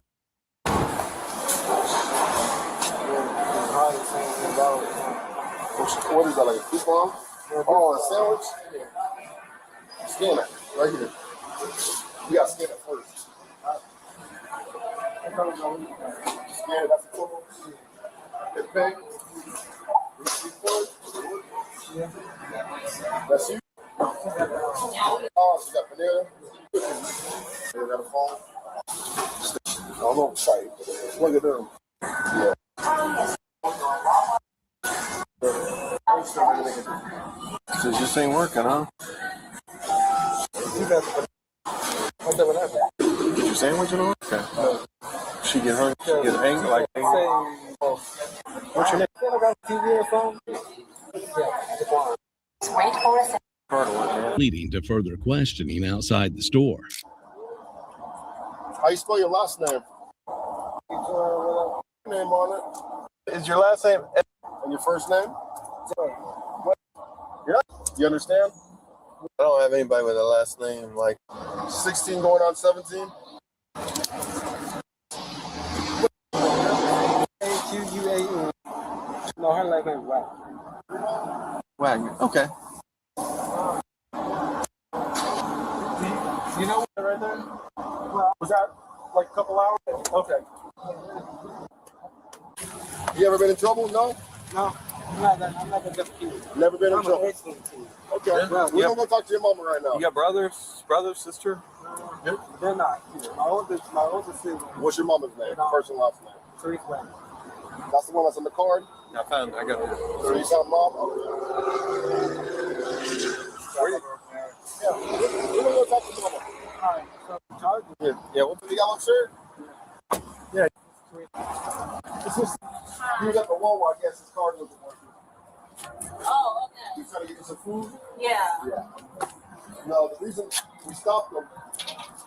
What is that, like a coupon? Oh, a sandwich? Scan it, right here. You gotta scan it first. Scan it, that's a coupon. It's paid. That's you? Oh, she got banana. You got a phone? I don't know, site. Plug it in. Yeah. So this ain't working, huh? What's that happened? Did your sandwich and all? Okay. She get hungry, she get angry, like angry. What's your name? Leading to further questioning outside the store. How you spell your last name? Name on it. Is your last name and your first name? What? Yeah. You understand? I don't have anybody with a last name like 16 going on 17. A-Q-U-A-N. No, her last name is Wagner. Okay. You know what right there? Was that like a couple hours? Okay. You ever been in trouble? No? No. I'm not gonna just keep it. Never been in trouble? Okay. Yeah. We're gonna go talk to your mama right now. You got brothers, sister? Yep. They're not. My oldest sister. What's your mama's name? First and last name? Teresa Wagner. That's the one that's on the card? I got it. So you found mom? Yeah, we're gonna go talk to Mama. All right, so charges. Yeah, what the yellow shirt? Yeah. It's just he was at the Walmart. I guess his card wasn't working. Oh, okay. He's trying to get you some food. Yeah. Yeah. No, the reason we stopped him,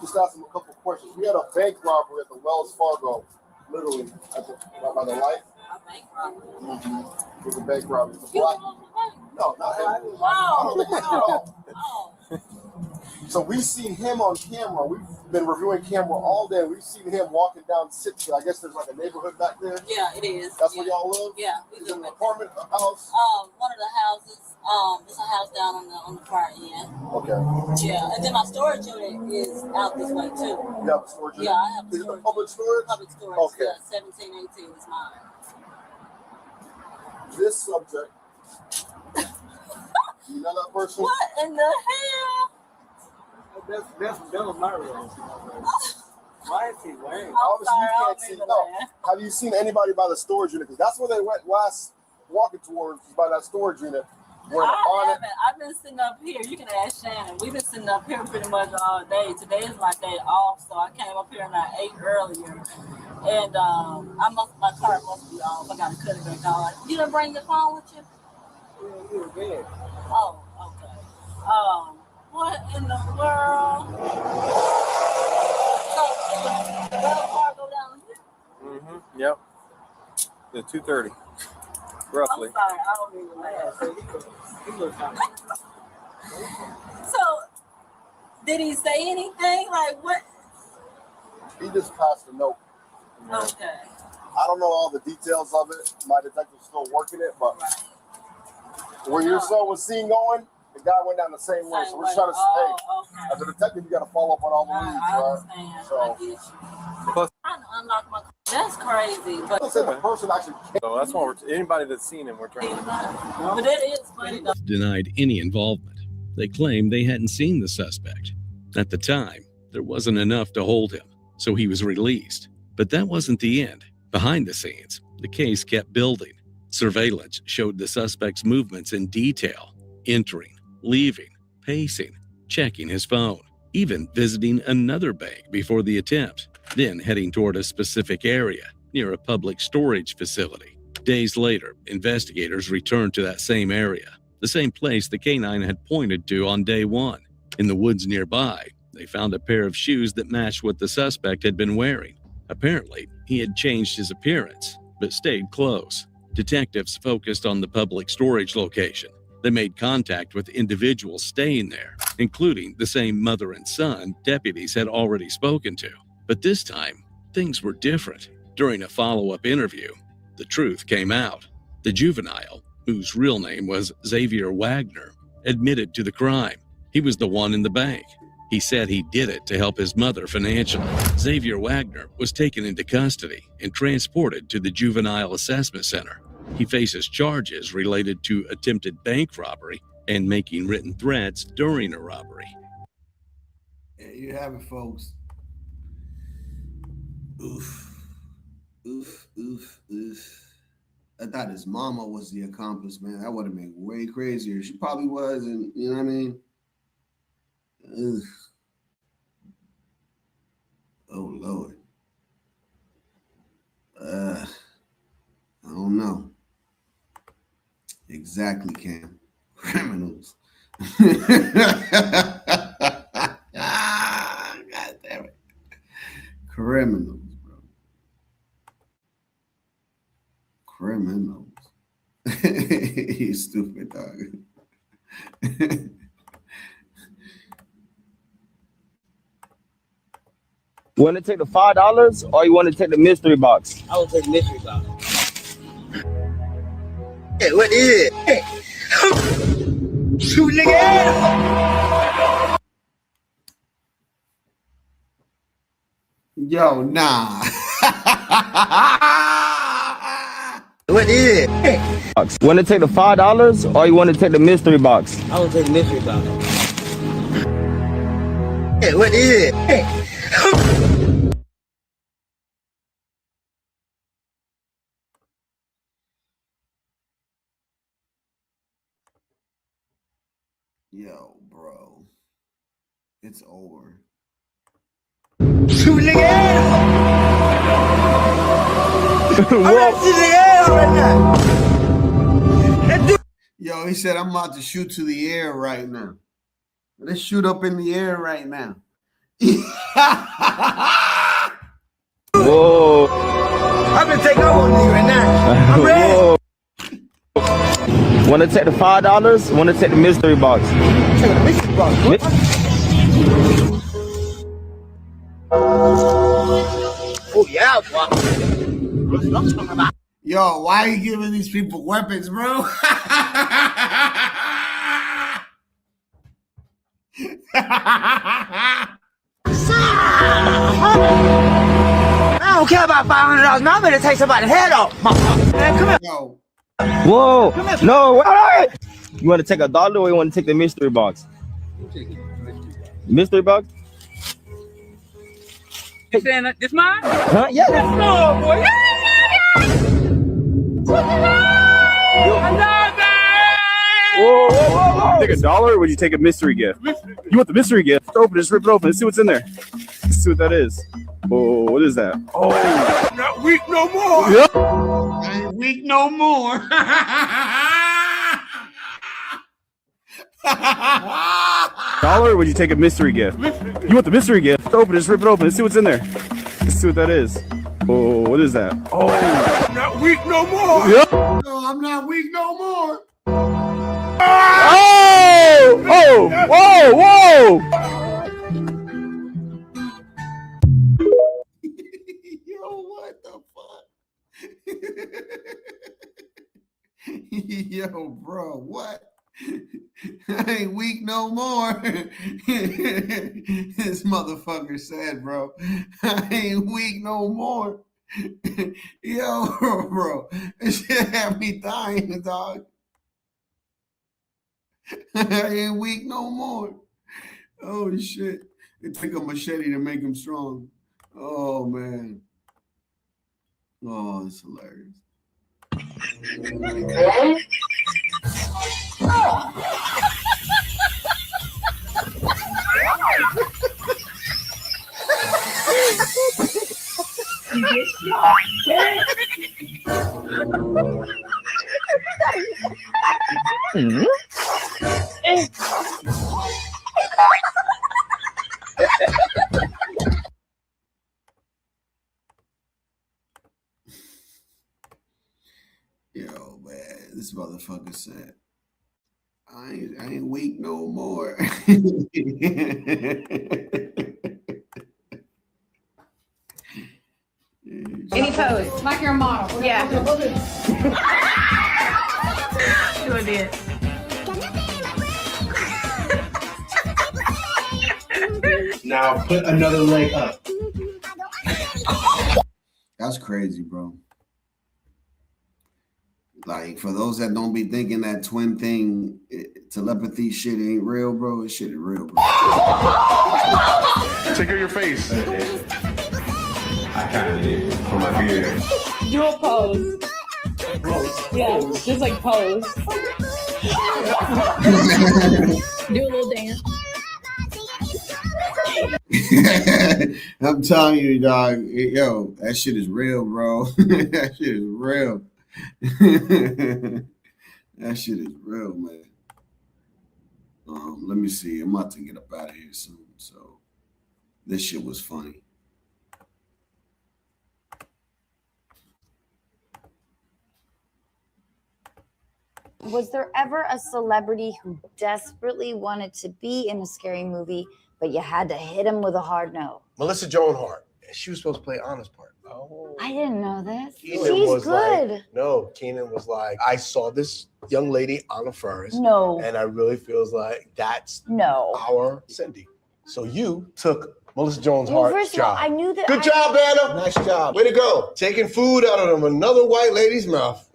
just asked him a couple questions. We had a bank robbery at the Wells Fargo, literally at the by the light. A bank robbery. Mm-hmm. It was a bank robbery. It's a You black. know the bank? No, not him. Oh. I don't think it's him at all. Oh. So we've seen him on camera. We've been reviewing camera all day. We've seen him walking down 6th. I guess there's like a neighborhood back there. Yeah, it is. That's where y'all live? Yeah, we Is it live an in apartment, a house? one of the houses. It's a house down on the far end. Okay. Yeah, and then my storage unit is out this way too. You have a storage unit? Yeah, I have a Is it storage. public storage? Public storage. Okay. Yeah, 1718 is mine. This subject. You know that person? What in the hell? That's Mario. Why is he wearing? Obviously, you can't see. No. Have you seen anybody by the storage unit? Because that's where they went last, walking towards, by that storage unit. Wearing a I bonnet. haven't. I've been sitting up here. You can ask Shannon. We've been sitting up here pretty much all day. Today is my day off, so I came up here and I ate earlier. And my car must be off. I gotta cut it back on. You didn't bring your phone with you? You were dead. Oh, okay. What in the world? So, the car go down here? Mm-hmm. Yep. The 2:30, roughly. I'm sorry, I don't even laugh. So, did he say anything? Like what? He just passed a note. Okay. I don't know all the details of it. My detective's still working it, but where your son was seen going, the guy went down the same way. So we're trying to say, as a detective, you got to follow up on all the leads, I right? understand. So, I get you. Trying to unlock my car. That's crazy. But let's say the person actually came. So that's why anybody that's seen him, we're trying to. But that is funny though. Denied any involvement. They claimed they hadn't seen the suspect. At the time, there wasn't enough to hold him, so he was released. But that wasn't the end. Behind the scenes, the case kept building. Surveillance showed the suspect's movements in detail, entering, leaving, pacing, checking his phone, even visiting another bank before the attempt, then heading toward a specific area near a public storage facility. Days later, investigators returned to that same area, the same place the canine had pointed to on day one. In the woods nearby, they found a pair of shoes that matched what the suspect had been wearing. Apparently, he had changed his appearance, but stayed close. Detectives focused on the public storage location. They made contact with individuals staying there, including the same mother and son deputies had already spoken to. But this time, things were different. During a follow-up interview, the truth came out. The juvenile, whose real name was Xavier Wagner, admitted to the crime. He was the one in the bank. He said he did it to help his mother financially. Xavier Wagner was taken into custody and transported to the Juvenile Assessment Center. He faces charges related to attempted bank robbery and making written threats during a robbery. There you have it, folks. Oof. Oof, oof, oof. I thought his mama was the accomplice, man. That would have been way crazier. She probably was, and you know what I mean? Ugh. Oh, Lord. I don't know. Exactly, Cam. Criminals. God damn it. Criminals, bro. Criminals. You stupid dog. Want to take the $5 or you want to take the mystery box? I will take the mystery box. Hey, what is it? Hey. Shoot, nigga! Yo, nah. What is it? Hey. Want to take the $5 or you want to take the mystery box? I will take the mystery box. Hey, what is it? Hey. Yo, bro. It's over. Shoot nigga head off. I'm gonna shoot nigga head off right now. Yo, he said, I'm about to shoot to the air right now. Let's shoot up in the air right now. Whoa. I'm gonna take over on you right now. I'm ready. Whoa. Want to take the $5? Want to take the mystery box? Take the mystery box. Oh yeah, boy. That's what I'm talking about. Yo, why are you giving these people weapons, bro? I don't care about $500. Now I'm gonna take somebody's head off. Man, come here. Yo. Whoa. No, wait. You want to take $1 or you want to take the mystery box? Mystery box? You saying that this mine? Huh? Yeah. No, boy. Whoa. Take $1 or would you take a mystery gift? You want the mystery gift? Open it, just rip it open. Let's see what's in there. Let's see what that is. Oh, what is that? Oh, Not weak no more. yep. I ain't weak no more. $1 or would you take a mystery gift? You want the mystery gift? Open it, just rip it open. Let's see what's in there. Let's see what that is. Oh, what is that? Oh, Not weak no more. yep. No, I'm not weak no more. Oh! Whoa! Yo, what the fuck? Yo, bro, what? I ain't weak no more. This motherfucker said, bro, I ain't weak no more. Yo, bro, this shit had me dying, dog. I ain't weak no more. Oh shit. It took a machete to make him strong. Oh man. Oh, it's hilarious. Yo, man, this motherfucker said, I ain't weak no more. Any pose. Like you're a model. Yeah. Do it. Now put another leg up. That's crazy, bro. Like, for those that don't be thinking that twin thing, telepathy shit ain't real, bro. This shit is real, bro. Take care of your face. I kind of did for my beard. Do a pose. Yeah, just like pose. Do a little dance. I'm telling you, dog. Yo, that shit is real, bro. That shit is real. That shit is real, man. Let me see. I'm about to get up out of here soon. So this shit was funny. Was there ever a celebrity who desperately wanted to be in a scary movie, but you had to hit him with a hard no? Melissa Joan Hart. She was supposed to play Anna's part. Oh. I didn't know this. Keenan She's was good. Like, no, Keenan was like, I saw this young lady, Anna Faris. No. And I really feels like that's our Cindy. So you took Melissa Joan Well, Hart's first of all, job. I knew that. Good job, Anna. Nice job. Way to go. Taking food out of another white lady's mouth.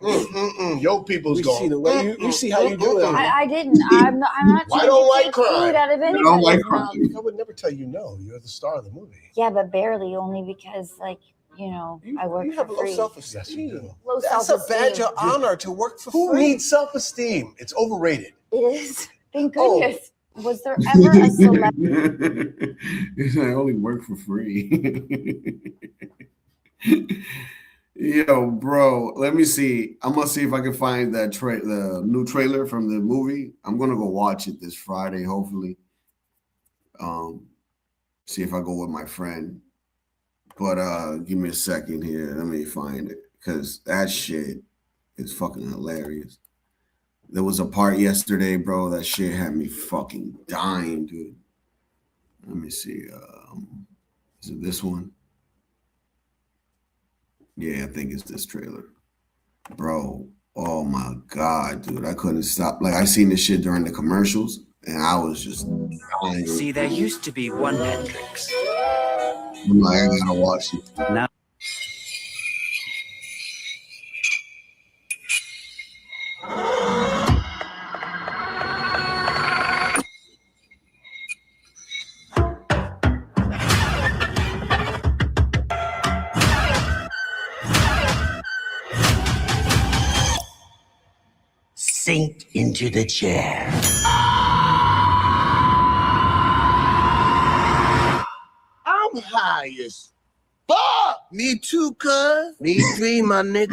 Your people's gone. See the way you see how you do it. I didn't. I'm not White trying on to white take crime. food out of White on anybody's white mouth. crime. I would never tell you no. You're the star of the movie. Yeah, but barely. Only because, like, I work You for have low free. self-esteem. Yes, you do. Low That's self-esteem. a badge of honor to work for free. Who needs self-esteem? It's overrated. It is. Thank goodness. Was there ever a celebrity? I only work for free. Yo, bro, let me see. I'm gonna see if I can find that the new trailer from the movie. I'm gonna go watch it this Friday, hopefully. See if I go with my friend. But give me a second here. Let me find it because that shit is fucking hilarious. There was a part yesterday, bro. That shit had me fucking dying, dude. Let me see. Is it this one? Yeah, I think it's this trailer. Bro, oh my God, dude. I couldn't stop. Like, I seen this shit during the commercials, and I was just dying. See, there used to be one Hendrix. I'm like, I gotta watch it. Now. Sink into the chair. I'm high as fuck. Me too, cuz. Me three, my nigga.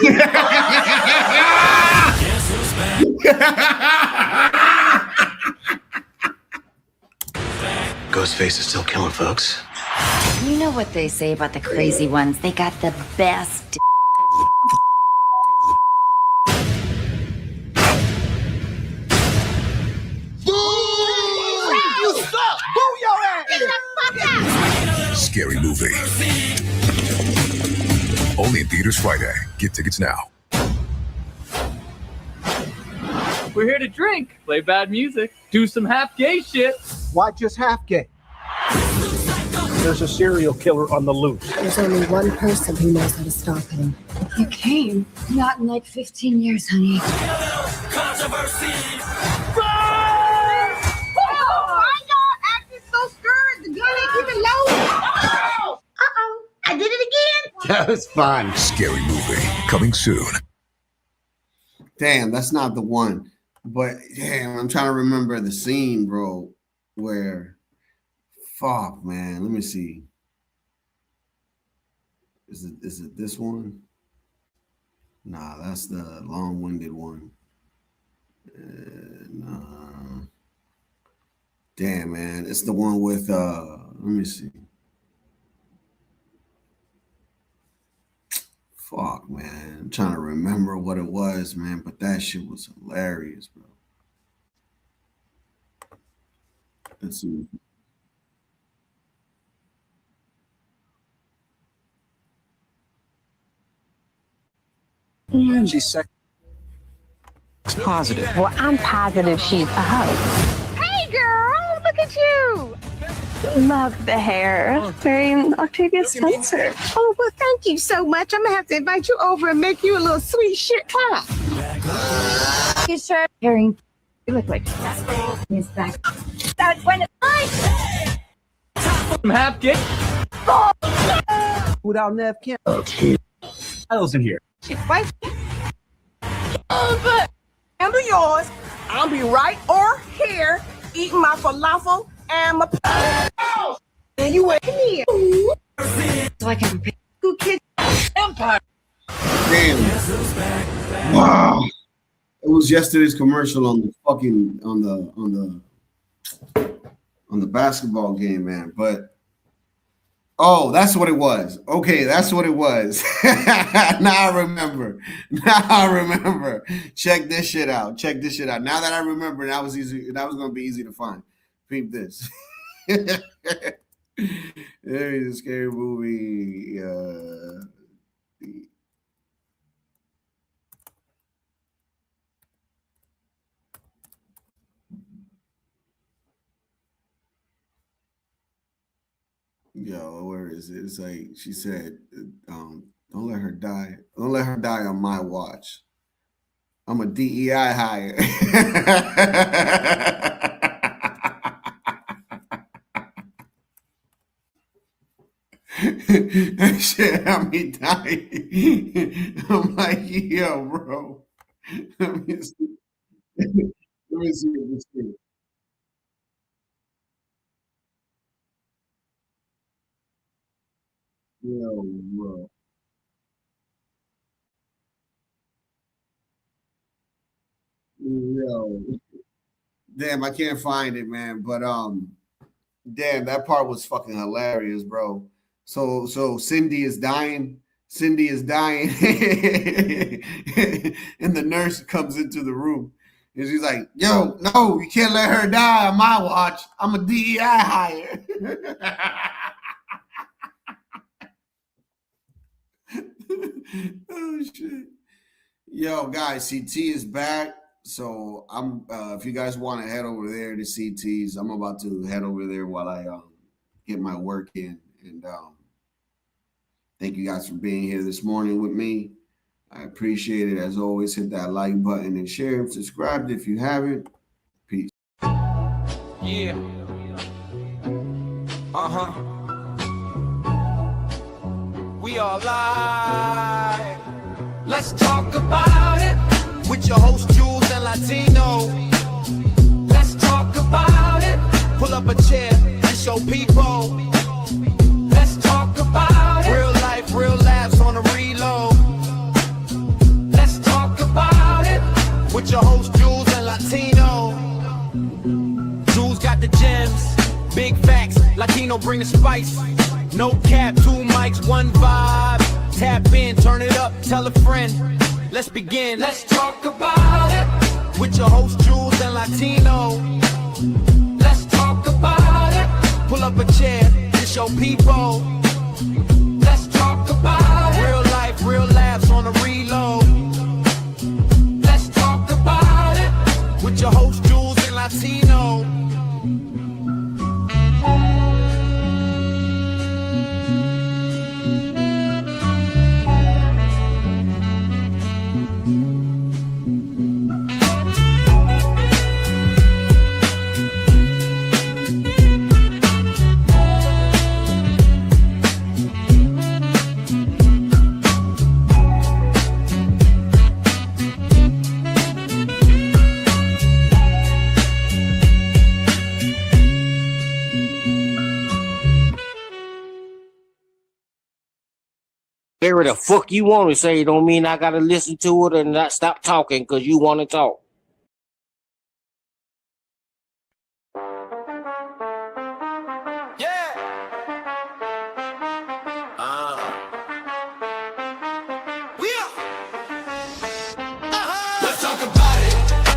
Ghostface is still killing folks. You know what they say about the crazy ones? They got the best. You suck. Boo your ass. Get the fuck out. Scary Movie. Only in theaters Friday. Get tickets now. We're here to drink, play bad music, do some half gay shit. Why just half gay? There's a serial killer on the loose. There's only one person who knows how to stop him. You came. Not in like 15 years, honey. I did it again. That was fun. Scary Movie. Coming soon. Damn, that's not the one. But damn, I'm trying to remember the scene, bro, where fuck, man. Let me see. Is it this one? Nah, that's the long-winded one. Nah. Damn, man. It's the one with let me see. Fuck, man. I'm trying to remember what it was, man, but that shit was hilarious, bro. Let's see. She's second. Positive. Well, I'm positive she's a hoe. Hey, girl, look at you. Love the hair. Very Octavia Spencer. Oh, well, thank you so much. I'm going to have to invite you over and make you a little sweet shit pie. You sure? Harry, you look like he's back. That's when it's like. Some half gay. Without Nev Kemp. Kyle's in here. Wait. But handle yours. I'll be right over here eating my falafel and my. And you wait here. So I can prepare. Good kid. Empire. Damn. Wow. It was yesterday's commercial on the fucking on the basketball game, man. But oh, that's what it was. Okay, that's what it was. Now I remember. Check this shit out. Now that I remember, that was easy. That was gonna be easy to find. Peep this. There is a Scary Movie. Yo, where is it? It's like she said, don't let her die. Don't let her die on my watch. I'm a DEI hire. That shit had me dying. I'm like, yo, bro. Let me see. Let me see. Yo, bro. Yo. Damn, I can't find it, man. But damn, that part was fucking hilarious, bro. So Cindy is dying. Cindy is dying. And the nurse comes into the room. And she's like, yo, no, you can't let her die on my watch. I'm a DEI hire. Oh shit. Yo, guys, CT is back. So I'm if you guys want to head over there to CT's, I'm about to head over there while I get my work in. And thank you guys for being here this morning with me. I appreciate it. As always, hit that like button and share and subscribe if you haven't. Peace. Yeah. We all live. Let's talk about it with your host Jules and Latino. Let's talk about it. Pull up a chair and show people. Let's talk about it. Real life, real laughs on the reload. Let's talk about it with your host Jules and Latino. Jules got the gems, big facts. Latino bring the spice. No cap, 2 mics, 1 vibe. Tap in, turn it up, tell a friend. Let's begin. Let's talk about it with your host Jules and Latino. Let's talk about it. Pull up a chair and show people. Let's talk about it. Real life, real laughs on the reload. Let's talk about it with your host Jules and Latino. Whatever the fuck you want to say don't mean I gotta listen to it and not stop talking because you want to talk. Let's talk about it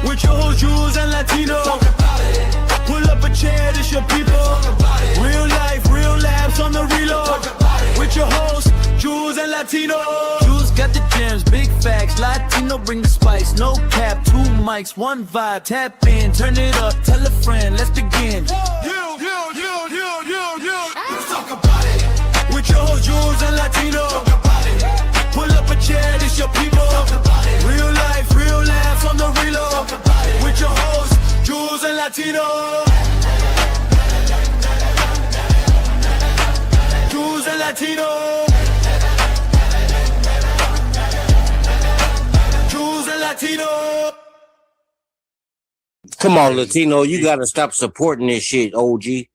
with your host Jules and Latino. Talk about it. Pull up a chair, this your people. Talk about it. Real life, real laughs on the reload. Talk about it. With your host Jules and Latino. Jules got the gems, big facts. Latino bring the spice. No cap, 2 mics, 1 vibe. Tap in, turn it up, tell a friend. Let's begin. Let's talk about it with your host Jules and Latino. Talk about it. Pull up a chair, this your people. Talk about it. Real life, real laughs on the reload. Talk about it. With your host Jules and Latino. Jules and Latino. Jules and Latino. Come on, Latino, you gotta stop supporting this shit, OG.